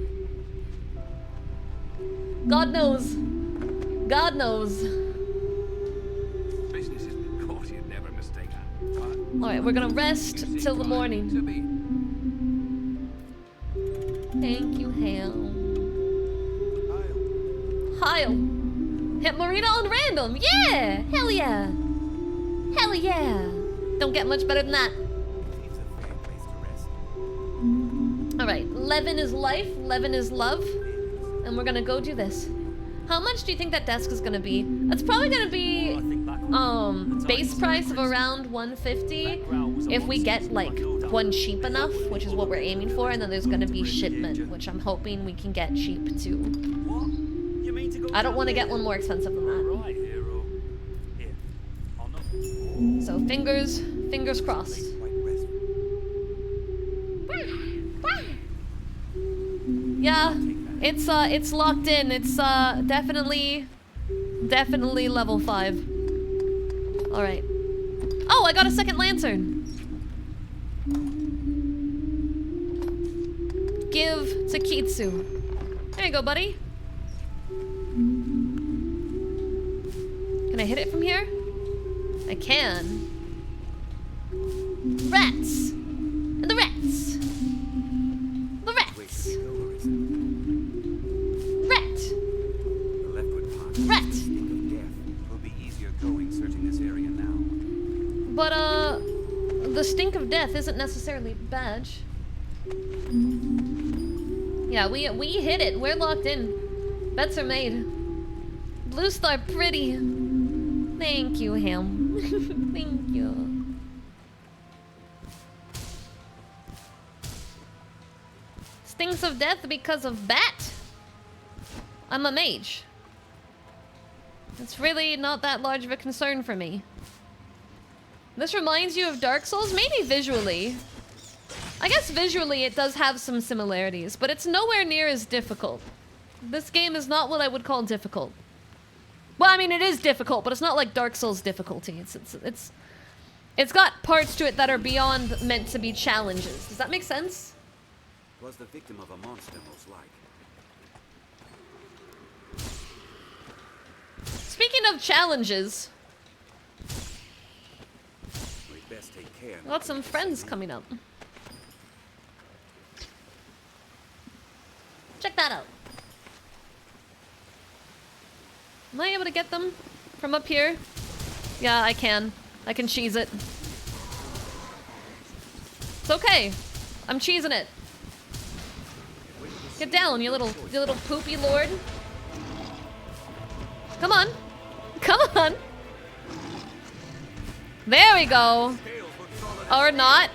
God knows. God knows. Alright, we're gonna rest till the morning. Thank you, Ham. Heil. Hit Marina on random. Yeah! Hell yeah! Hell yeah! Don't get much better than that. Alright, 11 is life, 11 is love. And we're gonna go do this. How much do you think that desk is gonna be? That's probably gonna be, base price of around 150 if we get, like, one cheap enough, which is what we're aiming for, and then there's gonna be shipment, which I'm hoping we can get cheap, too. I don't want to get one more expensive than that. So, fingers crossed. Yeah, it's locked in. It's definitely level 5. All right. Oh, I got a second lantern. Give to Kitsu. There you go, buddy. Can I hit it from here? I can. Rats! And the rats! The rats! Rat! The leftward path. Rat! Stink of death. Will be easier going searching this area now. But, the stink of death isn't necessarily bad. Yeah, we hit it. We're locked in. Bets are made. Blue star pretty. Thank you, Ham. Thank you. Stinks of death because of bat? I'm a mage. It's really not that large of a concern for me. This reminds you of Dark Souls? Maybe visually. I guess visually it does have some similarities, but it's nowhere near as difficult. This game is not what I would call difficult. Well, I mean, it is difficult, but it's not like Dark Souls difficulty. It's got parts to it that are beyond meant to be challenges. Does that make sense? Was the victim of a monster, most like. Speaking of challenges, We'd best take care. got some friends coming up. Check that out. Am I able to get them from up here? Yeah, I can. I can cheese it. It's okay. I'm cheesing it. Get down, you little poopy lord. Come on. Come on. There we go. Or not.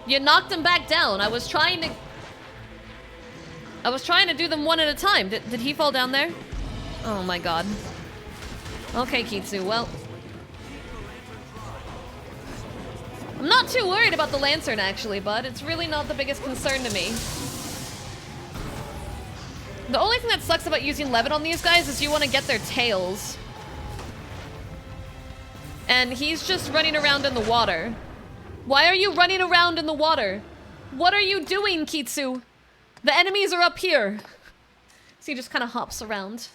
You knocked him back down. I was trying to do them one at a time. Did he fall down there? Oh my god. Okay, Kitsu, well. I'm not too worried about the lantern, actually, bud. It's really not the biggest concern to me. The only thing that sucks about using Levin on these guys is you want to get their tails. And he's just running around in the water. Why are you running around in the water? What are you doing, Kitsu? The enemies are up here. So he just kind of hops around.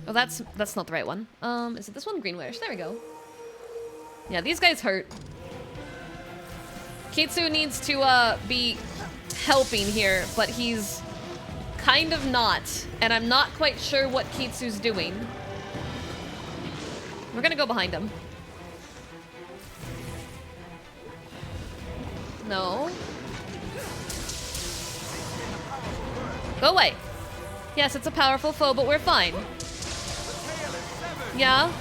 Oh, that's not the right one. Is it this one? Greenwish. There we go. Yeah, these guys hurt. Kitsu needs to be helping here, but he's kind of not. And I'm not quite sure what Kitsu's doing. We're gonna go behind him. No. Go away. Yes, it's a powerful foe, but we're fine. Yeah.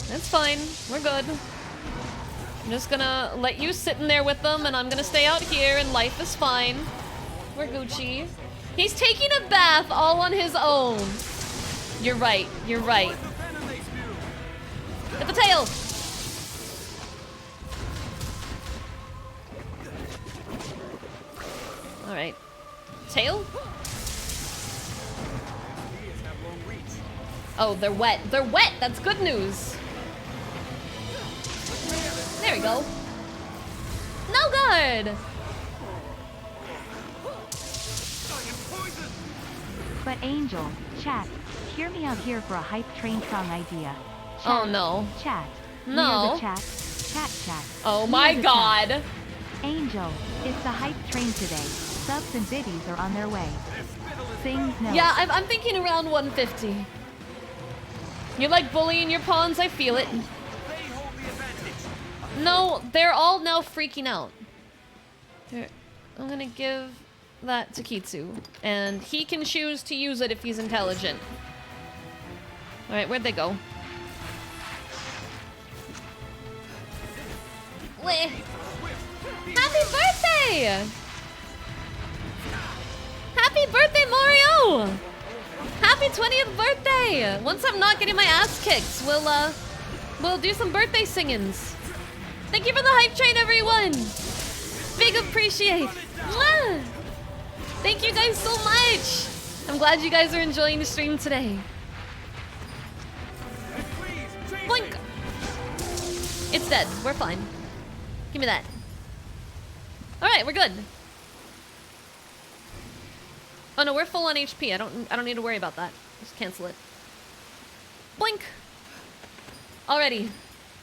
That's fine. We're good. I'm just gonna let you sit in there with them, and I'm gonna stay out here, and life is fine. We're Gucci. He's taking a bath all on his own. You're right. You're right. Get the tail! Alright. Tail? Oh, they're wet. They're wet! That's good news! There we go. No good! But Angel, chat, hear me out here for a hype train song idea. Chat, Oh no. Chat. No. Near the chat. Oh Near my the god. chat. Angel, it's the hype train today. Subs and biddies are on their way. Sing no. Yeah, I'm thinking around 150. You like bullying your pawns? I feel it. No, they're all now freaking out. Here, I'm gonna give that to Kitsu, and he can choose to use it if he's intelligent. Alright, where'd they go? Happy birthday! Happy birthday, Mario! Happy 20th birthday! Once I'm not getting my ass kicked, we'll do some birthday singings. Thank you for the hype train, everyone! Big appreciate. Mwah! Thank you guys so much! I'm glad you guys are enjoying the stream today. Blink! It's dead. We're fine. Give me that. Alright, we're good. Oh no, we're full on HP. I don't need to worry about that. Just cancel it. Blink! Alrighty.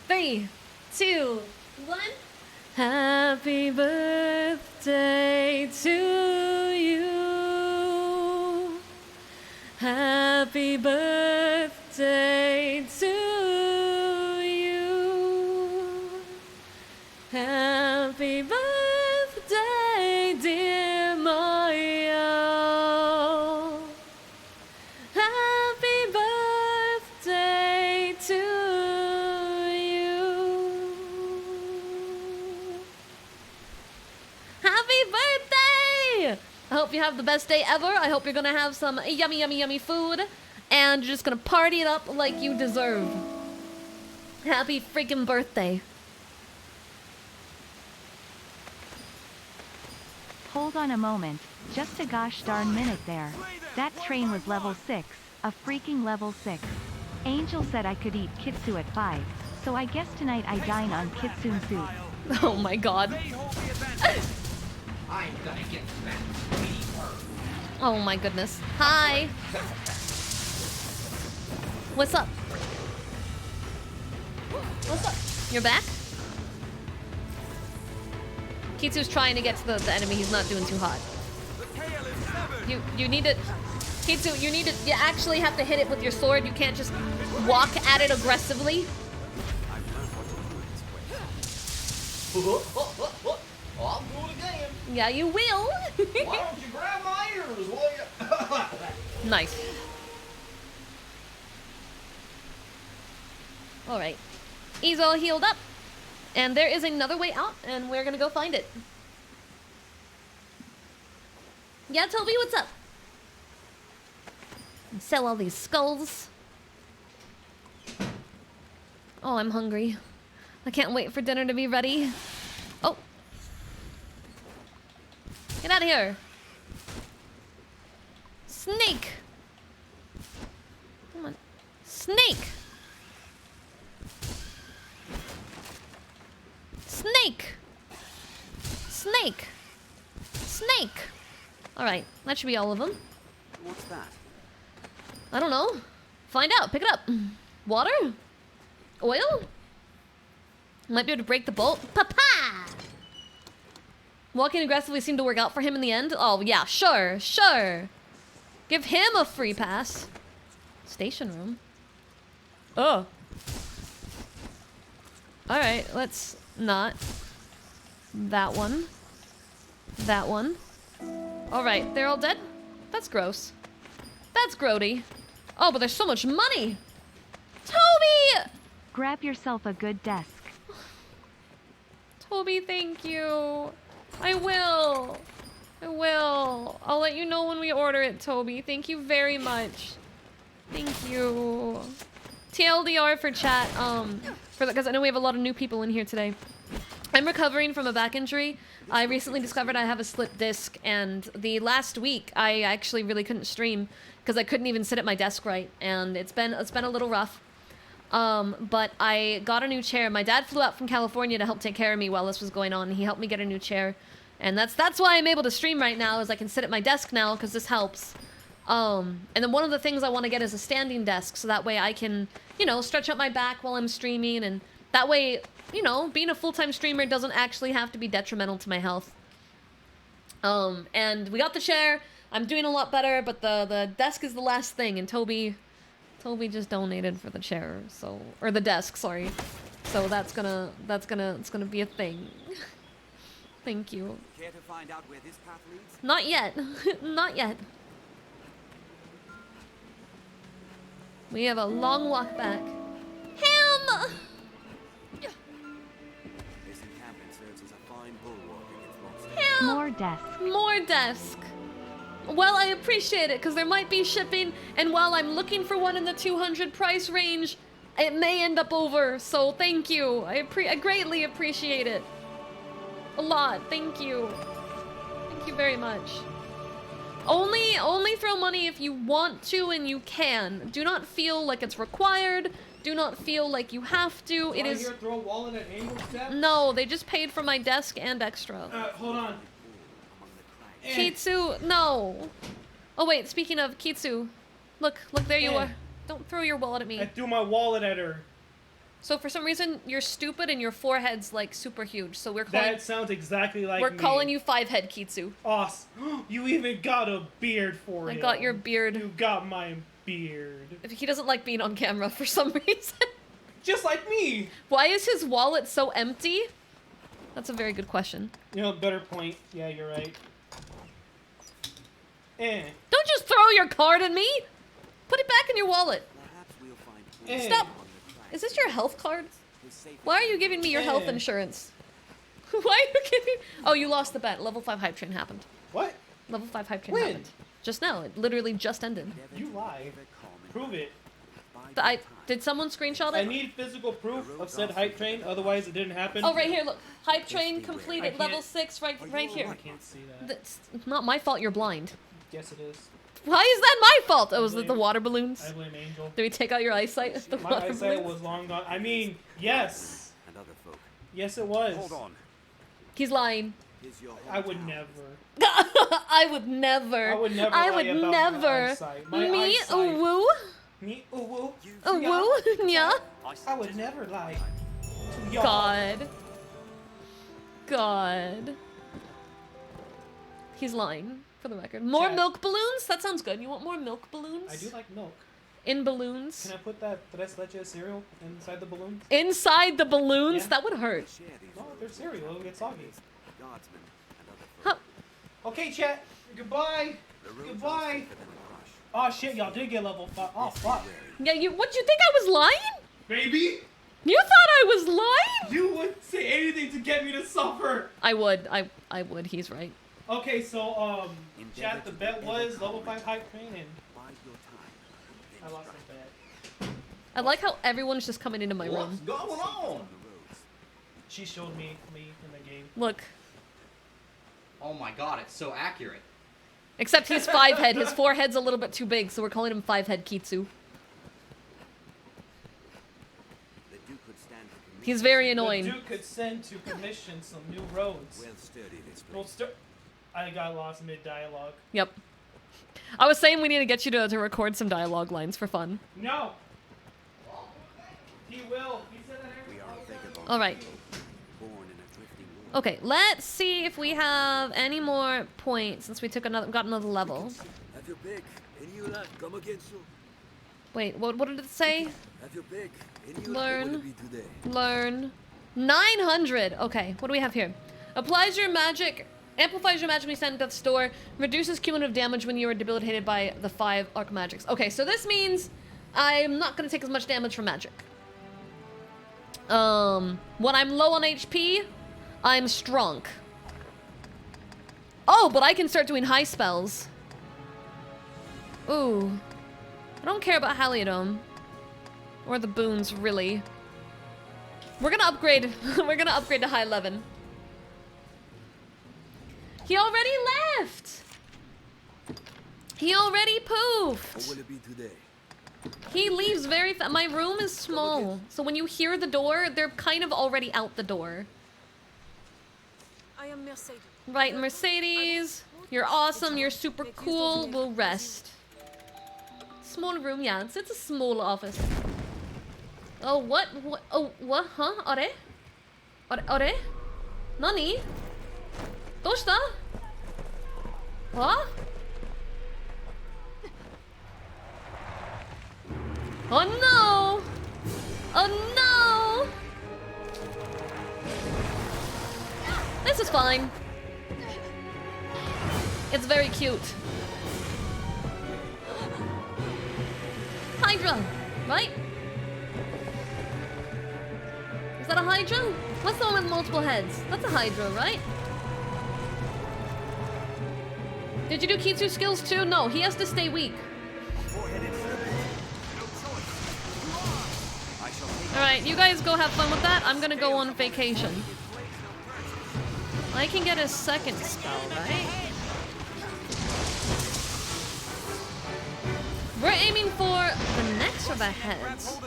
3, 2, 1. Happy birthday to you. Happy birthday to you. Happy birthday, dear Mario. Happy birthday to you. Happy birthday! I hope you have the best day ever. I hope you're gonna have some yummy, yummy, yummy food. And you're just gonna party it up like you deserve. Happy freaking birthday. Hold on a moment, just a gosh darn minute there. That train was level 6, a freaking level 6. Angel said I could eat kitsu at 5, so I guess tonight I dine on kitsune soup. Oh my god. I'm gonna get that. Oh my goodness. Hi. What's up? What's up? You're back? Kitsu's trying to get to the enemy. He's not doing too hot. You need to... Kitsu, you actually have to hit it with your sword. You can't just walk at it aggressively. I'll do it again. Yeah, you will. Why don't you grab my ears, will you? Nice. Alright. He's all healed up. And there is another way out, and we're gonna go find it. Yeah, Toby, what's up? Sell all these skulls. Oh, I'm hungry. I can't wait for dinner to be ready. Oh. Get out of here. Snake. Come on. Snake. Snake. Snake. Snake. Alright, that should be all of them. What's that? I don't know. Find out. Pick it up. Water? Oil? Might be able to break the bolt. Papa! Walking aggressively seemed to work out for him in the end. Oh, yeah. Sure. Sure. Give him a free pass. Station room. Oh. Alright, let's not. That one. That one. Alright, they're all dead? That's gross. That's grody. Oh, but there's so much money! Toby! Grab yourself a good desk. Toby, thank you. I will. I will. I'll let you know when we order it, Toby. Thank you very much. Thank you. TLDR for chat, because I know we have a lot of new people in here today. I'm recovering from a back injury. I recently discovered I have a slipped disc, and the last week I actually really couldn't stream because I couldn't even sit at my desk right, and it's been a little rough. But I got a new chair. My dad flew out from California to help take care of me while this was going on. He helped me get a new chair, and that's why I'm able to stream right now, is I can sit at my desk now because this helps. And then one of the things I want to get is a standing desk, so that way I can, you know, stretch out my back while I'm streaming, and that way, you know, being a full-time streamer doesn't actually have to be detrimental to my health. And we got the chair. I'm doing a lot better, but the desk is the last thing, and Toby Toby just donated for the chair, so or the desk, sorry. So it's gonna be a thing. Thank you. Care to find out where this path leads? Not yet. Not yet. We have a long walk back. Ham! This encampment serves as a fine bulwark against monsters. Ham! More desk. More desk. Well, I appreciate it, because there might be shipping, and while I'm looking for one in the 200 price range, it may end up over, so thank you. I greatly appreciate it. A lot. Thank you. Thank you very much. Only throw money if you want to and you can. Do not feel like it's required. Do not feel like you have to. It is. Here, throw a wallet at angle step? No, they just paid for my desk and extra. Hold on. Kitsu, no. Oh wait, speaking of Kitsu, look, there you are. Don't throw your wallet at me. I threw my wallet at her. So for some reason, you're stupid and your forehead's like super huge. So we're calling. That sounds exactly like We're me. calling you Five Head Kitsu. Awesome. You even got a beard for I him. got your beard. You got my beard. He doesn't like being on camera for some reason. Just like me. Why is his wallet so empty? That's a very good question. You know, better point. Yeah, you're right. Don't just throw your card at me! Put it back in your wallet. Stop! Is this your health card? Why are you giving me your health insurance? Why are you giving... Oh, you lost the bet. Level 5 hype train happened. What? Level 5 hype train When? happened. Just now. It literally just ended. You lie. Prove it. Did someone screenshot it? I need physical proof of said hype train, otherwise it didn't happen. Oh, right here, look. Hype train completed. Level 6 right here. I can't see that. That's not my fault you're blind. Yes, it is. Why is that my fault? Oh, was it the water balloons? I blame Angel. Did we take out your eyesight? The My water eyesight balloons? was long gone. I mean, yes. Yes, it was. Hold on. He's lying. I would never. I would never. I would never. I lie would about never. My eyesight. My Me, eyesight. ooh woo. Me, ooh woo. Ooh woo. Yeah. I would never lie to y'all. God. He's lying, for the record. More milk balloons? That sounds good. You want more milk balloons? I do like milk. In balloons? Can I put that tres leches cereal inside the balloons? Inside the balloons? Yeah. That would hurt. No, they're cereal. It'll get soggy. Huh. Okay, chat. Goodbye. Goodbye. Oh shit, y'all did get level 5. Oh fuck. Yeah, what'd you think I was lying? Baby. You thought I was lying? You would say anything to get me to suffer. I would. I would. He's right. Okay, so chat, the bet was level 5 hype train and I lost the bet. I like how everyone's just coming into my room. What's going on? She showed me in the game. Look. Oh my god, it's so accurate. Except he's 5 head. His forehead's a little bit too big, so we're calling him 5 head Kitsu. He's very annoying. The Duke could send to commission some new roads. Well sturdy this Well, I got lost mid-dialogue. Yep. I was saying we need to get you to record some dialogue lines for fun. No. He will. He said that every All right. Okay, let's see if we have any more points since we got another level. Have your pick. Any you like, come again soon. Wait, what did it say? Have your pick. Any you like, what will it be today? Learn. 900. Okay, what do we have here? Amplifies your magic when you stand at the store. Reduces cumulative damage when you are debilitated by the 5 arc magics. Okay, so this means I'm not gonna take as much damage from magic. When I'm low on HP, I'm strong. Oh, but I can start doing high spells. Ooh. I don't care about Haliodome. Or the boons, really. We're gonna upgrade. We're gonna upgrade to high 11. He already left! He already poofed! What will it be today? He leaves very fast. My room is small, so when you hear the door, they're kind of already out the door. I am Mercedes. Right, Mercedes. You're awesome, you're super cool. We'll rest. Small room, yeah. It's a small office. Oh, what? Oh, what? Huh? Are? Are? Nani? Doshita? What? Oh no! Oh no! This is fine. It's very cute. Hydra, right? Is that a Hydra? What's the one with multiple heads? That's a Hydra, right? Did you do Kitsu skills too? No, he has to stay weak. Alright, you guys go have fun with that. I'm gonna go on vacation. I can get a second spell, right? We're aiming for the necks or the heads?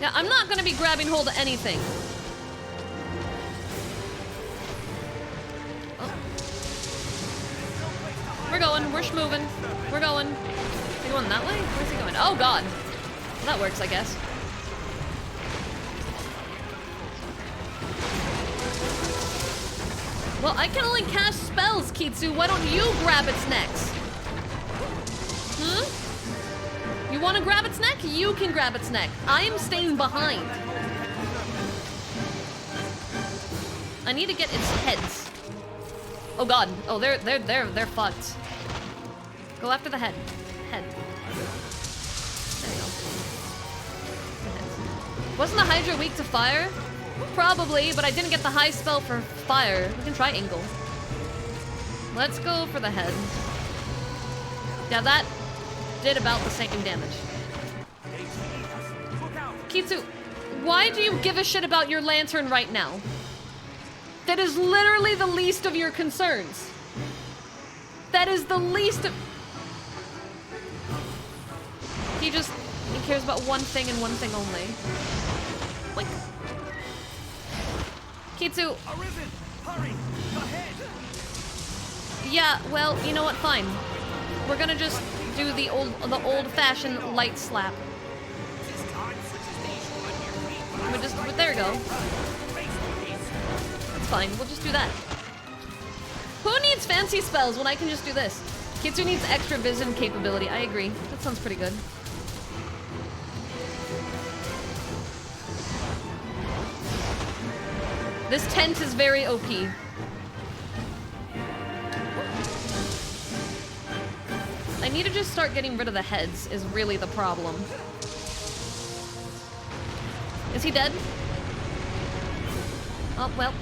Yeah, I'm not gonna be grabbing hold of anything. Oh. We're going, we're schmoving. We're going. Is he going that way? Where's he going? Oh god. That works, I guess. Well, I can only cast spells, Kitsu. Why don't you grab its necks? Hmm? You want to grab its neck? You can grab its neck. I am staying behind. I need to get its heads. Oh god. Oh, they're fucked. Go after the head. Head. There you go. Wasn't the Hydra weak to fire? Probably, but I didn't get the high spell for fire. We can try Angle. Let's go for the head. Yeah, that did about the same damage. Kitsu, why do you give a shit about your lantern right now? That is literally the least of your concerns. That is the least of... He cares about one thing and one thing only. Like... Kitsu. Arisen! Hurry! Ahead! Yeah, well, you know what? Fine. We're gonna just do the old-fashioned light slap. There we go. That's fine. We'll just do that. Who needs fancy spells when I can just do this? Kitsu needs extra vision capability. I agree. That sounds pretty good. This tent is very OP. I need to just start getting rid of the heads is really the problem. Is he dead? Oh, well.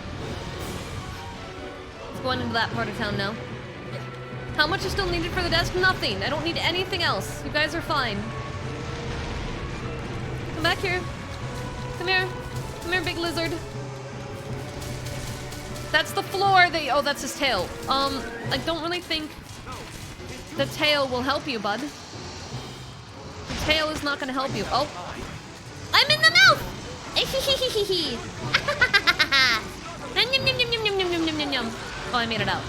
Let's go on into that part of town now. How much is still needed for the desk? Nothing. I don't need anything else. You guys are fine. Come back here. Come here. Come here, big lizard. That's the floor. Oh, that's his tail. I don't really think the tail will help you, bud. The tail is not gonna help you. Oh. I'm in the mouth! Oh, I made it out.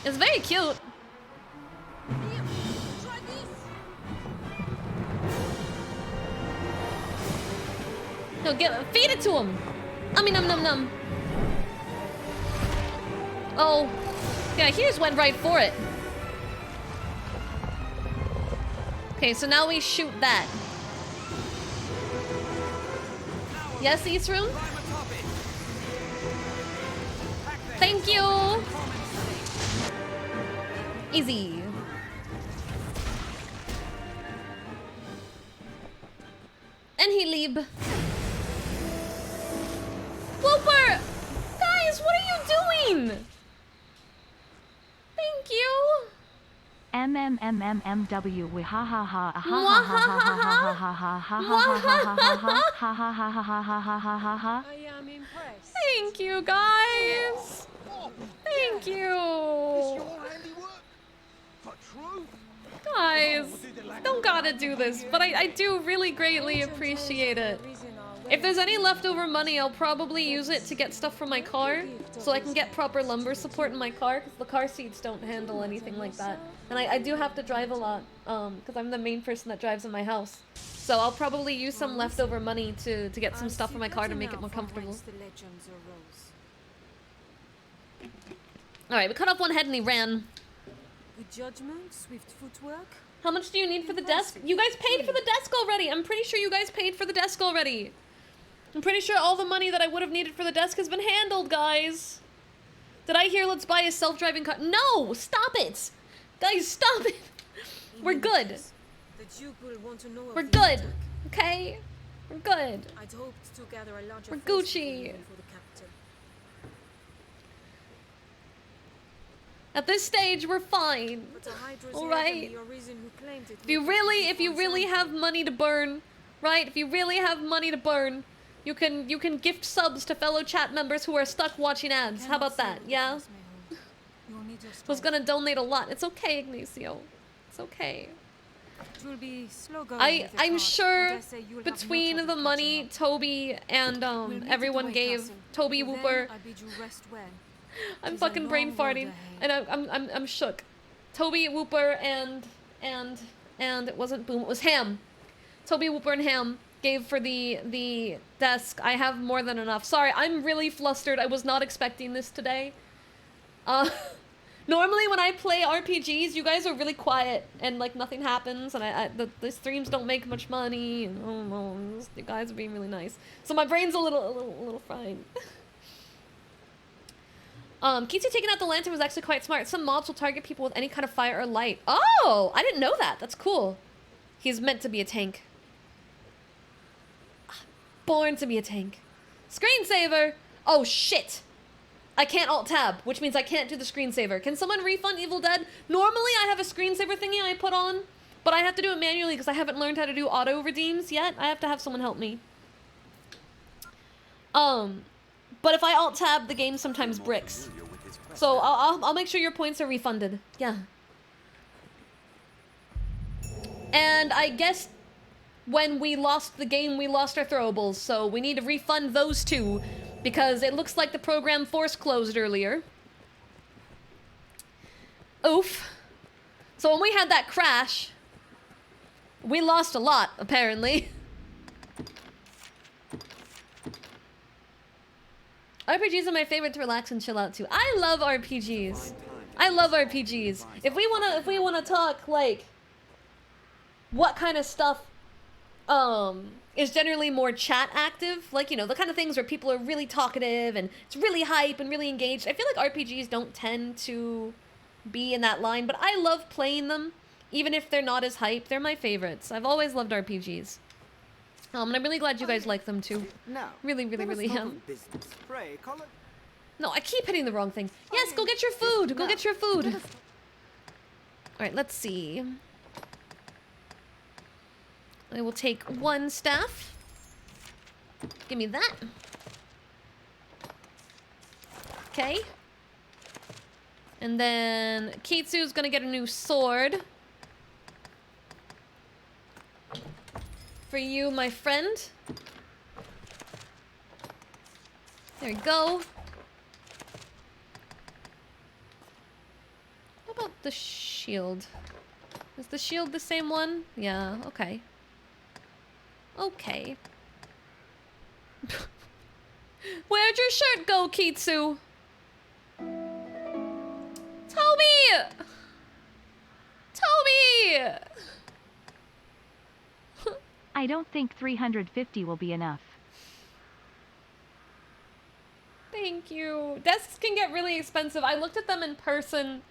It's very cute. No, feed it to him. Num. Oh, yeah, he just went right for it. Okay, so now we shoot that. Yes, Eastroom? Thank you! Easy. And he leave. Whooper! Guys, what are you doing? Thank you. MMMMMW ha ha ha ha ha. I am impressed. Thank you, guys. Thank you. Guys, don't gotta do this, but I do really greatly appreciate it. If there's any leftover money, I'll probably use it to get stuff for my car, so I can get proper lumbar support in my car, because the car seats don't handle anything like that. And I do have to drive a lot, because I'm the main person that drives in my house. So I'll probably use some leftover money to get some stuff for my car to make it more comfortable. Alright, we cut off one head and he ran. With judgment, swift footwork. How much do you need for the desk? You guys paid for the desk already. I'm pretty sure you guys paid for the desk already. I'm pretty sure all the money that I would have needed for the desk has been handled, guys. Did I hear let's buy a self-driving car? No! Stop it! Guys, stop it! We're good. The Duke will want to know of We're the good. attack. Okay? We're good. I'd hoped to gather a larger We're force Gucci. for the capital. At this stage, we're fine. But the Hydra's All here right? and the Orison who claimed it If you really have money to burn, right? If you really have money to burn, you can gift subs to fellow chat members who are stuck watching ads. How about that? Yeah? Was gonna donate a lot. It's okay, Ignacio. It's okay. It will be slow going with the I'm cart, sure but I say you'll have no between trouble the catching money up. Toby and We'll meet at the everyone White gave Castle. Toby Till Whooper. then, I bid you rest well. I'm 'Tis a fucking brain long road farting, ahead. and I'm shook. Toby Whooper and it wasn't Boom, it was Ham. Toby Whooper and Ham gave for the desk. I have more than enough. Sorry, I'm really flustered. I was not expecting this today. Normally when I play RPGs, you guys are really quiet and like nothing happens, and the streams don't make much money, and you guys are being really nice. So my brain's a little fried. Kitsu taking out the lantern was actually quite smart. Some mobs will target people with any kind of fire or light. Oh, I didn't know that. That's cool. He's meant to be a tank. Born to be a tank. Screensaver! Oh, shit! I can't alt-tab, which means I can't do the screensaver. Can someone refund Evil Dead? Normally, I have a screensaver thingy I put on, but I have to do it manually because I haven't learned how to do auto-redeems yet. I have to have someone help me. But if I alt-tab, the game sometimes bricks. So I'll make sure your points are refunded. Yeah. And I guess when we lost the game, we lost our throwables, so we need to refund those too, because it looks like the program force closed earlier. Oof. So when we had that crash, we lost a lot, apparently. RPGs are my favorite to relax and chill out to. I love RPGs. I love RPGs. If we wanna talk like what kind of stuff is generally more chat active, like, you know, the kind of things where people are really talkative and it's really hype and really engaged. I feel like RPGs don't tend to be in that line, but I love playing them, even if they're not as hype. They're my favorites. I've always loved RPGs. And I'm really glad you guys like them too. Now, Really am. Pray, call it. No, I keep hitting the wrong thing. Yes, go get your food. Go get your food. All right, let's see. I will take one staff. Give me that. Okay. And then Kitsu's gonna get a new sword. For you, my friend. There we go. How about the shield? Is the shield the same one? Yeah, okay. Okay. Where'd your shirt go, Kitsu? Toby! Toby! I don't think 350 will be enough. Thank you. Desks can get really expensive. I looked at them in person.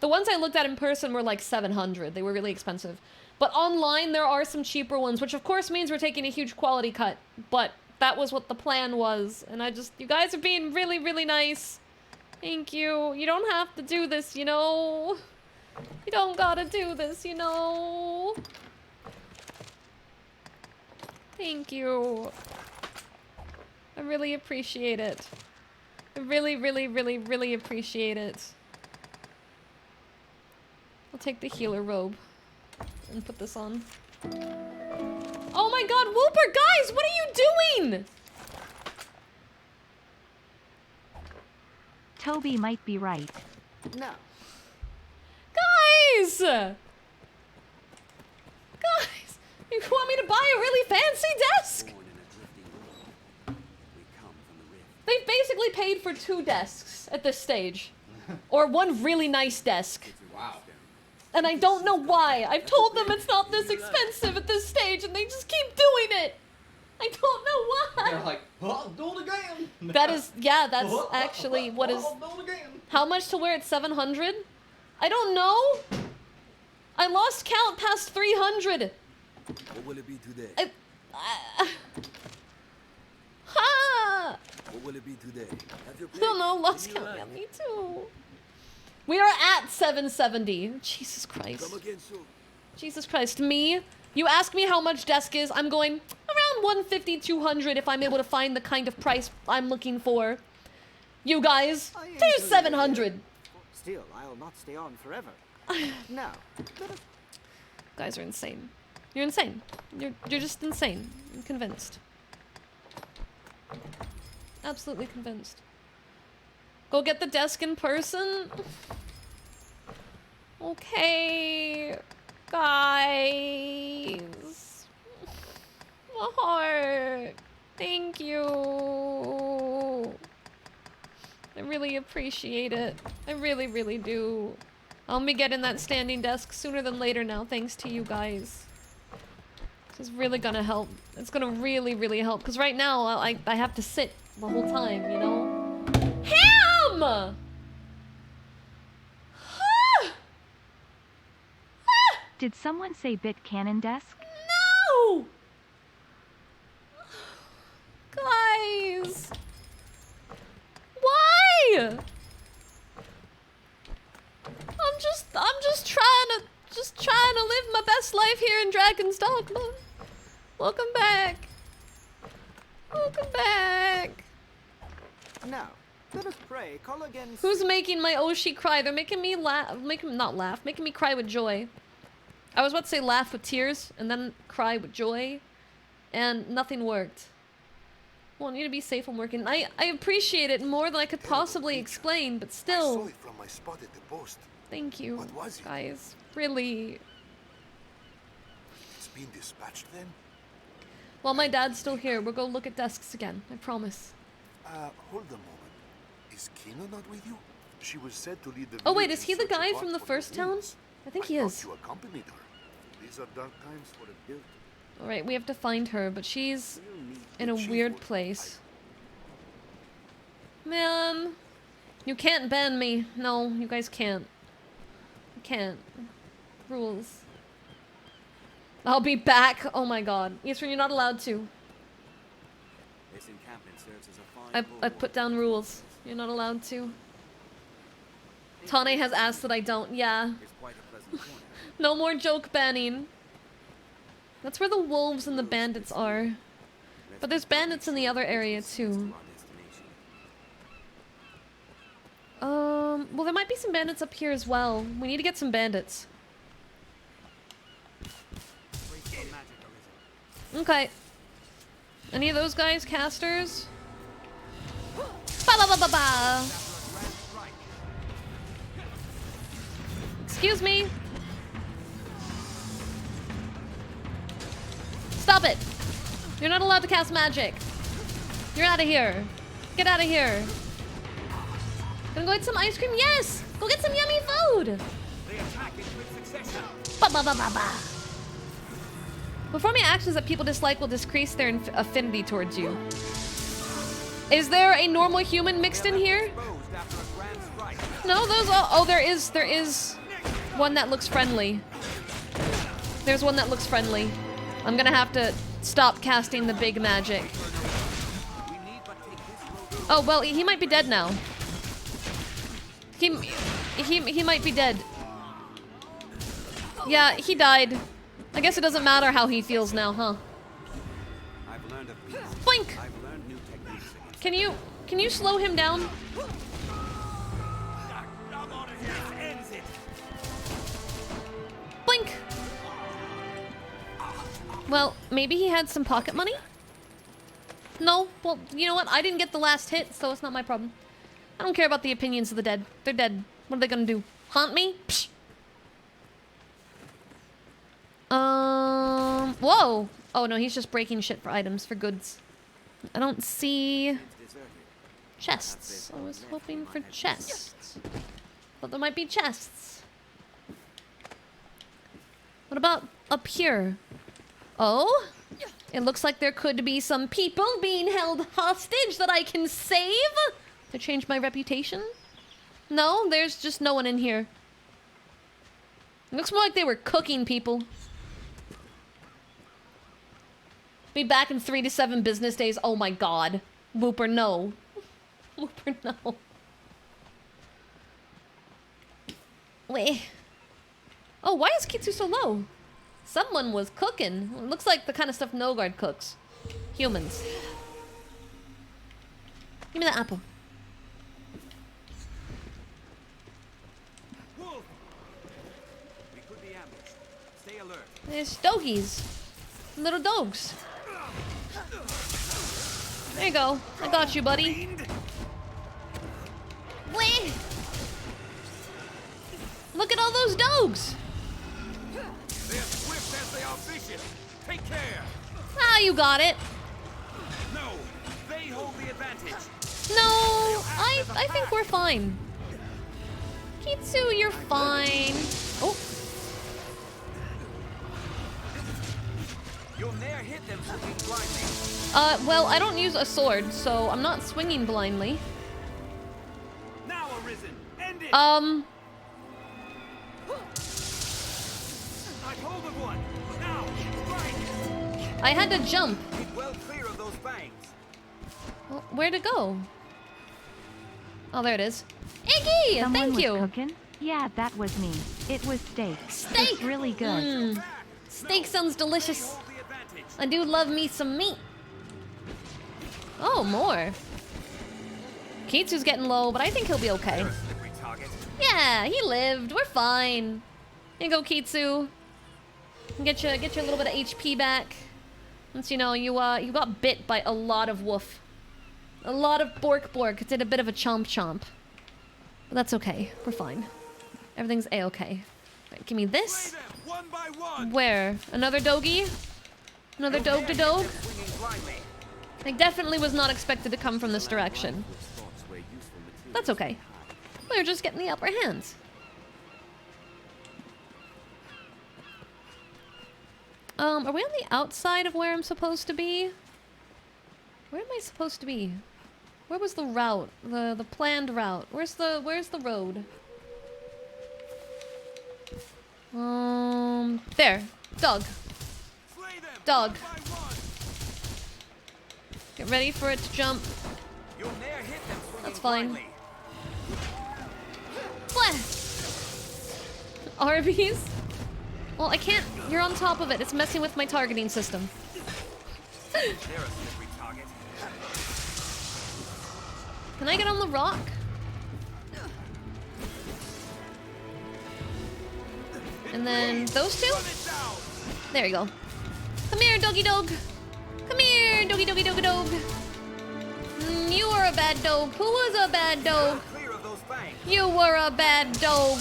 The ones I looked at in person were like 700. They were really expensive. But online, there are some cheaper ones, which of course means we're taking a huge quality cut. But that was what the plan was. And you guys are being really, really nice. Thank you. You don't have to do this, you know? You don't gotta do this, you know? Thank you. I really appreciate it. I really, really, really, really appreciate it. I'll take the healer robe and put this on. Oh my god, Whooper, guys, what are you doing? Toby might be right. No. Guys! Guys! You want me to buy a really fancy desk? They've basically paid for 2 desks at this stage. Or one really nice desk. Wow. And I don't know why. I've told them it's not this expensive at this stage, and they just keep doing it. I don't know why. They're like, oh, do it again. That is, yeah, that's actually what is. Oh, do it again. How much to wear at 700? I don't know. I lost count past 300. What will it be today? Ha! What will it be today? Have your I don't know, lost count. Yeah, me too. We are at 770. Jesus Christ. Come again soon. Jesus Christ. Me? You ask me how much desk is, I'm going around 150, 200 if I'm able to find the kind of price I'm looking for. You guys, do 700. Still, I'll not stay on forever. No. Guys are insane. You're insane. You're just insane. I'm convinced. Absolutely convinced. Go get the desk in person? Okay. Guys. My heart. Thank you. I really appreciate it. I really, really do. I'll be getting that standing desk sooner than later now, thanks to you guys. This is really gonna help. It's gonna really, really help. Because right now, I have to sit the whole time, you know? Ham! Did someone say bit cannon desk? No! Guys! Why? I'm just trying to live my best life here in Dragon's Dogma. Welcome back. Welcome back. Now, let us pray. Call again. Who's making my Oshi cry? They're making me laugh. Making me cry with joy. I was about to say laugh with tears and then cry with joy, and nothing worked. Well, I need to be safe when working. I appreciate it more than I could possibly explain, but still. I saw it from my spot at the post. Thank you, What was it? guys. Really. It's been dispatched then? While my dad's still here, we'll go look at desks again. I promise. Hold a moment. Is Kino not with you? She was said to lead the Oh wait, village is he in the search of guy art from the for first town? ruins. I think he is. You accompanied her. These are dark times for a guild. Alright, we have to find her, but she's in a weird place. Man. You can't ban me. No, you guys can't. You can't. Rules. I'll be back. Oh my god. Eastern, you're not allowed to. This encampment serves as a fine I put down rules. You're not allowed to. Tane has asked that I don't. Yeah. It's quite a pleasant corner. No more joke banning. That's where the wolves and the bandits are. But there's bandits in the other area too. Well, there might be some bandits up here as well. We need to get some bandits. Okay. Any of those guys casters? Ba ba ba ba ba. Excuse me. Stop it. You're not allowed to cast magic. You're out of here. Get out of here. Gonna go get some ice cream? Yes! Go get some yummy food! Ba ba ba ba ba. Performing actions that people dislike will decrease their affinity towards you. Is there a normal human mixed in here? No, those are... Oh, there is one that looks friendly. There's one that looks friendly. I'm gonna have to stop casting the big magic. Oh, well, he might be dead now. He might be dead. Yeah, he died. I guess it doesn't matter how he feels now, huh? Blink! Can you slow him down? Blink! Well, maybe he had some pocket money? No? Well, you know what? I didn't get the last hit, so it's not my problem. I don't care about the opinions of the dead. They're dead. What are they gonna do? Haunt me? Psh. Whoa! Oh no, he's just breaking shit for items, for goods. I don't see... chests. I was hoping for chests. Thought there might be chests. What about up here? Oh? It looks like there could be some people being held hostage that I can save to change my reputation. No, there's just no one in here. It looks more like they were cooking people. Be back in 3 to 7 business days. Oh my god. Whooper, no. Whooper, no. Wait. Oh, why is Kitsu so low? Someone was cooking. It looks like the kind of stuff Nogard cooks. Humans. Give me the apple. Wolf! We could be ambushed. Stay alert. There's doggies. Little dogs. There you go. I got you, buddy. Wait. Look at all those dogs. They're swift as they are vicious. Take care. Ah, you got it. No, they hold the advantage. No, I think we're fine. Kitsu, you're fine. Oh. You'll ne'er hit them swinging blindly. Well, I don't use a sword, so I'm not swinging blindly. Now arisen. End it. I've hold of one. Now, strike. I had to jump. Keep well clear of those fangs. Well, where to go? Oh, there it is. Iggy, thank you. Cooking? Yeah, that was me. It was steak. Steak. It's really good. Steak sounds delicious. I do love me some meat. Oh, more. Kitsu's getting low, but I think he'll be okay. Yeah, he lived. We're fine. Here you go, Kitsu. Get you a little bit of HP back. Once you know you got bit by a lot of woof. A lot of bork. It did a bit of a chomp. But that's okay. We're fine. Everything's a-okay. Right, give me this. One by one. Where? Another doggy? Another dog to dog? I definitely was not expected to come from this direction. That's okay. We're just getting the upper hand. Are we on the outside of where I'm supposed to be? Where am I supposed to be? Where was the route? The planned route. Where's the road? There. Dog. Dog. Get ready for it to jump. That's fine. What? Arby's? Well, I can't. You're on top of it. It's messing with my targeting system. Can I get on the rock? And then those two? There you go. Come here, doggy dog. Come here, doggy dog. You were a bad dog. Who was a bad dog? You were a bad dog.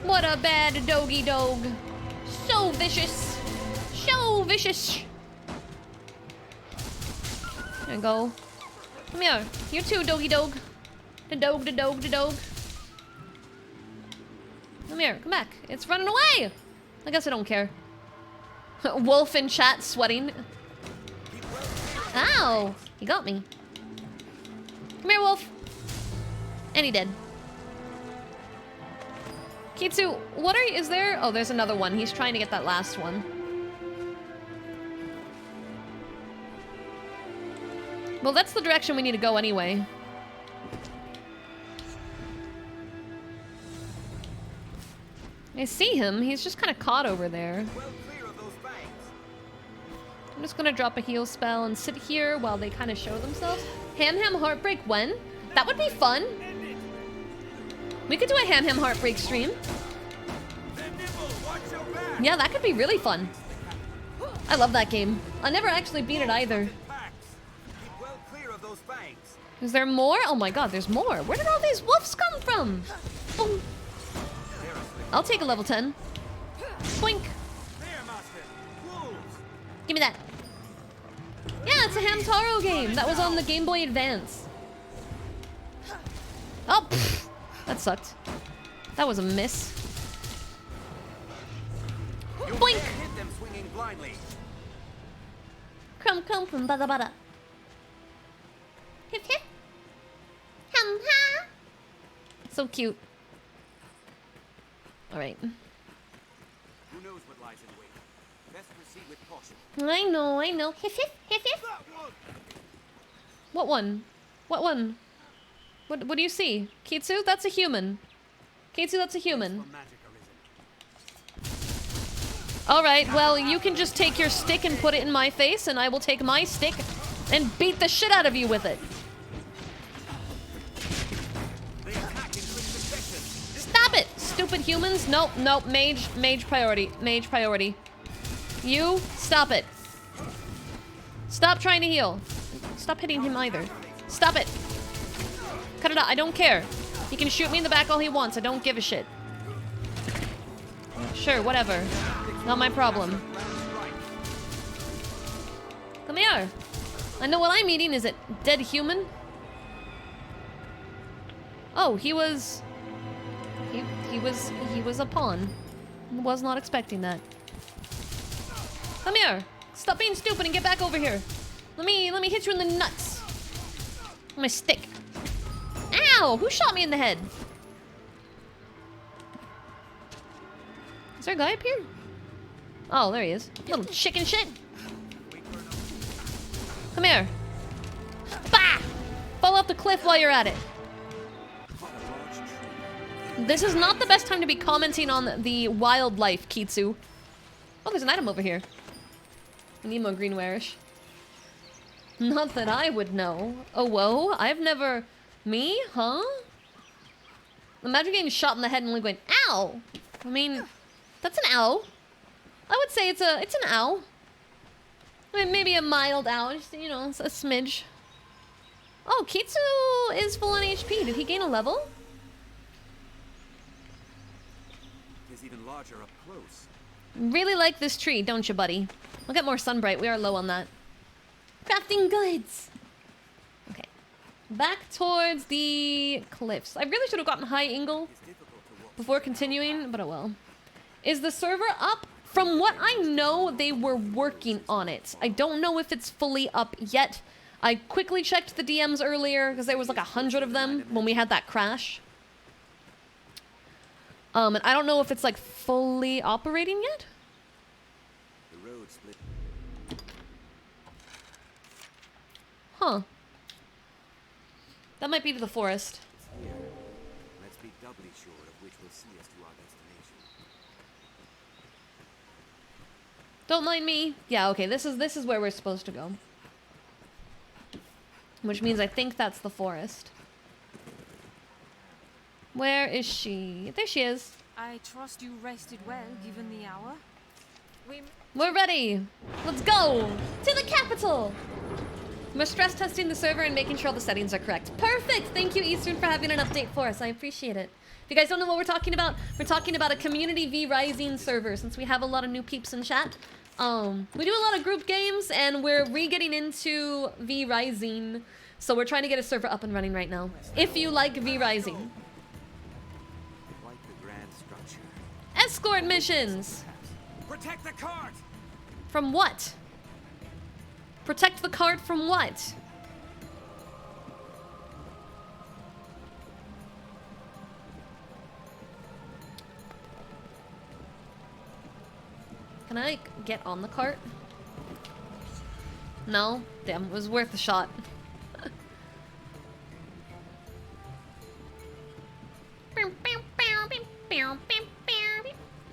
What a bad doggy dog. So vicious. So vicious. There you go. Come here. You too, doggy dog. The dog. Come here. Come back. It's running away. I guess I don't care. Wolf in chat sweating. Ow! He got me. Come here, Wolf. And he did. Kitsu, what are you? Is there? Oh, there's another one. He's trying to get that last one. Well, that's the direction we need to go anyway. I see him. He's just kind of caught over there. I'm just gonna drop a heal spell and sit here while they kind of show themselves. Ham Heartbreak when? That would be fun. We could do a Ham Heartbreak stream. Yeah, that could be really fun. I love that game. I never actually beat it either. Is there more? Oh my god, there's more. Where did all these wolves come from? Boom. I'll take a level 10. Boink. Give me that. Yeah, it's a Hamtaro game. That was on the Game Boy Advance. Oh, pfft. That sucked. That was a miss. blindly. Crumb crumb from bada bada. Hip hip. Hum ha. So cute. Alright. Who knows what lies in wait? Best proceed with caution. I know. Hip hip, hip hip. What one? What one? What do you see? Kitsu? That's a human. Kitsu, that's a human. Alright, well, you can just take your stick and put it in my face, and I will take my stick and beat the shit out of you with it. Stop it, stupid humans. Nope, nope, mage priority, mage priority. You, stop it. Stop trying to heal. Stop hitting him either. Stop it. Cut it out, I don't care. He can shoot me in the back all he wants, I don't give a shit. Sure, whatever. Not my problem. Come here. I know what I'm eating. Is it dead human? Oh, he was a pawn. Was not expecting that. Come here. Stop being stupid and get back over here. Let me hit you in the nuts. My stick. Ow! Who shot me in the head? Is there a guy up here? Oh, there he is. Little chicken shit. Come here. Bah! Fall off the cliff while you're at it. This is not the best time to be commenting on the wildlife, Kitsu. Oh, there's an item over here. Nemo greenwarish. Not that I would know. Oh, whoa. I've never... Me? Huh? Imagine getting shot in the head and only going, ow! I mean, that's an ow. I would say it's an ow. I mean, maybe a mild ow, just, you know, a smidge. Oh, Kitsu is full on HP. Did he gain a level? It's even larger up close. Really like this tree, don't you, buddy? We'll get more sunbright. We are low on that. Crafting goods. Okay. Back towards the cliffs. I really should have gotten high angle before continuing, but oh well. Is the server up? From what I know, they were working on it. I don't know if it's fully up yet. I quickly checked the DMs earlier because there was like 100 of them when we had that crash. And I don't know if it's like fully operating yet. The road split. Huh. That might be to the forest. Here. Let's be doubly sure of which will see us to our destination. Don't mind me. Yeah, okay, this is where we're supposed to go. Which means I think that's the forest. Where is she? There she is. I trust you rested well, given the hour. We're ready. Let's go to the capital. We're stress testing the server and making sure all the settings are correct. Perfect. Thank you, Eastern, for having an update for us. I appreciate it. If you guys don't know what we're talking about a community V Rising server. Since we have a lot of new peeps in chat, we do a lot of group games, and we're re-getting into V Rising. So we're trying to get a server up and running right now. If you like V Rising. Quite the grand structure. Escort missions. Protect the cart. From what? Protect the cart from what? Can I get on the cart? No? Damn, it was worth a shot.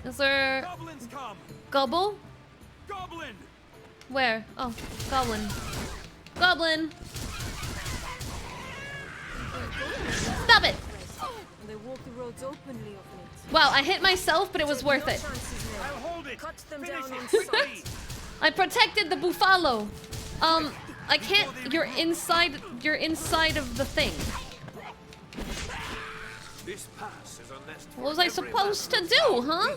Is there... Goblins come. Gobble? Goblin. Where? Oh, goblin. Goblin! Stop it! They walk the roads openly of it. Wow, I hit myself, but it was worth it. I'll hold it. Cut them Finish down it on quickly. I protected the buffalo. I can't. You're inside of the thing. This pass is a nest What was I supposed to do, huh?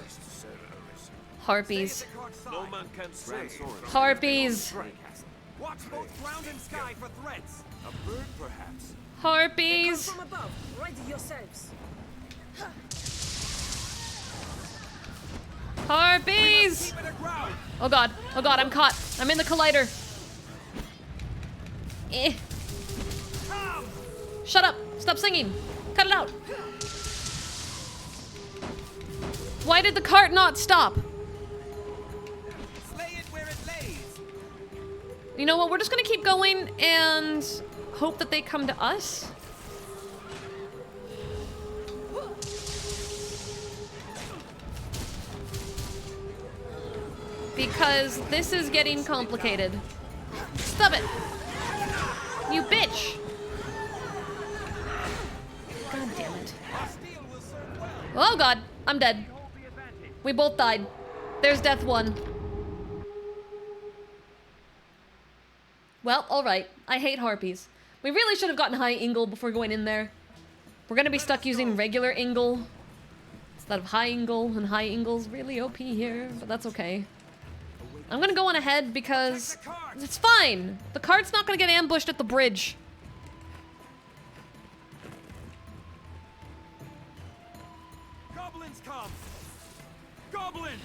Harpies. No man can say. Harpies. Watch both ground and sky for threats. A bird, perhaps. Harpies. From above, ready yourselves. Harpies! Oh god, I'm caught. I'm in the collider. Eh. Shut up! Stop singing! Cut it out! Why did the cart not stop? You know what? We're just gonna keep going and hope that they come to us. Because this is getting complicated. Stop it! You bitch! God damn it. Oh god, I'm dead. We both died. There's death one. Well, alright. I hate harpies. We really should have gotten high Ingle before going in there. We're gonna be stuck using regular Ingle instead of high Ingle, and high Ingle's really OP here, but that's okay. I'm gonna go on ahead because it's fine. The cart's not gonna get ambushed at the bridge. Goblins come! Goblin!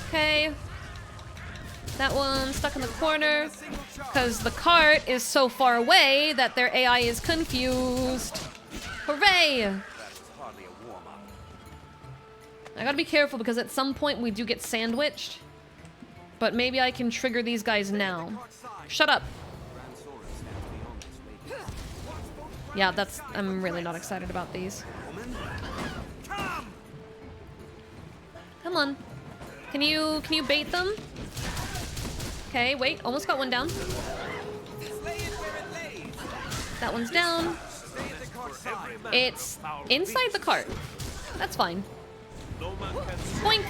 Okay. That one's stuck in the corner because the cart is so far away that their AI is confused. Hooray! I gotta be careful because at some point we do get sandwiched. But maybe I can trigger these guys now. Shut up. Yeah, I'm really not excited about these. Come on. Can you bait them? Okay, wait, almost got one down. That one's down. It's inside the cart. That's fine. Boink!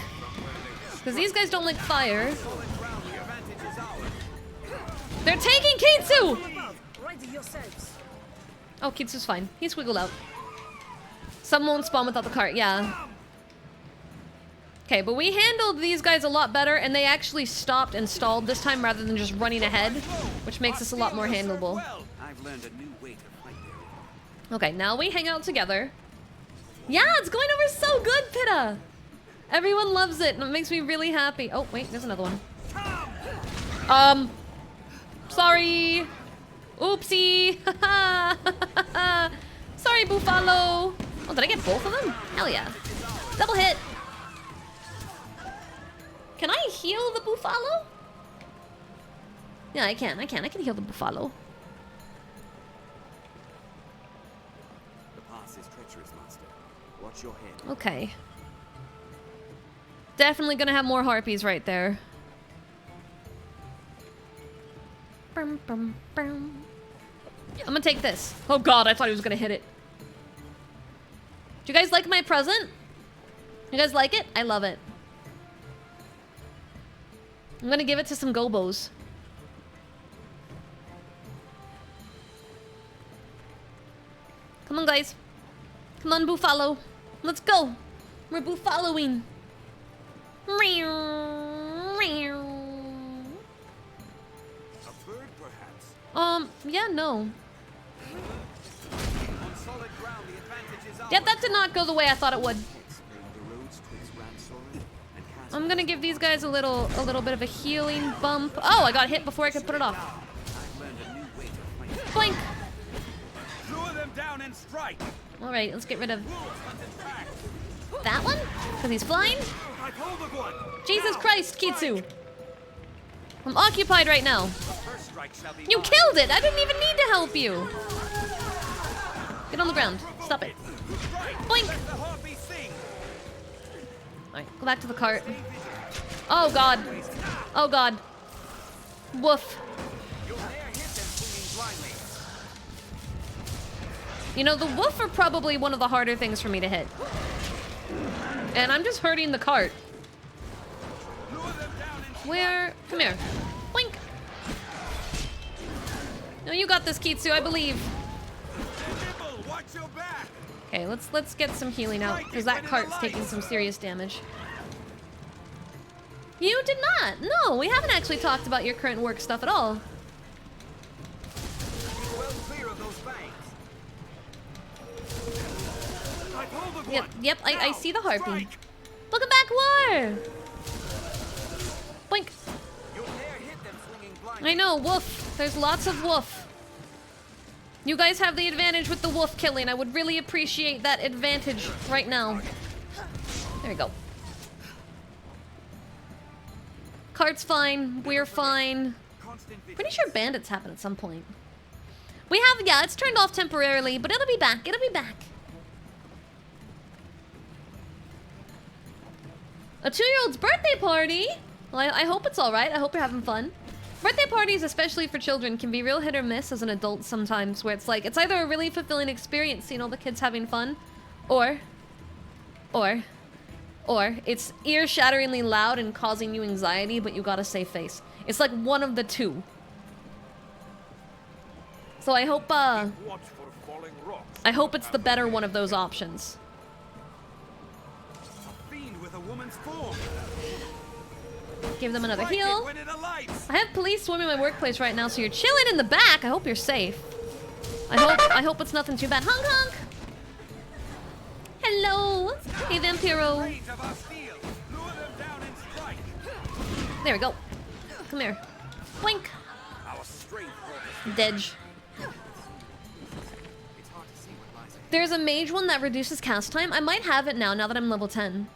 Because these guys don't like fire. They're taking Kitsu! Oh, Kitsu's fine. He's wiggled out. Some won't spawn without the cart, yeah. Okay, but we handled these guys a lot better, and they actually stopped and stalled this time rather than just running ahead, which makes this a lot more handleable. Okay, now we hang out together. Yeah, it's going over so good, Pitta! Everyone loves it, and it makes me really happy. Oh, wait, there's another one. Sorry. Oopsie. Sorry, Buffalo. Oh, did I get both of them? Hell yeah. Double hit. Can I heal the Buffalo? Yeah, I can heal the Buffalo. The pass is treacherous, master. Watch your head. Okay. Definitely gonna have more harpies right there. I'm gonna take this. Oh god, I thought he was gonna hit it. Do you guys like my present? You guys like it? I love it. I'm gonna give it to some gobos. Come on, guys. Come on, Buffalo. Let's go. We're Buffaloing. A bird, perhaps? Yeah, no. On solid ground, the advantage is ours. Yeah, that did not go the way I thought it would. I'm gonna give these guys a little bit of a healing bump. Oh, I got hit before I could put it off. Blink! Lure them down and strike. All right, let's get rid of that one because he's flying. Jesus Christ, Kitsu! I'm occupied right now. You killed it! I didn't even need to help you. Get on the ground. Stop it. Blink! Alright, go back to the cart. Oh god. Oh god. Woof. You know, the woof are probably one of the harder things for me to hit. And I'm just hurting the cart. Where? Come here. Blink! No, you got this, Kitsu, I believe. Okay, let's get some healing out, because that cart's taking some serious damage. You did not! No, we haven't actually talked about your current work stuff at all. Yep, I see the harpy. Welcome back, War! Boink. I know, woof. There's lots of woof. You guys have the advantage with the wolf killing. I would really appreciate that advantage right now. There we go. Cart's fine. We're fine. Pretty sure bandits happen at some point. We have, yeah, it's turned off temporarily, but it'll be back. It'll be back. A 2-year-old's birthday party? Well, I hope it's alright. I hope you're having fun. Birthday parties, especially for children, can be real hit or miss as an adult sometimes, where it's like, it's either a really fulfilling experience seeing all the kids having fun, or it's ear-shatteringly loud and causing you anxiety, but you gotta save face. It's like one of the two. So I hope it's the better one of those options. With a woman's form. Give them another heal. I have police swarming my workplace right now, so you're chilling in the back. I hope you're safe. I hope it's nothing too bad. Honk honk. Hello. Hey Vampiro. There we go. Come here. Blink. Dedge. There's a mage one that reduces cast time. I might have it now that I'm level 10.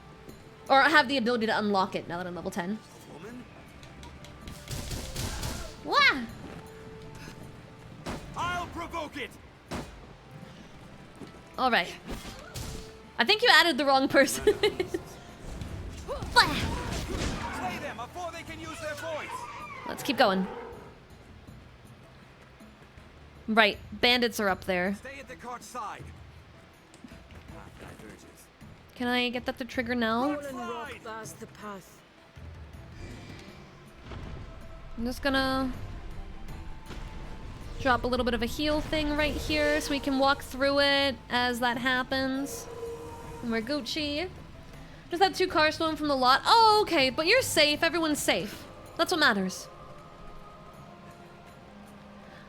Or I have the ability to unlock it now that I'm level 10. Wah! I'll provoke it. All right. I think you added the wrong person. Slay them before they can use their voice. Let's keep going. Right, bandits are up there. Stay at the cart side. Can I get that to trigger now? I'm just gonna drop a little bit of a heal thing right here so we can walk through it as that happens. And we're Gucci. Just had 2 cars stolen from the lot. Oh, okay, but you're safe. Everyone's safe. That's what matters.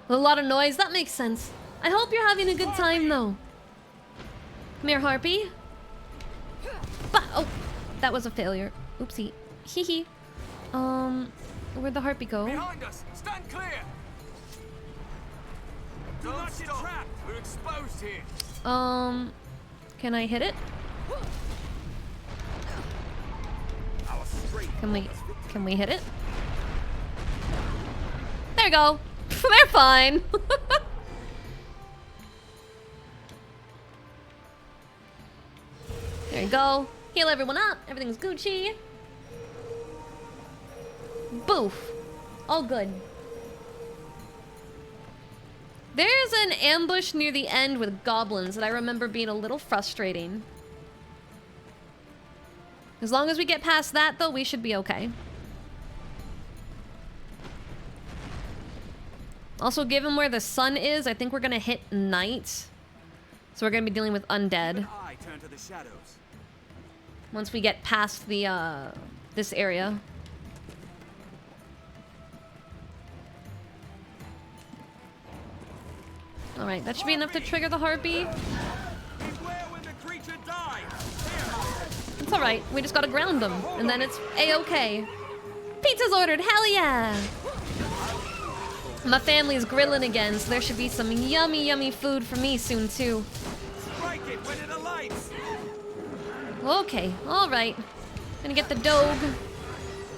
A lot of noise. That makes sense. I hope you're having a good time, though. Come here, Harpy. Oh, that was a failure. Oopsie. Hee hee. Where'd the Harpy go? Behind us. Stand clear. Do not get trapped. We're exposed here. Can I hit it? Can we hit it? There we go. They're fine. There you go. Heal everyone up. Everything's Gucci. Boof. All good. There's an ambush near the end with goblins that I remember being a little frustrating. As long as we get past that, though, we should be okay. Also, given where the sun is, I think we're gonna hit night. So we're gonna be dealing with undead. Once we get past the, this area. Alright, that should be enough to trigger the Harpy. It's alright, we just gotta ground them, and then it's a-okay. Pizza's ordered, hell yeah! My family's grilling again, so there should be some yummy, yummy food for me soon, too. Okay, alright. Gonna get the dog,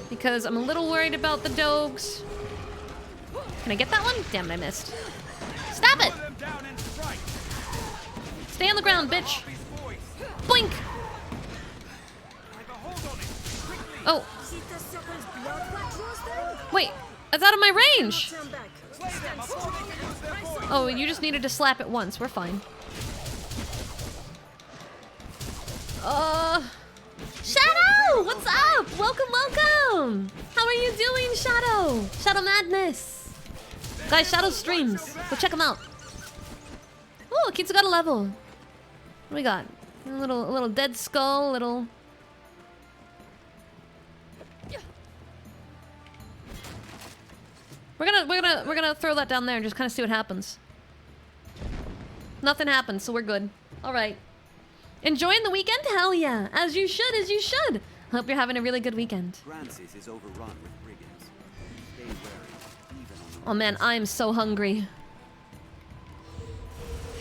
because I'm a little worried about the dogs. Can I get that one? Damn it, I missed. Stop it! Stay on the ground, bitch! Boink! Oh. Wait, that's out of my range! Oh, you just needed to slap it once. We're fine. Shadow! What's up? Welcome, welcome! How are you doing, Shadow? Shadow Madness! Guys, Shadow streams. Go check him out. Oh, Kitsu got a level. What do we got? A little dead skull, little... We're gonna throw that down there and just kind of see what happens. Nothing happens, so we're good. All right. Enjoying the weekend? Hell yeah. As you should, as you should. Hope you're having a really good weekend. Francis is overrun with brigands. Stay wary, even on the Oh man, I'm so hungry.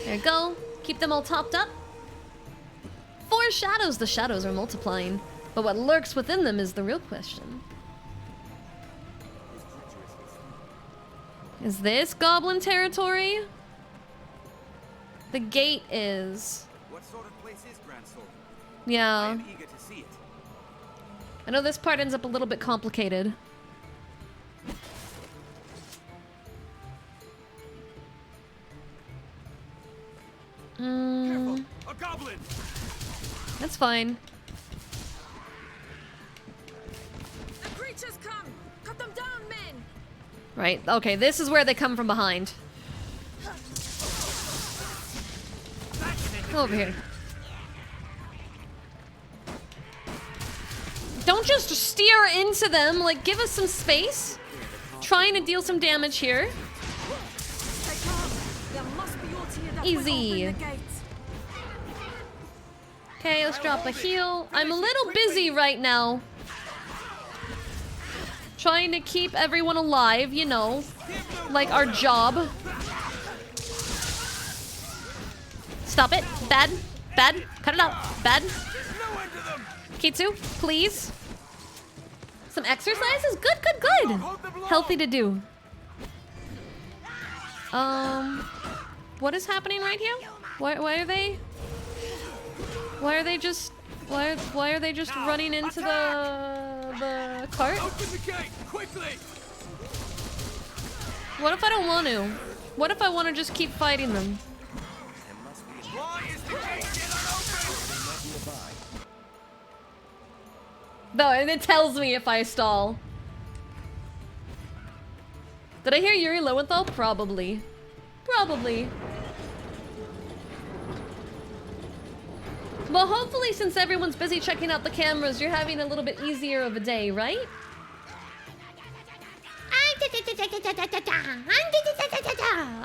There you go. Keep them all topped up. 4 shadows. The shadows are multiplying. But what lurks within them is the real question. Is this goblin territory? The gate is. What sort of place is Grand Sword? Yeah. I am eager to see it. I know this part ends up a little bit complicated. Careful, a goblin. That's fine. The creatures come! Cut them down, men! Right, okay, this is where they come from behind. Come over here. Don't just steer into them, like give us some space. Trying to deal some damage here. Easy. Okay, let's drop a heal. I'm a little busy right now. Trying to keep everyone alive, you know. Like our job. Stop it. Bad. Bad. Cut it out. Bad. Kitsu, please. Some exercises? Good, good, good. Healthy to do. What is happening right here? Why are they just why are they just running into the cart? Open the gate, quickly! What if I don't want to? What if I want to just keep fighting them? Why is the gate still unopened? No, and it tells me if I stall. Did I hear Yuri Lowenthal? Probably. Probably. Well, hopefully since everyone's busy checking out the cameras, you're having a little bit easier of a day, right?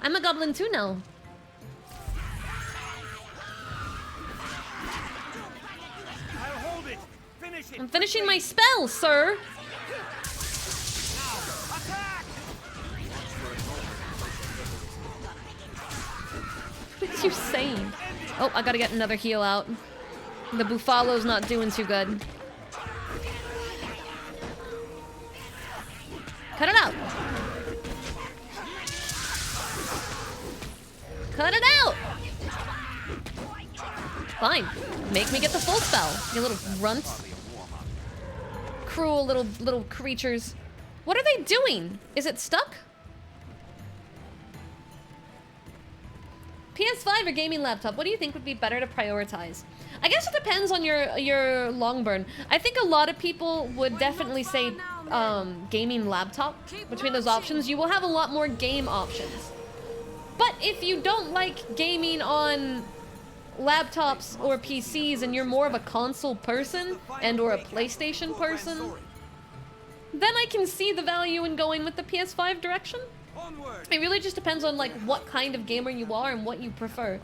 I'm a goblin too now. I'll hold it. Finish it. I'm finishing my spell, sir. What are you saying? Oh, I gotta get another heal out. The Buffalo's not doing too good. Cut it out. Cut it out. Fine. Make me get the full spell, you little runt. Cruel little creatures. What are they doing? Is it stuck? PS5 or gaming laptop? What do you think would be better to prioritize? I guess it depends on your long burn. I think a lot of people would definitely say gaming laptop. Between those options, you will have a lot more game options. But if you don't like gaming on laptops or PCs and you're more of a console person and or a PlayStation person, then I can see the value in going with the PS5 direction. It really just depends on like what kind of gamer you are and what you prefer.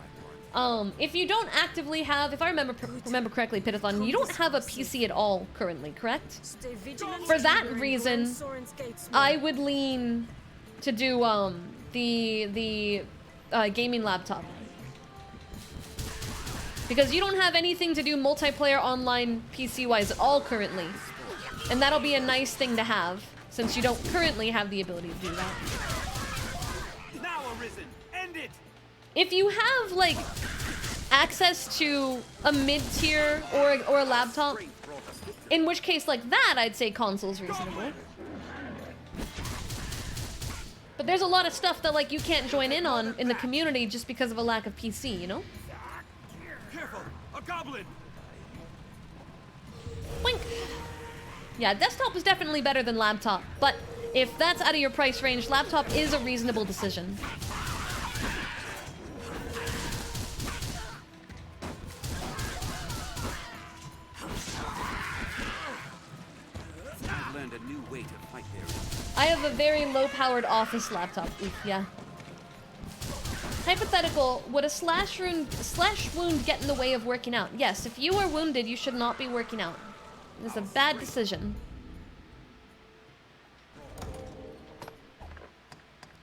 If you don't actively have, if I remember correctly, Pitathon, you don't have a PC at all currently, correct? For that reason, I would lean to do the gaming laptop. Because you don't have anything to do multiplayer online PC-wise at all currently. And that'll be a nice thing to have, since you don't currently have the ability to do that. Now arisen. End it. If you have, like, access to a mid-tier or a laptop, in which case, like that, I'd say console's reasonable. But there's a lot of stuff that, like, you can't join in on in the community just because of a lack of PC, you know? Careful, a goblin. Boink. Yeah, desktop is definitely better than laptop, but if that's out of your price range, laptop is a reasonable decision. I've learned a new way to fight there. I have a very low-powered office laptop. Oof, yeah. Hypothetical, would a slash wound get in the way of working out? Yes, if you are wounded, you should not be working out. It's a bad decision.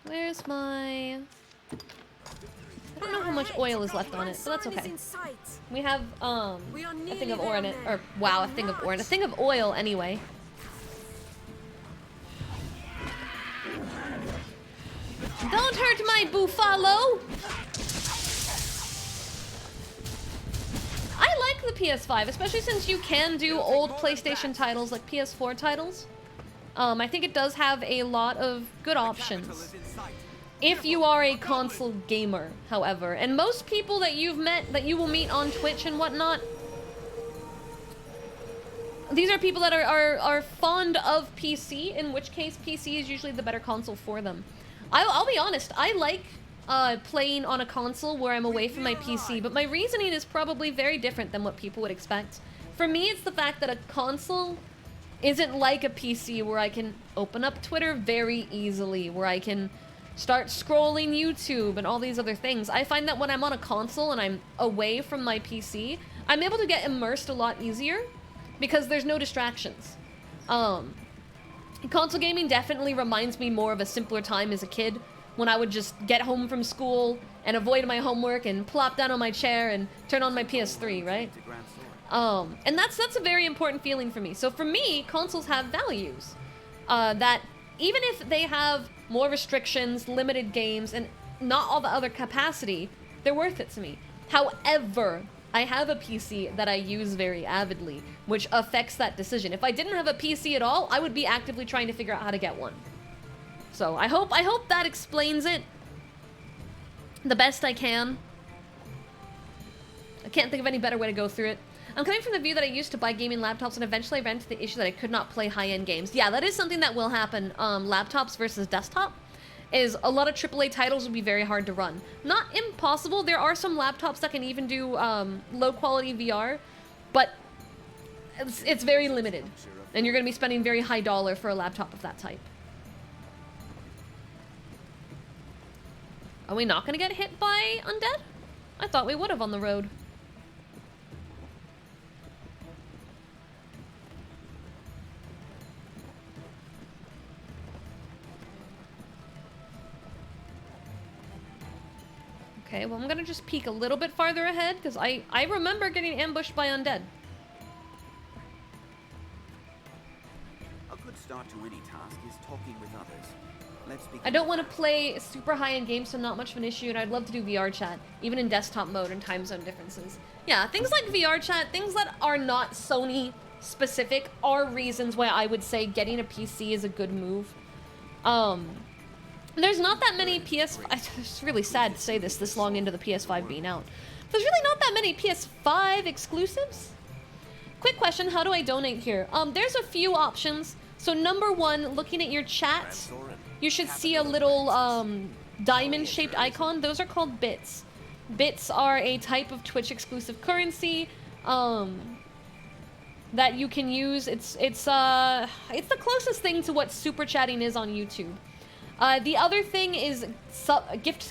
Where's my... I don't know how much oil is left on it, but that's okay. We have, a thing of ore in it. Or, wow, a thing of ore. A thing of oil, anyway. Don't hurt my buffalo! I like the PS5, especially since you can do old PlayStation titles like PS4 titles. I think it does have a lot of good options. If you are a console gamer, however. And most people that you've met, that you will meet on Twitch and whatnot, these are people that are fond of PC, in which case PC is usually the better console for them. I'll be honest, I like playing on a console where I'm away from my PC, but my reasoning is probably very different than what people would expect. For me, it's the fact that a console isn't like a PC where I can open up Twitter very easily, where I can start scrolling YouTube and all these other things. I find that when I'm on a console and I'm away from my PC, I'm able to get immersed a lot easier because there's no distractions. Console gaming definitely reminds me more of a simpler time as a kid, when I would just get home from school and avoid my homework and plop down on my chair and turn on my PS3, right? And that's a very important feeling for me. So for me, consoles have values that even if they have more restrictions, limited games, and not all the other capacity, they're worth it to me. However, I have a PC that I use very avidly, which affects that decision. If I didn't have a PC at all, I would be actively trying to figure out how to get one. So I hope that explains it the best I can. I can't think of any better way to go through it. I'm coming from the view that I used to buy gaming laptops and eventually I ran into the issue that I could not play high-end games. Yeah, that is something that will happen. Laptops versus desktop is a lot of AAA titles would be very hard to run. Not impossible. There are some laptops that can even do low-quality VR, but it's very limited. And you're going to be spending very high dollar for a laptop of that type. Are we not going to get hit by undead? I thought we would have on the road. Okay, well I'm gonna just peek a little bit farther ahead, because I remember getting ambushed by undead. A good start to any task is talking with others. Let's begin. I don't want to play super high-end games, so not much of an issue, and I'd love to do VR chat, even in desktop mode and time zone differences. Yeah, things like VR chat, things that are not Sony specific, are reasons why I would say getting a PC is a good move. There's not that many it's really sad to say this long into the PS5 being out. There's really not that many PS5 exclusives. Quick question, how do I donate here? There's a few options. So number one, looking at your chat, you should see a little diamond-shaped icon. Those are called bits. Bits are a type of Twitch exclusive currency that you can use. It's the closest thing to what super chatting is on YouTube. The other thing is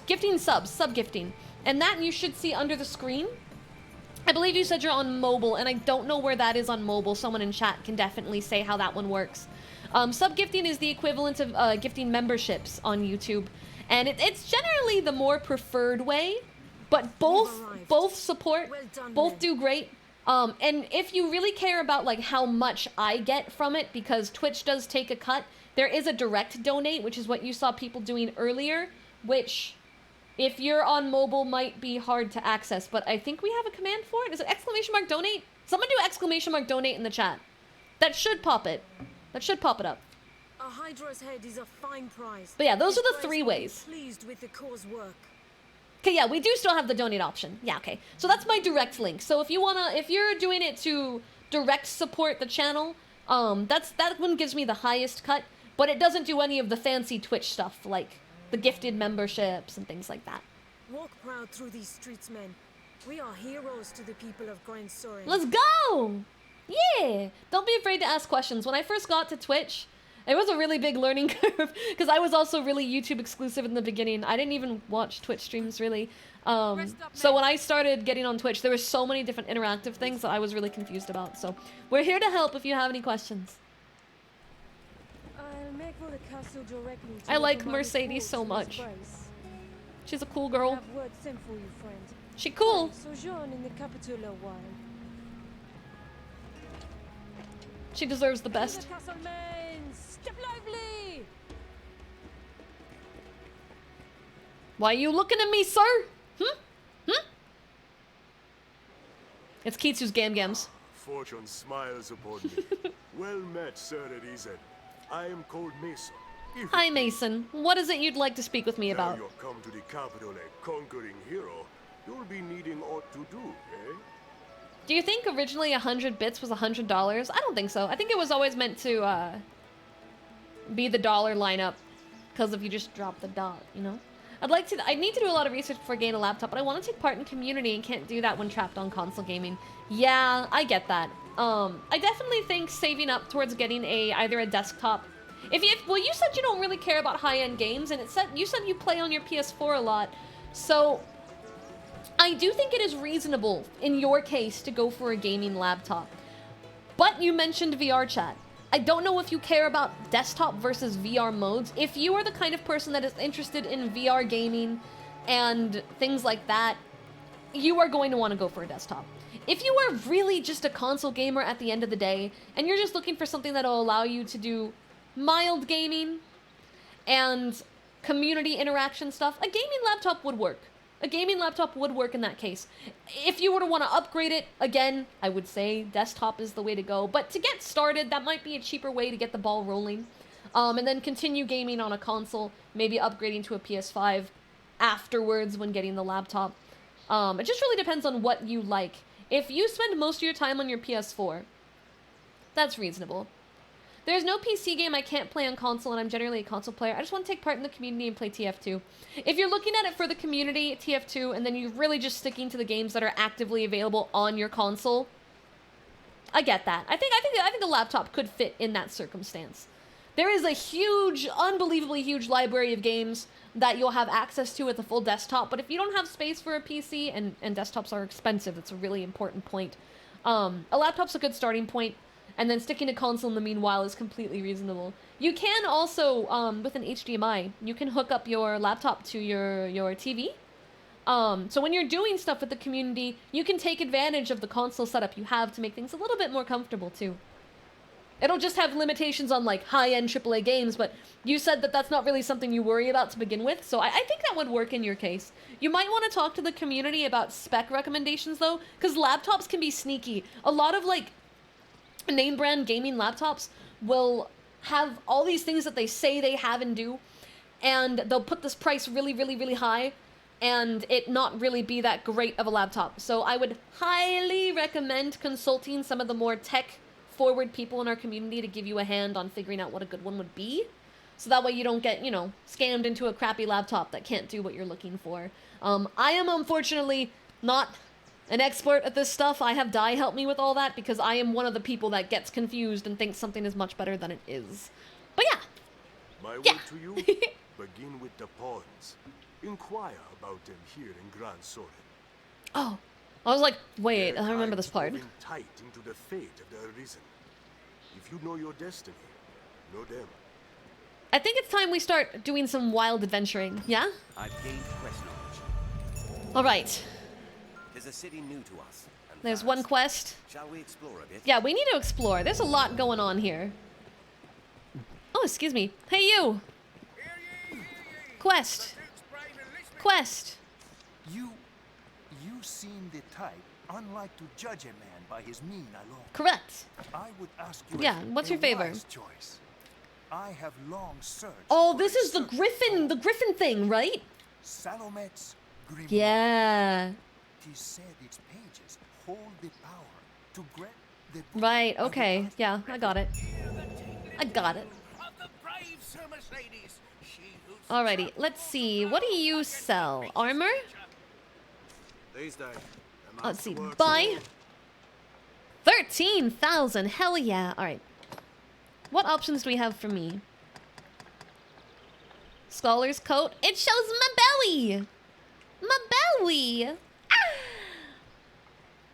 gifting subs, sub-gifting. And that you should see under the screen. I believe you said you're on mobile, and I don't know where that is on mobile. Someone in chat can definitely say how that one works. Sub-gifting is the equivalent of gifting memberships on YouTube. And it's generally the more preferred way, but both support, both do great. And if you really care about like how much I get from it, because Twitch does take a cut, there is a direct donate, which is what you saw people doing earlier, which, if you're on mobile, might be hard to access. But I think we have a command for it. Is it ! donate? Someone do ! donate in the chat. That should pop it. That should pop it up. A Hydra's head is a fine prize. But yeah, those are the three ways. Pleased with the cause work. Okay, yeah, we do still have the donate option. Yeah, okay. So that's my direct link. So if you're doing it to direct support the channel, that one gives me the highest cut. But it doesn't do any of the fancy Twitch stuff, like the gifted memberships and things like that. Walk proud through these streets, men. We are heroes to the people of Grand Soren. Let's go! Yeah! Don't be afraid to ask questions. When I first got to Twitch, It was a really big learning curve because I was also really YouTube exclusive in the beginning. I didn't even watch Twitch streams really. So when I started getting on Twitch, there were so many different interactive things that I was really confused about. So we're here to help if you have any questions. I'll make for the castle directly to I like local Mercedes so reports much. for his price. She's a cool girl. I have word sent for you, friend. She cool. Sojourn in the capital a while. She deserves the best. To the castle men, step lively! Why are you looking at me, sir? It's Kitsu's Gam-Gams. Fortune smiles upon me. Well met, Sir Arisen. I am called Mason. Hi, Mason. What is it you'd like to speak with me Now about? you're come to the capital a conquering hero, you'll be needing aught to do, eh? Do you think originally 100 bits was $100? I don't think so. I think it was always meant to be the dollar lineup, because if you just drop the dot, you know? I need to do a lot of research before getting a laptop, but I want to take part in community and can't do that when trapped on console gaming. Yeah, I get that. I definitely think saving up towards getting either a desktop. Well, you said you don't really care about high-end games, and you said you play on your PS4 a lot, so I do think it is reasonable in your case to go for a gaming laptop. But you mentioned VR chat. I don't know if you care about desktop versus VR modes. If you are the kind of person that is interested in VR gaming and things like that, you are going to want to go for a desktop. If you are really just a console gamer at the end of the day, and you're just looking for something that will allow you to do mild gaming and community interaction stuff, a gaming laptop would work. A gaming laptop would work in that case. If you were to want to upgrade it, again, I would say desktop is the way to go. But to get started, that might be a cheaper way to get the ball rolling. And then continue gaming on a console, maybe upgrading to a PS5 afterwards when getting the laptop. It just really depends on what you like. If you spend most of your time on your PS4, that's reasonable. There's no PC game I can't play on console, and I'm generally a console player. I just want to take part in the community and play TF2. If you're looking at it for the community, TF2, and then you're really just sticking to the games that are actively available on your console, I get that. I think a laptop could fit in that circumstance. There is a huge, unbelievably huge library of games that you'll have access to with a full desktop, but if you don't have space for a PC, and desktops are expensive, that's a really important point, a laptop's a good starting point. And then sticking to console in the meanwhile is completely reasonable. You can also, with an HDMI, you can hook up your laptop to your TV. So when you're doing stuff with the community, you can take advantage of the console setup you have to make things a little bit more comfortable too. It'll just have limitations on like high-end AAA games, but you said that that's not really something you worry about to begin with, so I think that would work in your case. You might want to talk to the community about spec recommendations though, because laptops can be sneaky. A lot of like name brand gaming laptops will have all these things that they say they have and do, and they'll put this price really, really, really high, and it not really be that great of a laptop. So I would highly recommend consulting some of the more tech-forward people in our community to give you a hand on figuring out what a good one would be. So that way you don't get, you know, scammed into a crappy laptop that can't do what you're looking for. I am unfortunately not an expert at this stuff. I have Dai help me with all that because I am one of the people that gets confused and thinks something is much better than it is. But yeah. My word to you, begin with the pawns. Inquire about them here in Grand Soren. Oh, I was like, wait, I remember this part. Tight into the fate of the Arisen. If you know your destiny, know them. I think it's time we start doing some wild adventuring, yeah? I've gained quest knowledge. All right. There's a city new to us. There's one quest. Shall we explore a bit? Yeah, we need to explore. There's a lot going on here. Oh, excuse me. Hey, you! Quest. Quest. You seem the type, unlike to judge a man by his mien alone. Correct. I would ask you what's your favor? Choice. I have long searched. Oh, this is the Griffin thing, right? Salomet's Grimoire. Yeah. He said its pages hold the power to grant the Right, okay. Yeah, I got it. I got it. Alrighty, let's see. What do you sell? Armor? Let's see. Buy. 13,000. Hell yeah. Alright. What options do we have for me? Scholar's coat. It shows my belly! My belly! Ah!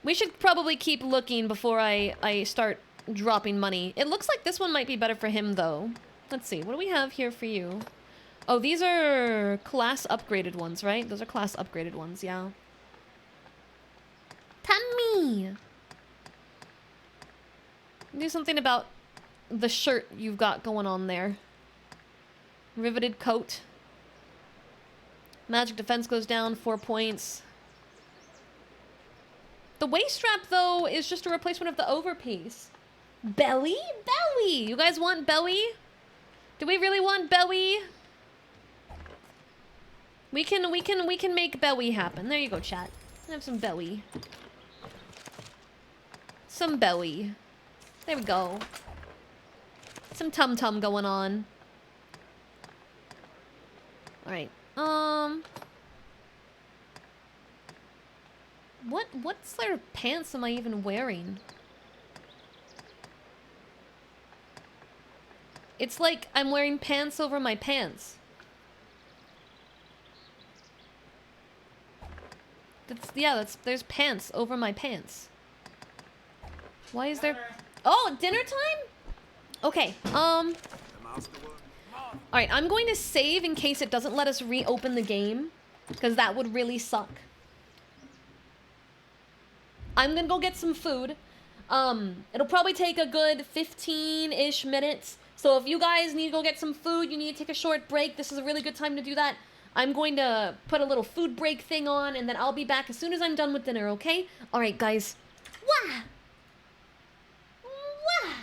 We should probably keep looking before I start dropping money. It looks like this one might be better for him, though. Let's see. What do we have here for you? Oh, these are class upgraded ones, right? Those are class upgraded ones, yeah. Tammy! Do something about the shirt you've got going on there. Riveted coat. Magic defense goes down 4 points. The waist strap, though, is just a replacement of the overpiece. Belly? Belly! You guys want belly? Do we really want belly? We can make belly happen. There you go, chat. Have some belly. Some belly. There we go. Some tum-tum going on. Alright. What sort of pants am I even wearing? It's like I'm wearing pants over my pants. There's pants over my pants. Why is there... Oh, dinner time? Okay, Alright, I'm going to save in case it doesn't let us reopen the game. Because that would really suck. I'm gonna go get some food. It'll probably take a good 15-ish minutes. So if you guys need to go get some food, you need to take a short break, this is a really good time to do that. I'm going to put a little food break thing on, and then I'll be back as soon as I'm done with dinner, okay? Alright, guys. Wah! Wah!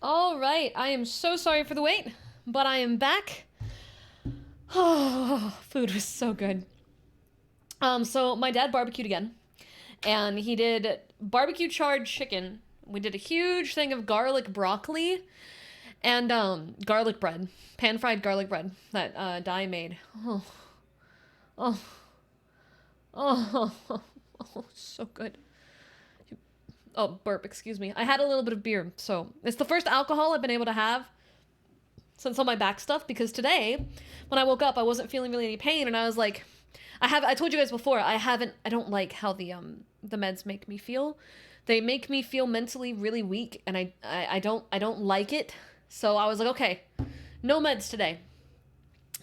All right, I am so sorry for the wait, but I am back. Oh, food was so good. So my dad barbecued again, and he did barbecue charred chicken. We did a huge thing of garlic broccoli and garlic bread, pan-fried garlic bread that Di made. Oh, oh, oh, oh, so good. Oh, burp, excuse me. I had a little bit of beer, so it's the first alcohol I've been able to have since all my back stuff, because today, when I woke up, I wasn't feeling really any pain, and I was like, I told you guys before, I don't like how the meds make me feel. They make me feel mentally really weak, and I don't like it. So I was like, okay, no meds today.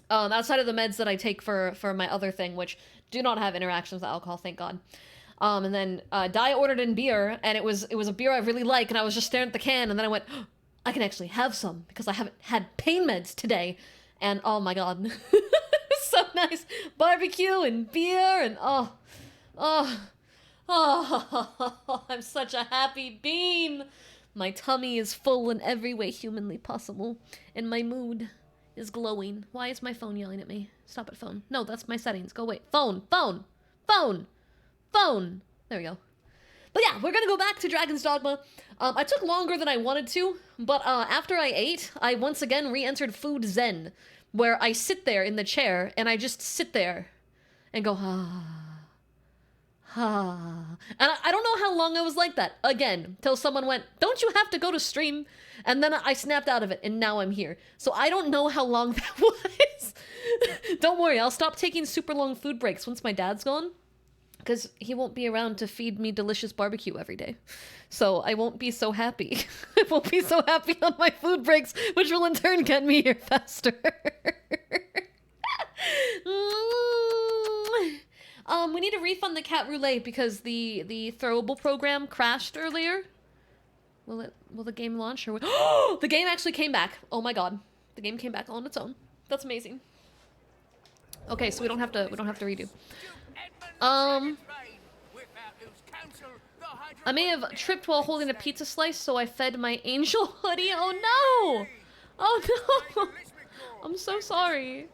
Outside of the meds that I take for my other thing, which do not have interactions with alcohol, thank God. And then Di ordered in beer, and it was a beer I really like, and I was just staring at the can, and then I went, oh, I can actually have some because I haven't had pain meds today, and oh my God, so nice, barbecue and beer, and oh, I'm such a happy bean. My tummy is full in every way humanly possible, and my mood is glowing. Why is my phone yelling at me? Stop it, phone. No, that's my settings. Go away. Phone. There we go. But yeah, we're gonna go back to Dragon's Dogma. I took longer than I wanted to, but after I ate, I once again re-entered Food Zen, where I sit there in the chair, and I just sit there and go, and I don't know how long I was like that, again, till someone went, don't you have to go to stream? And then I snapped out of it, and now I'm here. So I don't know how long that was. Don't worry, I'll stop taking super long food breaks once my dad's gone, because he won't be around to feed me delicious barbecue every day. So I won't be so happy. I won't be so happy on my food breaks, which will in turn get me here faster. We need to refund the cat roulette because the throwable program crashed earlier. Will the game launch or what? Oh, the game actually came back. Oh my God. The game came back on its own. That's amazing. Okay, so we don't have to redo. I may have tripped while holding a pizza slice, so I fed my angel hoodie. Oh no! Oh no! I'm so sorry.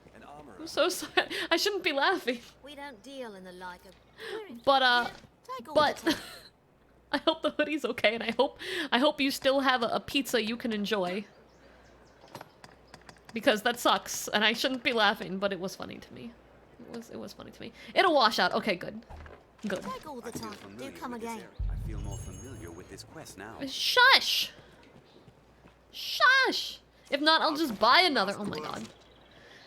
I'm so sorry. I shouldn't be laughing. We don't deal in the like of. But I hope the hoodie's okay, and I hope you still have a pizza you can enjoy. Because that sucks, and I shouldn't be laughing, but it was funny to me. It was funny to me. It'll wash out. Okay, good. Good. Take all the time. Do come again. I feel more familiar with this quest now. Shush! Shush! If not, I'll just buy another. Oh my God.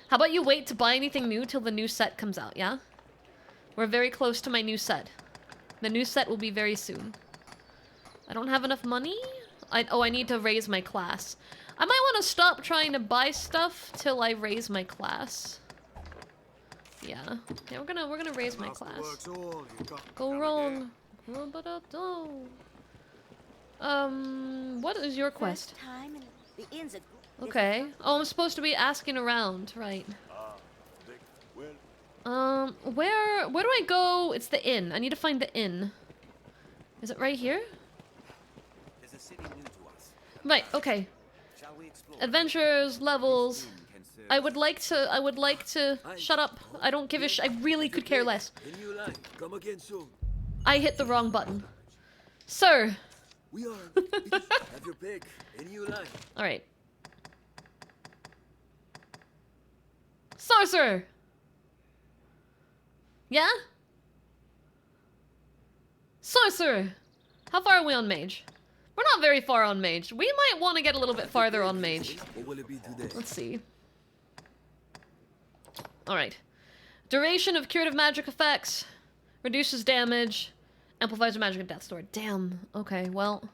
How about you wait to buy anything new till the new set comes out, yeah? We're very close to my new set. The new set will be very soon. I don't have enough money? I need to raise my class. I might want to stop trying to buy stuff till I raise my class. Yeah, we're gonna raise my class. Go wrong. What is your quest? Okay. Oh, I'm supposed to be asking around, right? Where do I go? It's the inn. I need to find the inn. Is it right here? Right. Okay. Adventures, levels. I would like to shut up. I don't give a I really could care less. I hit the wrong button. Sir. We are. Have your pick. Any you like. All right. Sorcerer. Yeah? Sorcerer. How far are we on mage? We're not very far on mage. We might want to get a little bit farther on mage. What will it be today? Let's see. Alright. Duration of curative magic effects. Reduces damage. Amplifies the magic and death sword. Damn. Okay, well.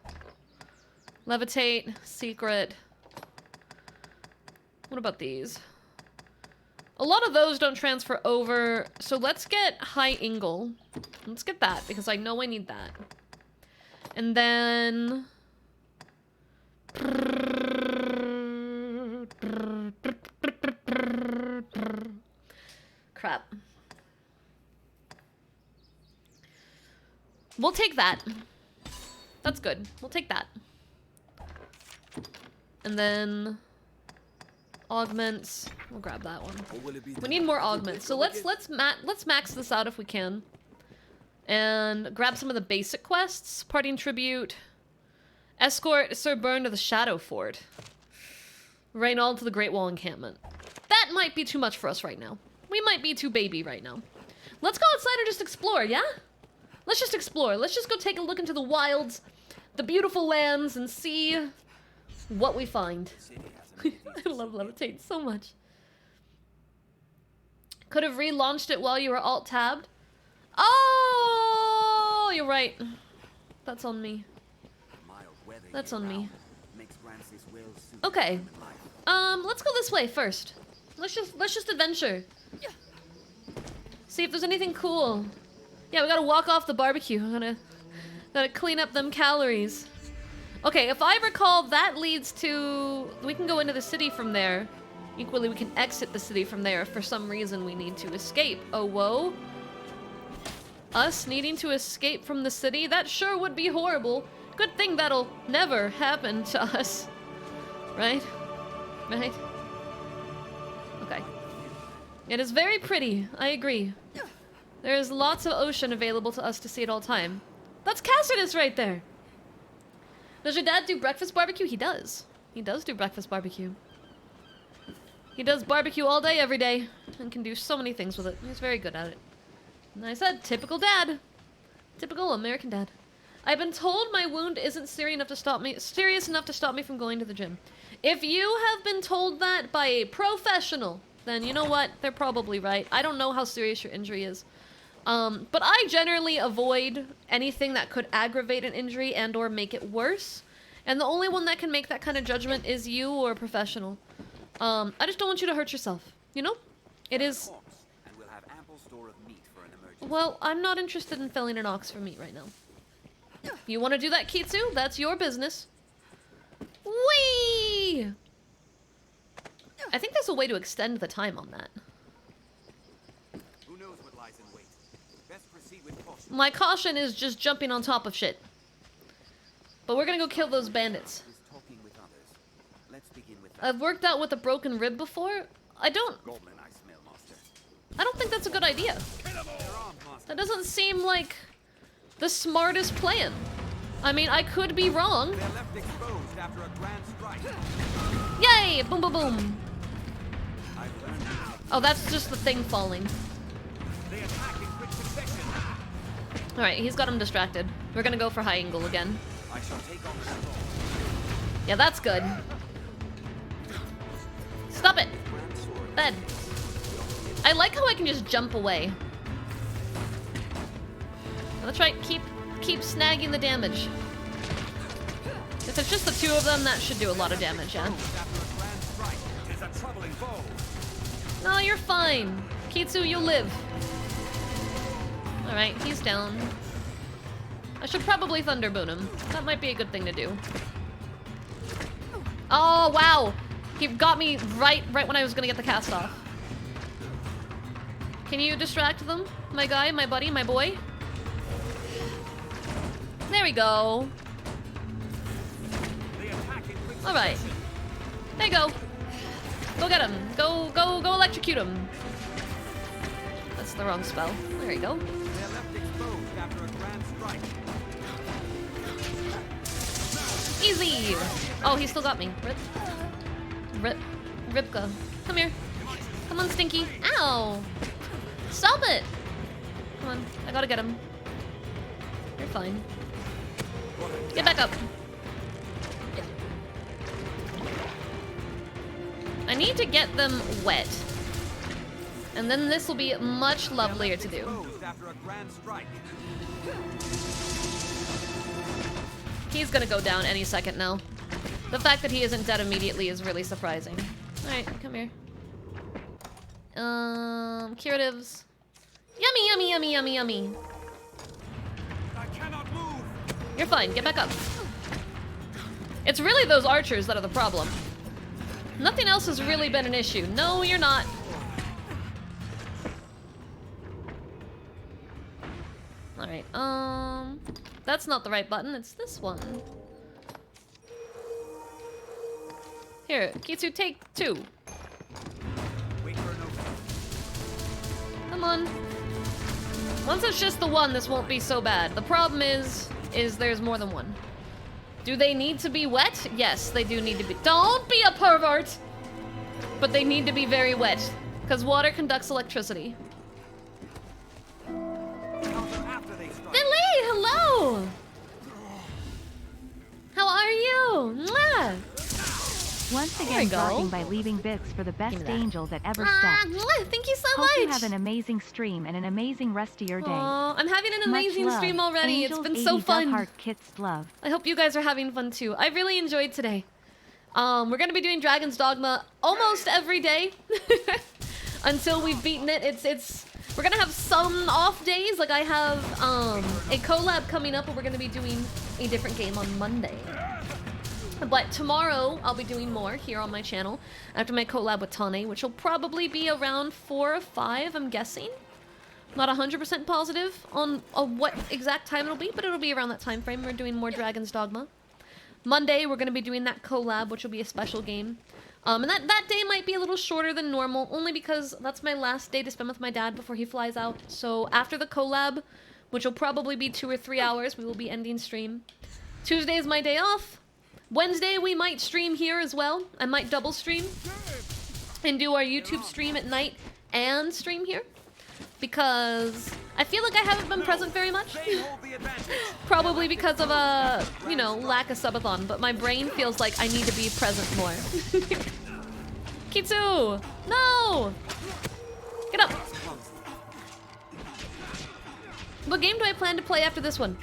Levitate. Secret. What about these? A lot of those don't transfer over. So let's get High Ingle. Let's get that because I know I need that. And then... Crap. We'll take that. That's good. We'll take that. And then augments. We'll grab that one. We need more augments. So let's max this out if we can. And grab some of the basic quests. Parting tribute. Escort Sir Byrne to the Shadow Fort. Reynald to the Great Wall encampment. That might be too much for us right now. We might be too baby right now. Let's go outside and just explore, yeah? Let's just explore. Let's just go take a look into the wilds, the beautiful lands, and see what we find. I love Levitate so much. Could have relaunched it while you were alt-tabbed. Oh, you're right. That's on me. That's on me. Okay. Let's go this way first. Let's just adventure. See if there's anything cool. Yeah, we gotta walk off the barbecue. Gotta clean up them calories. Okay, if I recall, that leads to... We can go into the city from there. Equally, we can exit the city from there if for some reason we need to escape. Oh, whoa. Us needing to escape from the city? That sure would be horrible. Good thing that'll never happen to us. Right? Right? Okay. It is very pretty, I agree. There is lots of ocean available to us to see at all time. That's Cassidus right there! Does your dad do breakfast barbecue? He does. He does do breakfast barbecue. He does barbecue all day, every day, and can do so many things with it. He's very good at it. And I said, typical dad. Typical American dad. I've been told my wound isn't serious enough to stop me from going to the gym. If you have been told that by a professional, then you know what? They're probably right. I don't know how serious your injury is. But I generally avoid anything that could aggravate an injury and or make it worse. And the only one that can make that kind of judgment is you or a professional. I just don't want you to hurt yourself, you know? It is... Well, I'm not interested in felling an ox for meat right now. You want to do that, Kitsu? That's your business. Whee! I think there's a way to extend the time on that. Who knows what lies in wait? Best proceed with caution. My caution is just jumping on top of shit. But we're gonna go kill those bandits. I've worked out with a broken rib before. I don't think that's a good idea. That doesn't seem like the smartest plan. I mean, I could be wrong. They're left exposed after a grand strike. Yay! Boom, boom, boom. Oh, that's just the thing falling. They attack in quick succession. Alright, he's got him distracted. We're gonna go for high angle again. I shall take on the storm. Yeah, that's good. Stop it! Bed. I like how I can just jump away. That's right, keep snagging the damage. If it's just the two of them, that should do a lot of damage, yeah? No, you're fine. Kitsu, you'll live. Alright, he's down. I should probably Thunderboon him. That might be a good thing to do. Oh, wow! He got me right when I was gonna get the cast off. Can you distract them? My guy, my buddy, my boy? There we go. Alright. There you go. Go get him. Go electrocute him. That's the wrong spell. There you go. They're left exposed after a grand strike. Easy! Oh, he still got me. Ripka. Come here. Come on, Stinky. Ow! Stop it! Come on, I gotta get him. You're fine. Get back up. I need to get them wet. And then this will be much lovelier to do. He's gonna go down any second now. The fact that he isn't dead immediately is really surprising. Alright, come here. Curatives. Yummy, yummy, yummy, yummy, yummy. I cannot move. You're fine, get back up. It's really those archers that are the problem. Nothing else has really been an issue. No, you're not. Alright, that's not the right button, it's this one. Here, Kitsu, take 2. Come on. Once it's just the one, this won't be so bad. The problem is there's more than one. Do they need to be wet? Yes, they do need to be. Don't be a pervert! But they need to be very wet, because water conducts electricity. Billy, hello! How are you? Mwah! Once again, starting by leaving bits for the best angel that ever stepped. Thank you so Hope much. you have an amazing stream and an amazing rest of your day. I'm having an amazing Much stream love. already. Angels, It's been so 80 fun. Heart Kits love. I hope you guys are having fun too. I really enjoyed today. We're gonna be doing Dragon's Dogma almost every day until we've beaten it. We're gonna have some off days. Like I have a collab coming up where we're gonna be doing a different game on Monday. But tomorrow, I'll be doing more here on my channel after my collab with Tane, which will probably be around 4 or 5, I'm guessing. Not 100% positive on what exact time it'll be, but it'll be around that time frame. We're doing more Dragon's Dogma. Monday, we're going to be doing that collab, which will be a special game. And that day might be a little shorter than normal, only because that's my last day to spend with my dad before he flies out. So after the collab, which will probably be 2 or 3 hours, we will be ending stream. Tuesday is my day off. Wednesday, we might stream here as well. I might double stream and do our YouTube stream at night and stream here. Because I feel like I haven't been present very much. Probably because of a, you know, lack of subathon. But my brain feels like I need to be present more. Kitsu! No! Get up! What game do I plan to play after this one?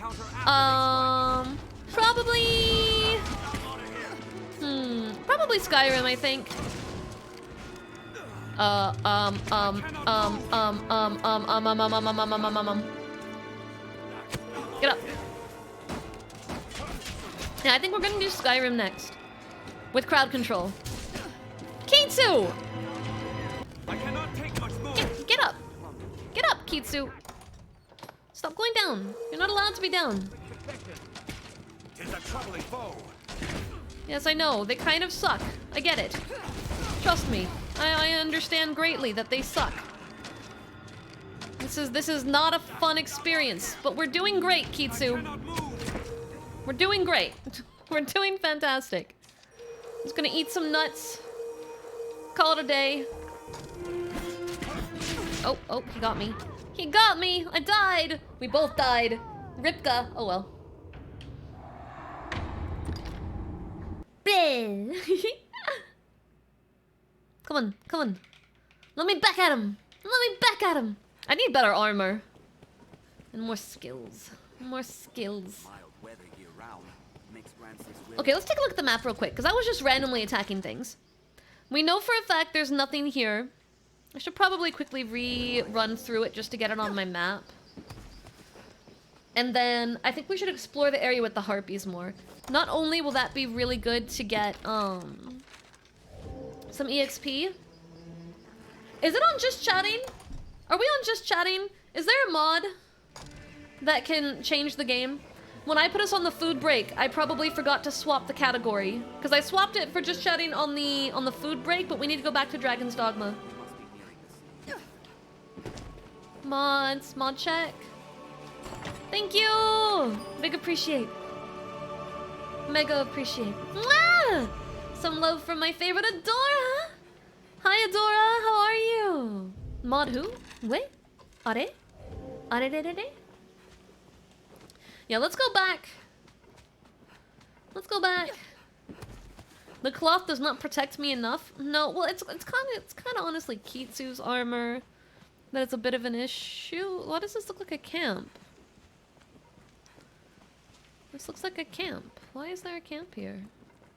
Probably... Probably Skyrim, I think. Get up. Yeah, I think we're gonna do Skyrim next. With crowd control. Kitsu! Get up. Get up, Kitsu. Stop going down. You're not allowed to be down. Tis a troubling foe. Yes, I know. They kind of suck. I get it. Trust me. I understand greatly that they suck. This is not a fun experience, but we're doing great, Kitsu. We're doing great. We're doing fantastic. Just gonna eat some nuts. Call it a day. Oh, he got me. He got me! I died! We both died. Ripka. Oh well. Come on, come on. Let me back at him. Let me back at him. I need better armor. And more skills. More skills. Okay, let's take a look at the map real quick, because I was just randomly attacking things. We know for a fact there's nothing here. I should probably quickly rerun through it just to get it on my map. And then I think we should explore the area with the harpies more. Not only will that be really good to get some EXP. Is it on just chatting? Are we on just chatting? Is there a mod that can change the game? When I put us on the food break, I probably forgot to swap the category because I swapped it for just chatting on the food break, but we need to go back to Dragon's Dogma. Mods, mod check. Thank you! Big appreciate. Mega appreciate. Mwah! Some love from my favorite Adora! Hi Adora, how are you? Mod who? Wait? Are? Are? Yeah, let's go back. Let's go back. The cloth does not protect me enough. No, well, it's kind of honestly Kitsu's armor that it's a bit of an issue. Why does this look like a camp? This looks like a camp. Why is there a camp here?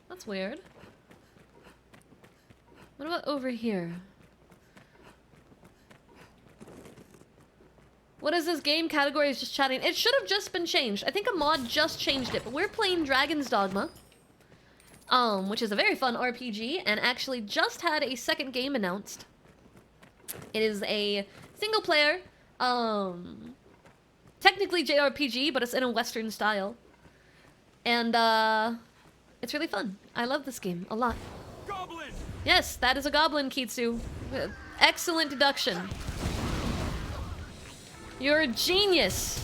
That's weird. What about over here? What is this game? Category is just chatting. It should have just been changed. I think a mod just changed it, but we're playing Dragon's Dogma. Which is a very fun RPG, and actually just had a second game announced. It is a single player, technically JRPG, but it's in a Western style. And, it's really fun. I love this game a lot. Goblin! Yes, that is a goblin, Kitsu. Excellent deduction. You're a genius.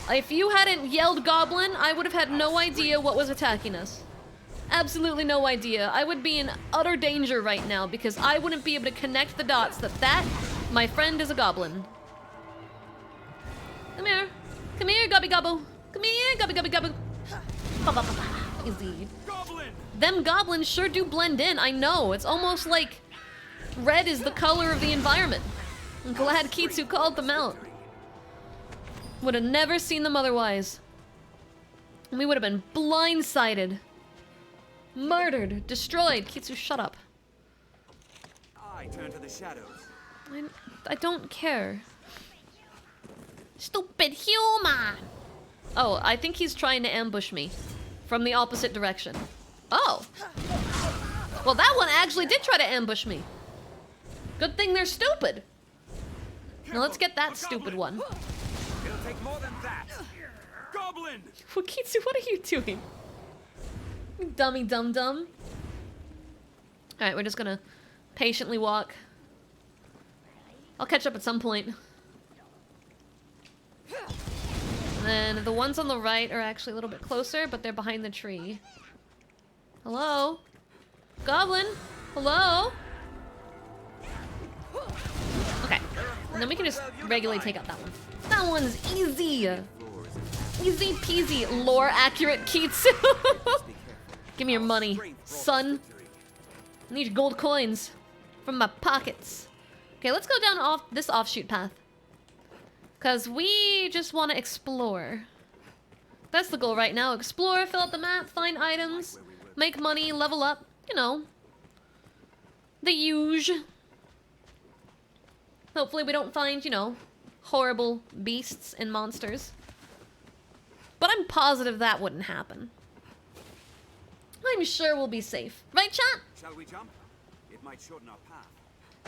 If you hadn't yelled goblin, I would have had no idea what was attacking us. Absolutely no idea. I would be in utter danger right now because I wouldn't be able to connect the dots that my friend is a goblin. Come here. Come here, gobby gobble. Come here, gobby gobby gobble. Easy. Them goblins sure do blend in, I know. It's almost like red is the color of the environment. I'm glad Kitsu called them out. Would have never seen them otherwise. We would have been blindsided. Murdered. Destroyed. Kitsu, shut up. I turn to the shadows. I don't care. Stupid human! Oh, I think he's trying to ambush me. From the opposite direction. Oh! Well, that one actually did try to ambush me. Good thing they're stupid. Now let's get that stupid one. It'll take more than that. Goblin! Kitsu, what are you doing? You dummy dum-dum. Alright, we're just gonna patiently walk. I'll catch up at some point. And then the ones on the right are actually a little bit closer, but they're behind the tree. Hello? Goblin? Hello? Okay. And then we can just regularly take out that one. That one's easy! Easy peasy, lore accurate Kitsu. Give me your money, son. I need your gold coins from my pockets. Okay, let's go down this offshoot path. Because we just want to explore. That's the goal right now. Explore, fill out the map, find items, make money, level up. You know. The huge. Hopefully we don't find, you know, horrible beasts and monsters. But I'm positive that wouldn't happen. I'm sure we'll be safe. Right, chat? Shall we jump? It might shorten our path.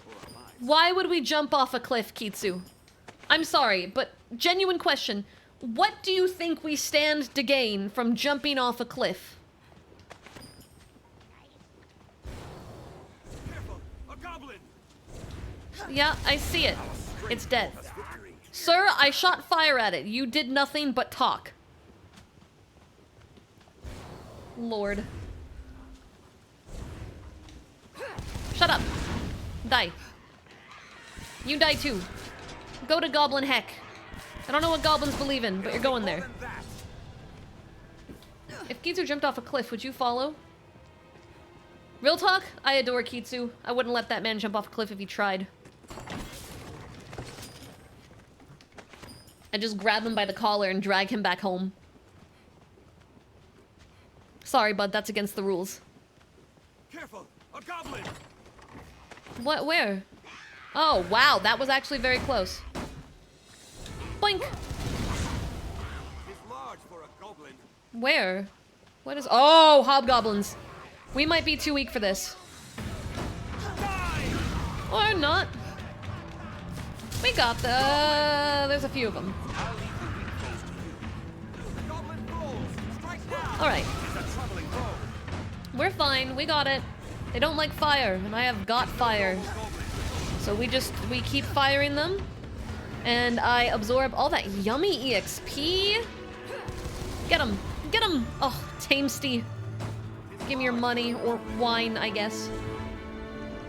Or our lives. Why would we jump off a cliff, Kitsu? I'm sorry, but genuine question. What do you think we stand to gain from jumping off a cliff? Careful, a goblin! Yeah, I see it. It's dead. Sir, I shot fire at it. You did nothing but talk. Lord. Shut up. Die. You die too. Go to Goblin Heck. I don't know what goblins believe in, but you're going there. If Kitsu jumped off a cliff, would you follow? Real talk? I adore Kitsu. I wouldn't let that man jump off a cliff if he tried. I'd just grab him by the collar and drag him back home. Sorry, bud, that's against the rules. Careful, a goblin! What? Where? Oh, wow, that was actually very close. Boink! It's large for a goblin. Where? What is... Oh, hobgoblins. We might be too weak for this. Or not. We got the... There's a few of them. Alright. We're fine. We got it. They don't like fire, and I have got fire. So we keep firing them. And I absorb all that yummy EXP. Get him. Get him. Oh, Tamesty. Give me your money, or wine, I guess.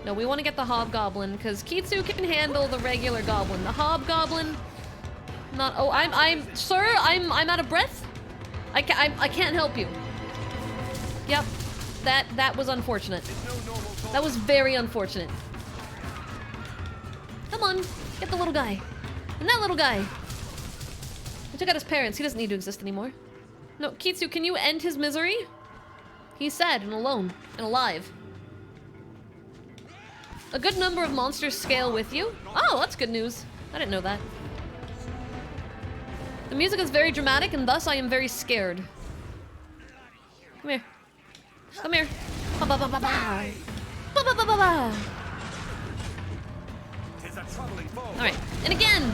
No, we want to get the hobgoblin, because Kitsu can handle the regular goblin. The hobgoblin... Not... Oh, Sir, I'm out of breath? I can't help you. Yep. That was unfortunate. That was very unfortunate. Come on. Get the little guy. And that little guy. I took out his parents. He doesn't need to exist anymore. No, Kitsu, can you end his misery? He's sad and alone. And alive. A good number of monsters scale with you? Oh, that's good news. I didn't know that. The music is very dramatic, and thus I am very scared. Come here. Come here. Ba ba ba ba ba. Ba ba ba ba ba. Alright, and again!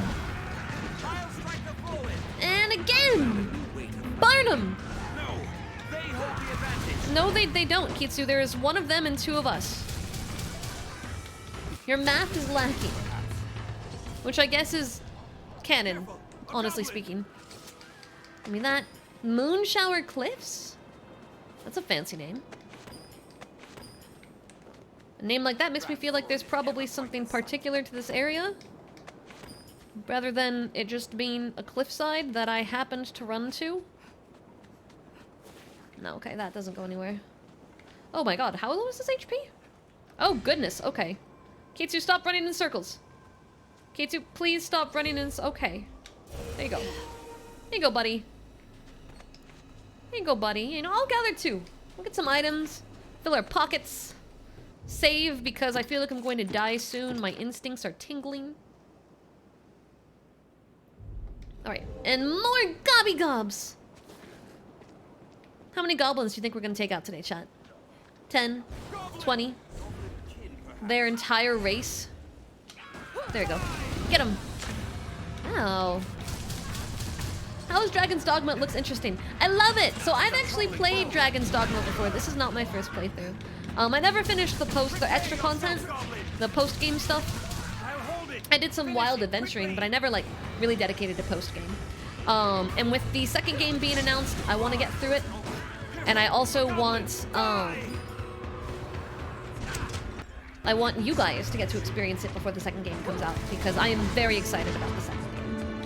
him! No, they don't, Kitsu. There is one of them and two of us. Your math is lacking. Which I guess is canon, honestly speaking. I mean that. Moonshower Cliffs? That's a fancy name. A name like that makes me feel like there's probably something particular to this area. Rather than it just being a cliffside that I happened to run to. No, okay, that doesn't go anywhere. Oh my god, how low is this HP? Oh goodness, okay. Kitsu, stop running in circles. Kitsu, please stop running in... Okay. There you go. There you go, buddy. There you go, buddy. You know, I'll gather two. We'll get some items. Fill our pockets. Save, because I feel like I'm going to die soon. My instincts are tingling. Alright, and more gobby gobs! How many goblins do you think we're gonna take out today, chat? 10? 20? Their entire race? There we go. Get him! Ow. How's Dragon's Dogma? It looks interesting. I love it! So I've actually played Dragon's Dogma before. This is not my first playthrough. I never finished the extra content, the post-game stuff. I did some wild adventuring, but I never, like, really dedicated to post-game. And with the second game being announced, I want to get through it. And I also want, I want you guys to get to experience it before the second game comes out, because I am very excited about the second game.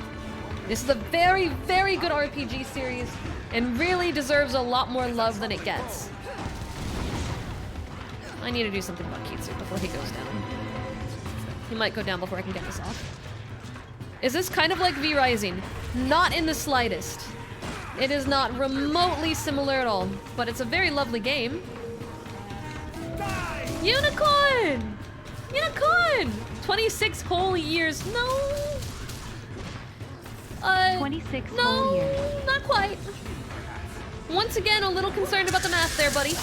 This is a very, very good RPG series, and really deserves a lot more love than it gets. I need to do something about Kitsu before he goes down. He might go down before I can get this off. Is this kind of like V-Rising? Not in the slightest. It is not remotely similar at all, but it's a very lovely game. Unicorn! Unicorn! 26 whole years. No! 26 whole years. Not quite. Once again, a little concerned about the math there, buddy.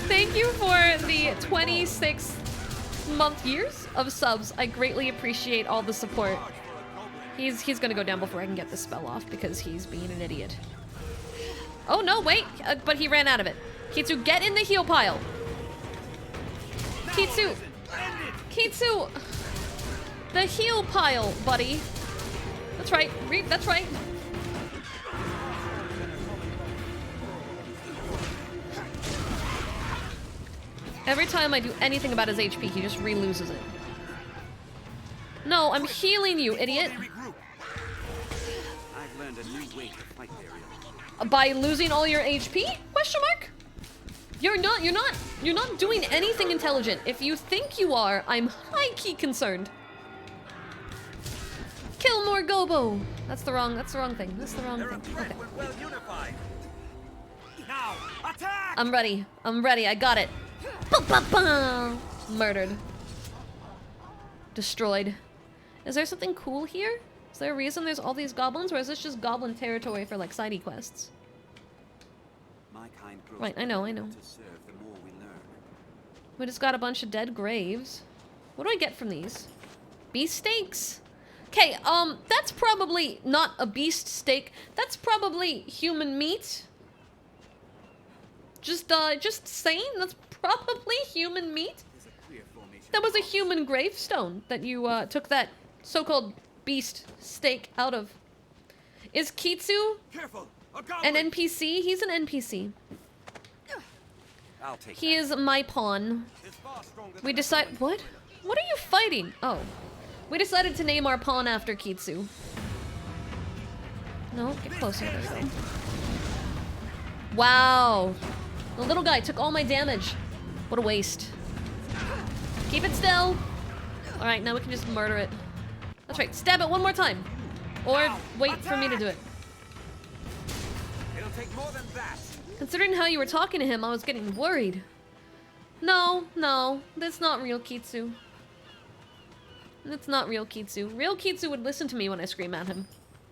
Thank you for the 26 month years of subs. I greatly appreciate all the support. He's gonna go down before I can get this spell off because he's being an idiot. Oh no, wait, but he ran out of it. Kitsu, get in the heal pile. Kitsu, Kitsu, the heal pile, buddy. That's right, that's right. Every time I do anything about his HP, he just re-loses it. No, I'm healing you, idiot. I've learned a new way to fight there. By losing all your HP? Question mark? You're not doing anything intelligent. If you think you are, I'm high-key concerned. Kill more Gobo. That's the wrong thing. That's the wrong thing. Okay. Well unified. Now, attack! I'm ready. I got it. Murdered. Destroyed. Is there something cool here? Is there a reason there's all these goblins, or is this just goblin territory for, like, side quests? My kind grows Right, I know. to serve the more we learn. We just got a bunch of dead graves. What do I get from these? Beast steaks? Okay, that's probably not a beast steak. That's probably human meat. Just saying, that's probably human meat. That was a human gravestone that you, took that so-called beast steak out of. Is Kitsu an NPC? He's an NPC. I'll take he is my pawn. We decide- what? What are you fighting? Oh. We decided to name our pawn after Kitsu. No, get closer. There we go. Wow. The little guy took all my damage. What a waste. Keep it still. Alright, now we can just murder it. That's right, stab it one more time. Or wait for me to do it. It'll take more than that. Considering how you were talking to him, I was getting worried. No, that's not real Kitsu. That's not real Kitsu. Real Kitsu would listen to me when I scream at him.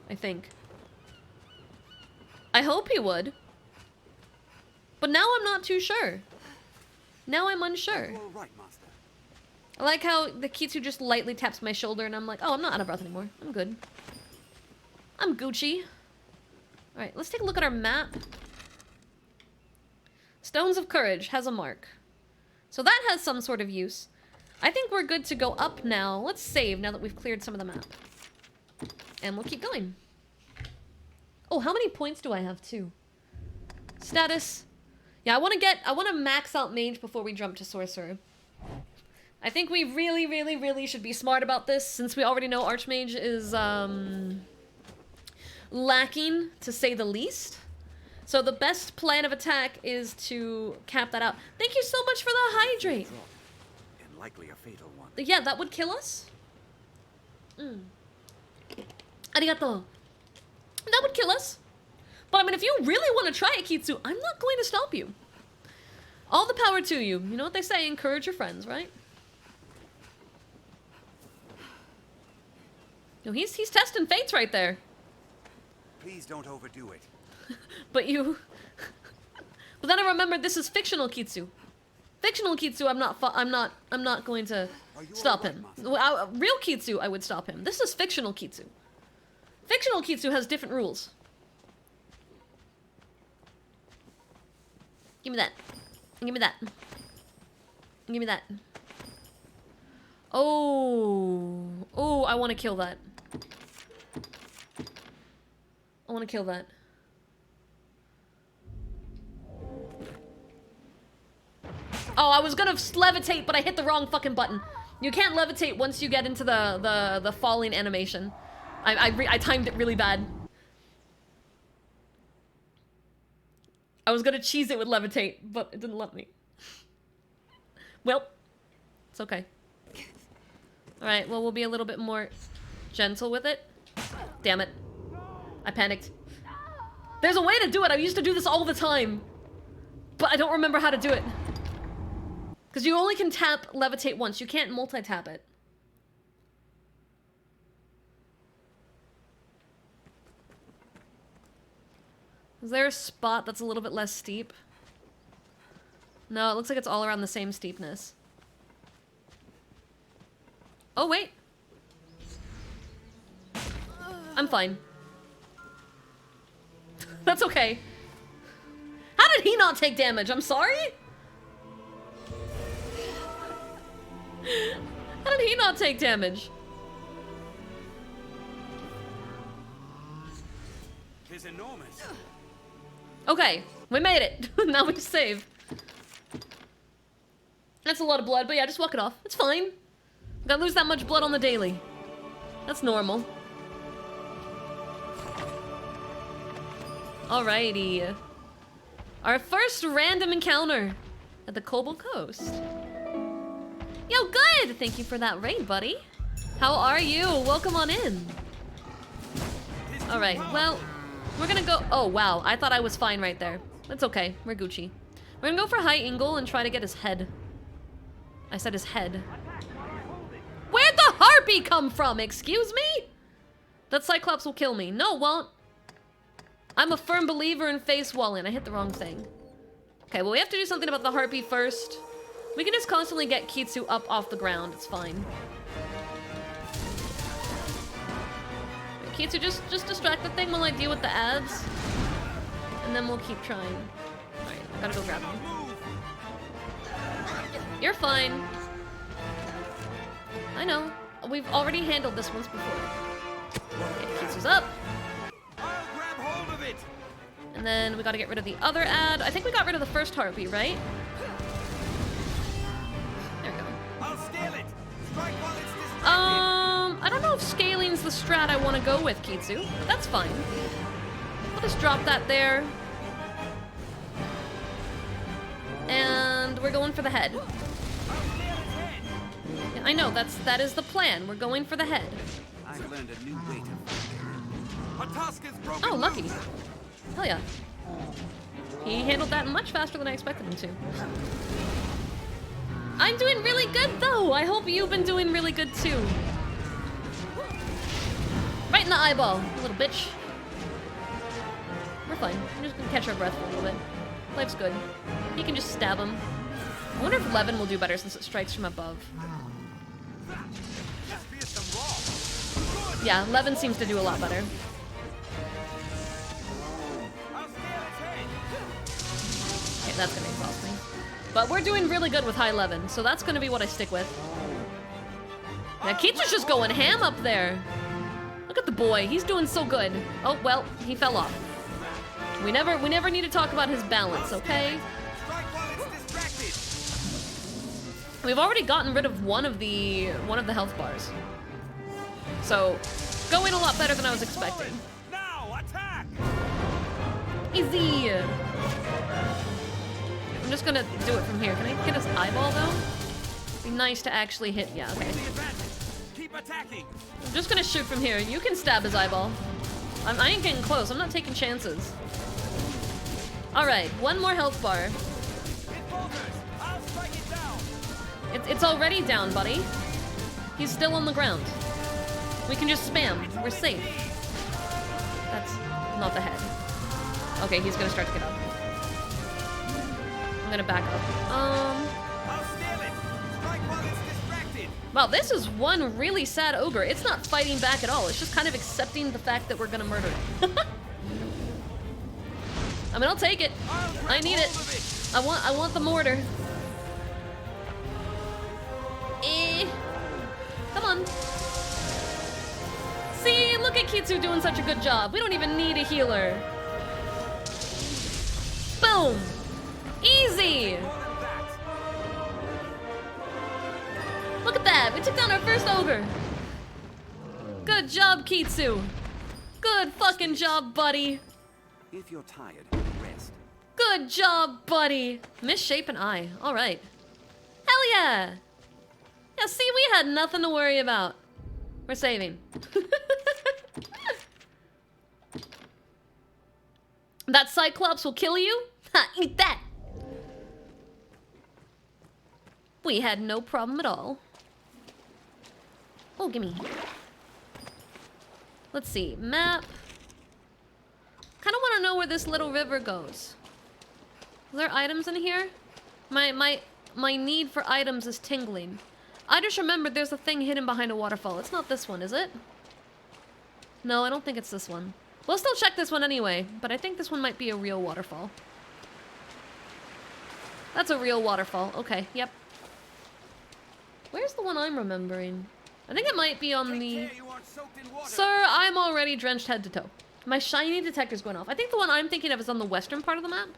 I think. I hope he would. But now I'm not too sure. Now I'm unsure. I like how the Kitsu just lightly taps my shoulder and I'm like, oh, I'm not out of breath anymore. I'm good. I'm Gucci. Alright, let's take a look at our map. Stones of Courage has a mark. So that has some sort of use. I think we're good to go up now. Let's save now that we've cleared some of the map. And we'll keep going. Oh, how many points do I have too? Status. Yeah, I want to max out mage before we jump to sorcerer. I think we really should be smart about this, since we already know Archmage is lacking, to say the least. So the best plan of attack is to cap that out. Thank you so much for the hydrate. And likely a fatal one. Yeah, that would kill us. Arigato. That would kill us. But I mean, if you really want to try it, Kitsu, I'm not going to stop you. All the power to you. You know what they say, encourage your friends, right? No, he's testing fates right there. Please don't overdo it. But you... But then I remembered this is fictional Kitsu. Fictional Kitsu, I'm not going to stop him. Real Kitsu, I would stop him. This is fictional Kitsu. Fictional Kitsu has different rules. Give me that. Give me that. Give me that. Oh. Oh, I want to kill that. I want to kill that. Oh, I was gonna levitate, but I hit the wrong fucking button. You can't levitate once you get into the falling animation. I timed it really bad. I was gonna cheese it with levitate, but it didn't let me. Well, it's okay. Alright, well, we'll be a little bit more gentle with it. Damn it. I panicked. There's a way to do it. I used to do this all the time. But I don't remember how to do it. Because you only can tap levitate once. You can't multi-tap it. Is there a spot that's a little bit less steep? No, it looks like it's all around the same steepness. Oh, wait. I'm fine. That's okay. How did he not take damage? I'm sorry? How did he not take damage? It's enormous. Okay, we made it. Now we save. That's a lot of blood, but yeah, just walk it off. It's fine. Gotta lose that much blood on the daily. That's normal. Alrighty. Our first random encounter at the Cobble Coast. Yo, good! Thank you for that raid, buddy. How are you? Welcome on in. Alright, well, we're gonna go... Oh, wow. I thought I was fine right there. That's okay. We're Gucci. We're gonna go for High Ingle and try to get his head. I said his head. Where'd the harpy come from? Excuse me? That Cyclops will kill me. No, it won't. I'm a firm believer in face walling. I hit the wrong thing. Okay, well, we have to do something about the harpy first. We can just constantly get Kitsu up off the ground. It's fine. Kitsu, just distract the thing while I deal with the ads. And then we'll keep trying. Alright, I gotta go grab him. You're fine. I know. We've already handled this once before. Okay, Kitsu's up. And then we gotta get rid of the other ad. I think we got rid of the first harpy, right? There we go. I'll scale it. Strike while it's distracted. I don't know if scaling's the strat I want to go with, Kitsu, but that's fine. We'll just drop that there. And we're going for the head. Yeah, I know, that is the plan. We're going for the head. I've learned a new way to fight. Oh, lucky. Hell yeah. He handled that much faster than I expected him to. I'm doing really good, though. I hope you've been doing really good, too. Right in the eyeball, you little bitch. We're fine. I'm just gonna catch our breath for a little bit. Life's good. You can just stab him. I wonder if Levin will do better since it strikes from above. Yeah, Levin seems to do a lot better. that's gonna exhaust me. But we're doing really good with high 11, so that's gonna be what I stick with. Yeah, Keats just going ham up there. Look at the boy, he's doing so good. Oh, well, he fell off. We never need to talk about his balance, okay? We've already gotten rid of one of the health bars. So, going a lot better than I was expecting. Now attack! Easy! I'm just gonna do it from here. Can I get his eyeball though? Be nice to actually hit, yeah, okay. Keep attacking! I'm just gonna shoot from here. You can stab his eyeball. I ain't getting close, I'm not taking chances. Alright, one more health bar. It's already down, buddy. He's still on the ground. We can just spam. We're safe. That's not the head. Okay, he's gonna start to get up. I'm gonna back up. Wow, this is one really sad ogre. It's not fighting back at all. It's just kind of accepting the fact that we're gonna murder it. I mean, I'll take it. I need it. I want the mortar. Come on. See, look at Kitsu doing such a good job. We don't even need a healer. Boom. Easy. Look at that. We took down our first ogre. Good job, Kitsu. Good fucking job, buddy. If you're tired, rest. Good job, buddy. Misshapen eye. All right. Hell yeah. Yeah, see, we had nothing to worry about. We're saving. That Cyclops will kill you? Ha, eat that! We had no problem at all. Oh, gimme. Let's see, map. Kinda wanna know where this little river goes. Are there items in here? My need for items is tingling. I just remembered there's a thing hidden behind a waterfall. It's not this one, is it? No, I don't think it's this one. We'll still check this one anyway, but I think this one might be a real waterfall. That's a real waterfall. Okay, yep. Where's the one I'm remembering? I think it might be on the... Sir, I'm already drenched head to toe. My shiny detector's going off. I think the one I'm thinking of is on the western part of the map.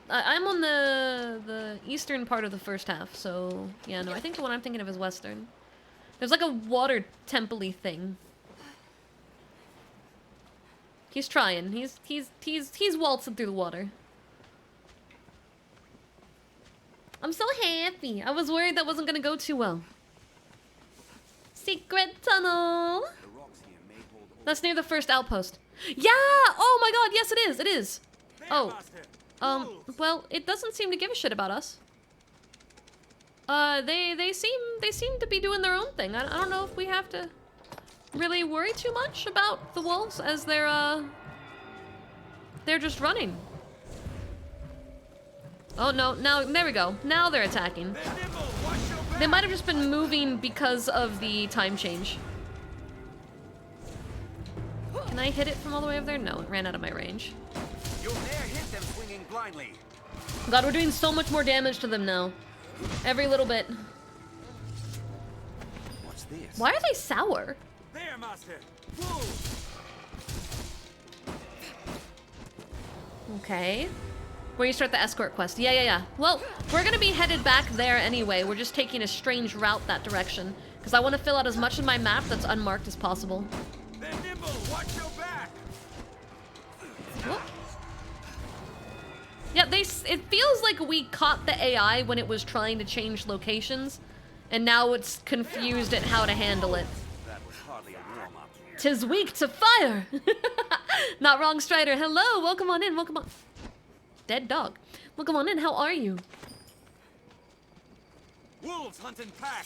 I'm on the eastern part of the first half, so yeah, no, I think the one I'm thinking of is western. There's like a water temple-y thing. He's trying. He's waltzing through the water. I'm so happy. I was worried that wasn't gonna go too well. Secret tunnel. That's near the first outpost. Yeah! Oh my god, yes it is, it is. Oh. Well, it doesn't seem to give a shit about us. They seem to be doing their own thing. I don't know if we have to really worry too much about the wolves as they're just running. Oh no, now, there we go. Now they're attacking. They might have just been moving because of the time change. Can I hit it from all the way over there? No, it ran out of my range. You'll never hit them swinging blindly. God, we're doing so much more damage to them now. Every little bit. What's this? Why are they sour? There, master. Okay. Where you start the escort quest. Yeah. Well, we're gonna be headed back there anyway. We're just taking a strange route that direction. Because I want to fill out as much of my map that's unmarked as possible. They're nimble. Watch your back. Whoop. Yeah, it feels like we caught the AI when it was trying to change locations. And now it's confused at how to handle it. That was hardly a warm-up. 'Tis weak to fire! Not wrong, Strider. Hello, welcome on in, welcome on. Dead dog. Welcome on in, how are you? Wolves hunting pack.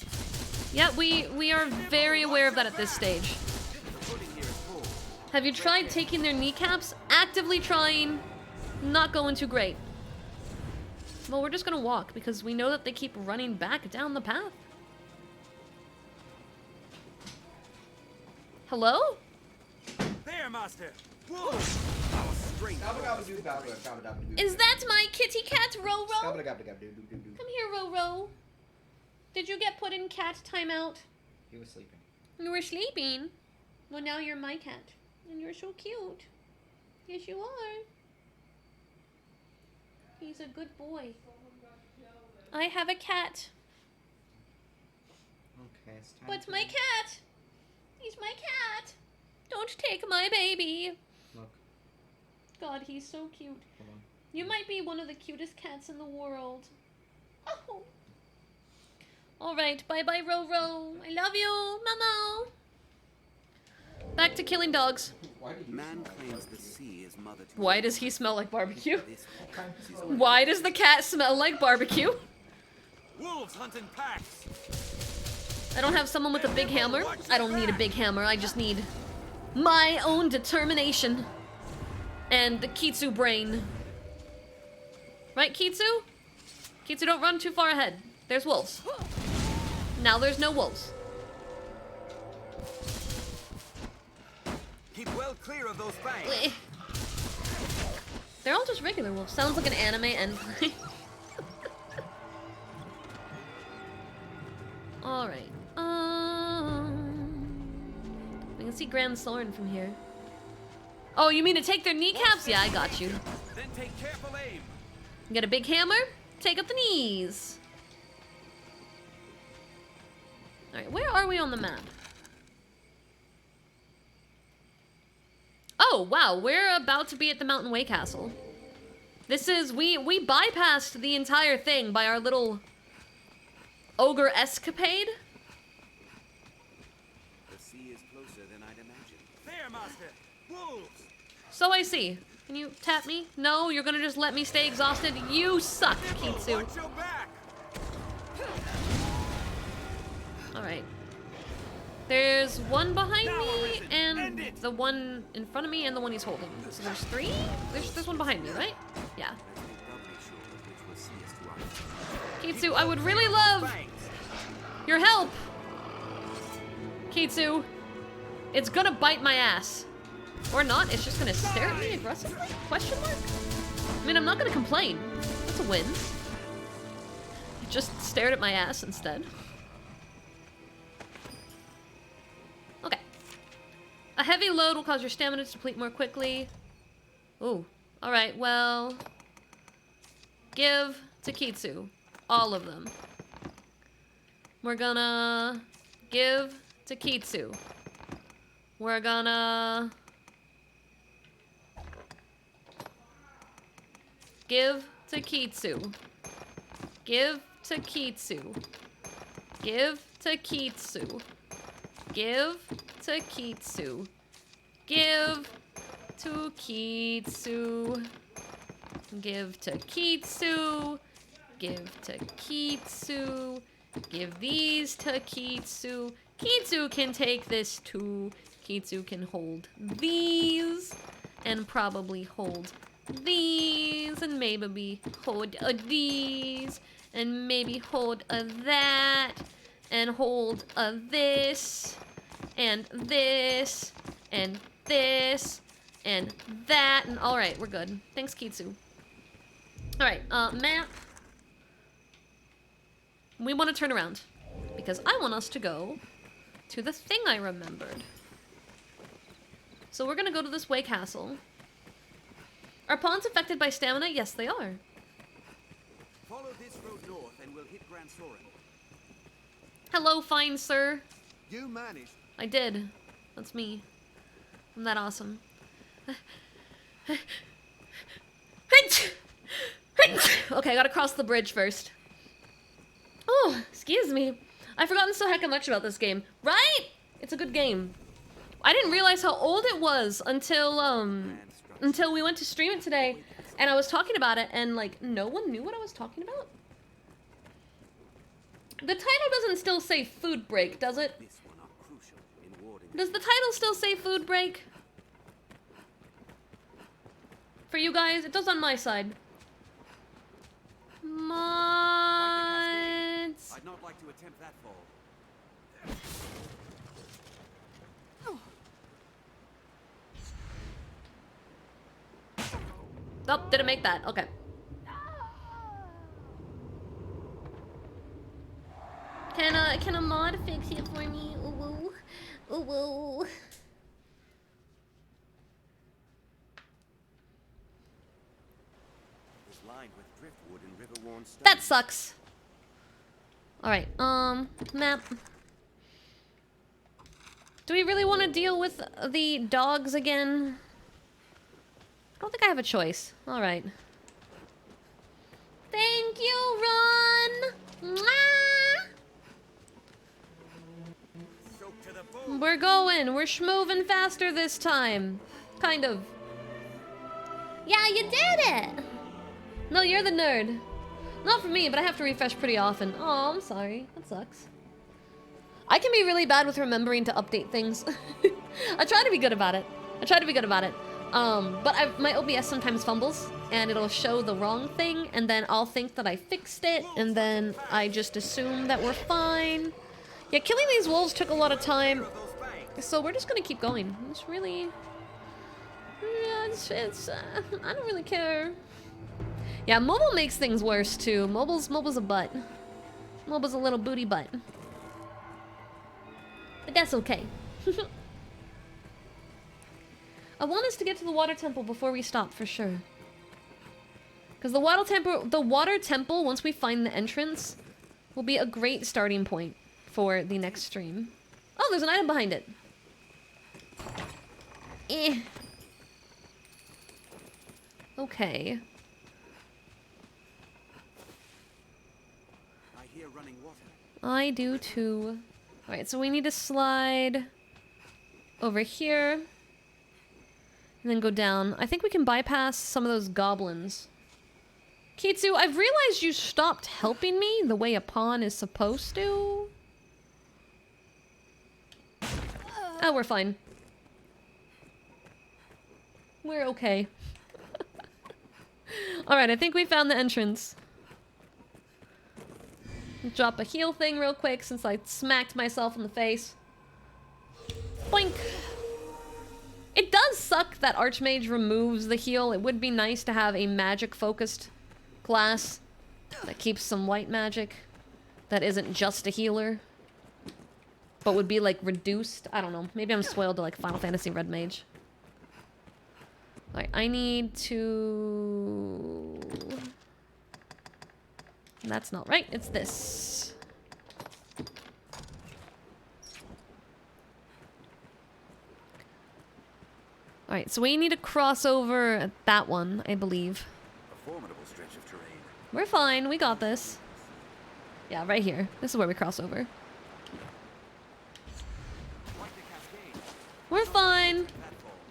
Yeah, we are very aware of that at this stage. Have you tried taking their kneecaps? Actively trying. Not going too great. Well, we're just gonna walk because we know that they keep running back down the path. Hello? There, master. Wolves. Is that my kitty cat, Ro-Ro? Come here, Ro-Ro. Did you get put in cat timeout? He was sleeping. You were sleeping? Well, now you're my cat. And you're so cute. Yes, you are. He's a good boy. I have a cat. Okay, it's time. But my cat! He's my cat! Don't take my baby! Look. God, he's so cute. Hold on. You might be one of the cutest cats in the world. Oh. Alright, bye-bye, Ro-Ro. I love you, Mamo. Back to killing dogs. Man claims the sea is mother to Why does he smell like barbecue? Why does the cat smell like barbecue? wolves hunt in packs. I don't have someone with a big hammer. I don't need a big hammer. I just need my own determination and the Kitsu brain. Right, Kitsu? Kitsu, don't run too far ahead. There's wolves. Now there's no wolves. Keep well clear of those fangs. They're all just regular wolves. Sounds like an anime endplay. Alright. We can see Grand Soren from here. Oh, you mean to take their kneecaps? Yeah, I got you. Then take careful aim. Get a big hammer, take up the knees. Alright, where are we on the map? Oh, wow, we're about to be at the Mountain Way Castle. This is, we bypassed the entire thing by our little ogre escapade. The sea is closer than I'd imagined. There, master. Wolves. So I see. Can you tap me? No, you're gonna just let me stay exhausted? You suck, Kitsu. Watch your back. Alright. There's one behind me, and the one in front of me, and the one he's holding. So there's three? There's one behind me, right? Yeah. Kitsu, I would really love your help! Kitsu, it's gonna bite my ass. Or not, it's just gonna stare at me aggressively? Question mark? I mean, I'm not gonna complain. That's a win. It just stared at my ass instead. Okay. A heavy load will cause your stamina to deplete more quickly. Ooh. Alright, well... Give to Kitsu. All of them. We're gonna... Give to Kitsu. We're gonna... Give to Kitsu. Give to Kitsu. Give to Kitsu. Give to Kitsu. Give to Kitsu. Give to Kitsu. Give to Kitsu. Give these to Kitsu. Kitsu can take this too. Kitsu can hold these. And probably hold these. And maybe hold these. And maybe hold that. And hold this. And this. And this. And that. And alright, we're good. Thanks, Kitsu. Alright, map. We want to turn around. Because I want us to go to the thing I remembered. So we're gonna go to this Way Castle. Are pawns affected by stamina? Yes, they are. Follow this road north and we'll hit Grand Soren. Hello, fine sir. You managed. I did. That's me. I'm that awesome. Okay, I gotta cross the bridge first. Oh, excuse me. I've forgotten so heckin' much about this game. Right? It's a good game. I didn't realize how old it was until we went to stream it today. And I was talking about it and like no one knew what I was talking about. The title doesn't still say food break, does it? Does the title still say food break? For you guys, it does on my side. Mods. I'd not like to attempt that fall. Oh, didn't make that. Okay. Can a mod fix it for me? Ooh woo. Ooh woo. That sucks. Alright, map. Do we really want to deal with the dogs again? I don't think I have a choice. Alright. Thank you, Ron! Mwah! We're going. We're schmoving faster this time. Kind of. Yeah, you did it! No, you're the nerd. Not for me, but I have to refresh pretty often. Oh, I'm sorry. That sucks. I can be really bad with remembering to update things. I try to be good about it. But my OBS sometimes fumbles, and it'll show the wrong thing, and then I'll think that I fixed it, and then I just assume that we're fine. Yeah, killing these wolves took a lot of time, so we're just gonna keep going. It's really... Yeah, I don't really care. Yeah, mobile makes things worse, too. Mobile's a butt. Mobile's a little booty butt. But that's okay. I want us to get to the water temple before we stop, for sure. Because the water temple, once we find the entrance, will be a great starting point for the next stream. Oh, there's an item behind it. Eh. Okay. I hear running water. I do too. Alright, so we need to slide over here. And then go down. I think we can bypass some of those goblins. Kitsu, I've realized you stopped helping me the way a pawn is supposed to. Oh, we're fine. We're okay. Alright, I think we found the entrance. Drop a heal thing real quick since I smacked myself in the face. Boink! It does suck that Archmage removes the heal. It would be nice to have a magic-focused class that keeps some white magic that isn't just a healer, but would be, like, reduced. I don't know. Maybe I'm spoiled to, like, Final Fantasy Red Mage. Alright, I need to... That's not right. It's this. Alright, so we need to cross over at that one, I believe. A formidable stretch of terrain. We're fine. We got this. Yeah, right here. This is where we cross over. We're fine.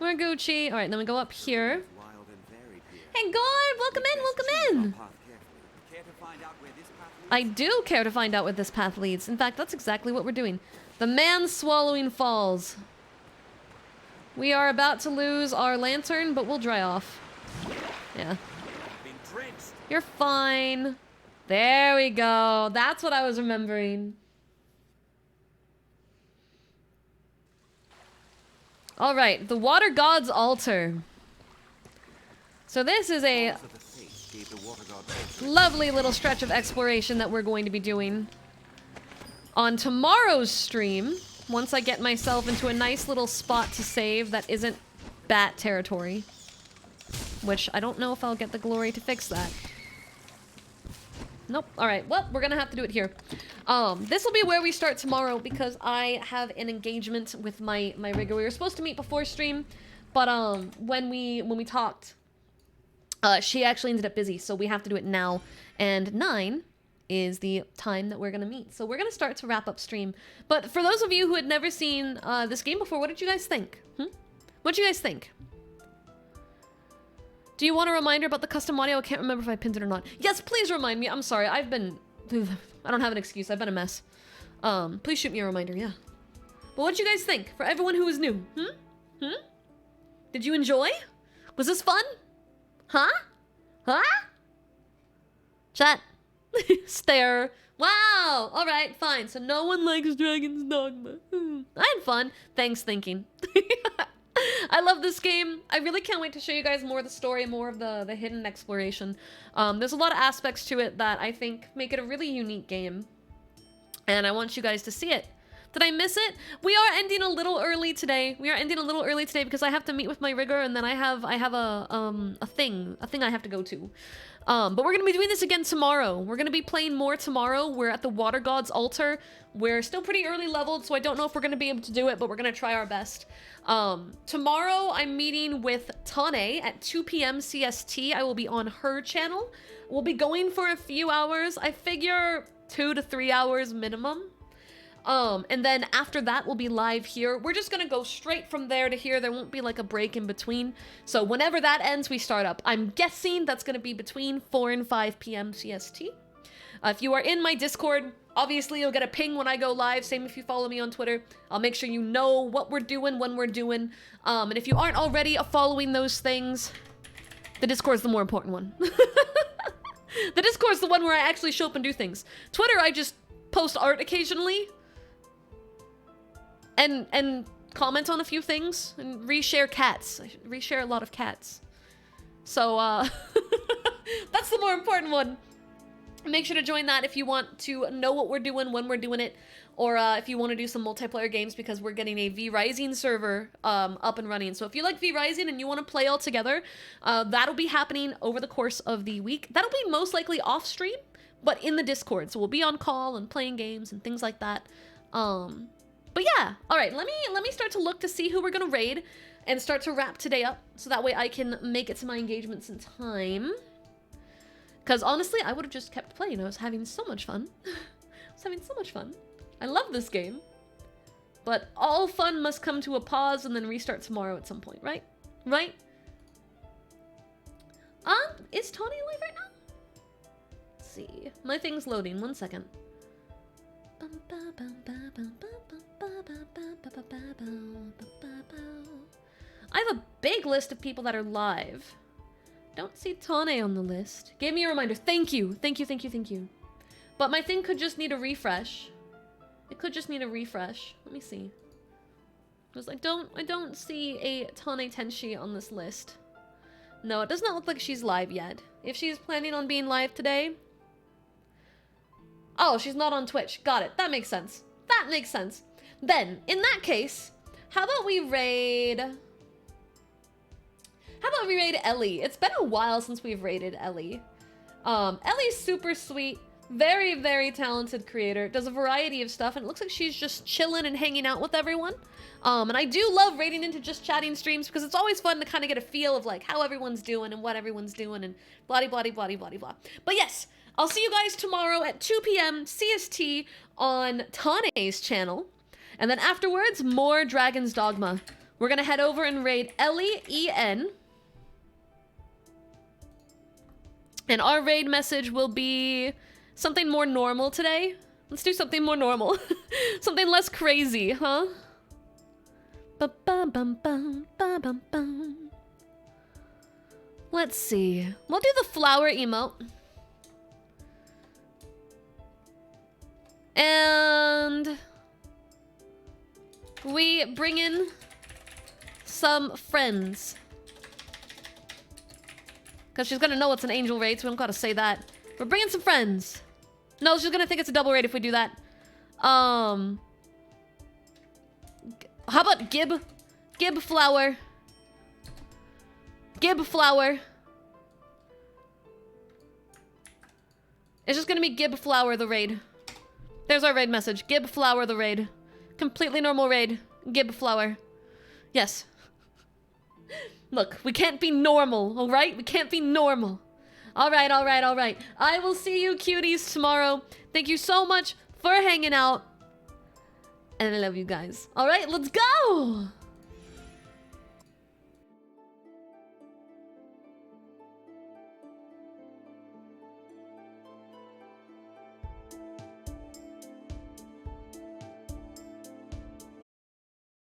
We're Gucci. Alright, then we go up here. Hey, God! Welcome in! Welcome in! I do care to find out where this path leads. In fact, that's exactly what we're doing. The man-swallowing falls. We are about to lose our lantern, but we'll dry off. Yeah. You're fine. There we go. That's what I was remembering. Alright, the Water God's Altar. So this is a lovely little stretch of exploration that we're going to be doing on tomorrow's stream, once I get myself into a nice little spot to save that isn't bat territory. Which, I don't know if I'll get the glory to fix that. Nope. Alright, well, we're gonna have to do it here. This will be where we start tomorrow because I have an engagement with my rigger. We were supposed to meet before stream, but when we talked, she actually ended up busy, so we have to do it now. And 9 is the time that we're gonna meet. So we're gonna start to wrap up stream. But for those of you who had never seen this game before, what did you guys think? What did you guys think? Do you want a reminder about the custom audio? I can't remember if I pinned it or not. Yes, please remind me. I'm sorry. I don't have an excuse. I've been a mess. Please shoot me a reminder, yeah. But what did you guys think? For everyone who is new. Did you enjoy? Was this fun? Huh? Huh? Chat. Stare. Wow. Alright, fine. So no one likes Dragon's Dogma. I had fun. Thanks, thinking. I love this game. I really can't wait to show you guys more of the story, more of the hidden exploration. There's a lot of aspects to it that I think make it a really unique game. And I want you guys to see it. Did I miss it? We are ending a little early today. We are ending a little early today because I have to meet with my rigger, and then I have a thing I have to go to. But we're gonna be doing this again tomorrow. We're gonna be playing more tomorrow. We're at the Water God's altar. We're still pretty early leveled, so I don't know if we're gonna be able to do it, but we're gonna try our best. Tomorrow I'm meeting with Tane at 2 p.m. CST. I will be on her channel. We'll be going for a few hours. I figure 2 to 3 hours minimum. And then after that, we'll be live here. We're just gonna go straight from there to here. There won't be like a break in between. So whenever that ends, we start up. I'm guessing that's gonna be between 4 and 5 p.m. CST. If you are in my Discord, obviously you'll get a ping when I go live. Same if you follow me on Twitter. I'll make sure you know what we're doing, when we're doing. And if you aren't already following those things, the Discord's the more important one. The Discord's the one where I actually show up and do things. Twitter, I just post art occasionally. And comment on a few things and reshare cats. I reshare a lot of cats. So, that's the more important one. Make sure to join that if you want to know what we're doing, when we're doing it, or if you want to do some multiplayer games, because we're getting a V-Rising server up and running. So if you like V-Rising and you want to play all together, that'll be happening over the course of the week. That'll be most likely off stream, but in the Discord. So we'll be on call and playing games and things like that. But yeah, all right, let me start to look to see who we're gonna raid and start to wrap today up, so that way I can make it to my engagements in time. Because honestly, I would have just kept playing. I was having so much fun. I love this game. But all fun must come to a pause and then restart tomorrow at some point, right? Right? Is Tony alive right now? Let's see. My thing's loading. 1 second. I have a big list of people that are live. Don't see Tane on the list. Gave me a reminder. Thank you. Thank you, thank you, thank you. But my thing could just need a refresh. It could just need a refresh. Let me see. Because I don't see a Tane Tenshi on this list. No, it does not look like she's live yet. If she's planning on being live today... Oh, she's not on Twitch. Got it. That makes sense. That makes sense. Then, in that case, how about we raid... How about we raid Ellie? It's been a while since we've raided Ellie. Ellie's super sweet. Very, very talented creator. Does a variety of stuff, and it looks like she's just chilling and hanging out with everyone. And I do love raiding into just chatting streams, because it's always fun to kind of get a feel of like how everyone's doing and what everyone's doing and blah blah blah blah blah blah. But yes, I'll see you guys tomorrow at 2 p.m. CST on Tane's channel. And then afterwards, more Dragon's Dogma. We're gonna head over and raid Ellie EN. And our raid message will be something more normal today. Let's do something more normal. Something less crazy, huh? Let's see. We'll do the flower emote. And we bring in some friends. Because she's gonna know it's an angel raid, so we don't gotta say that. We're bringing some friends. No, she's gonna think it's a double raid if we do that. How about Gib? Gib Flower. Gib Flower. It's just gonna be Gib Flower the raid. There's our raid message. Gib Flower the raid. Completely normal raid. Gib Flower. Yes. Look, we can't be normal, alright? We can't be normal. Alright, alright, alright. I will see you cuties tomorrow. Thank you so much for hanging out. And I love you guys. Alright, let's go!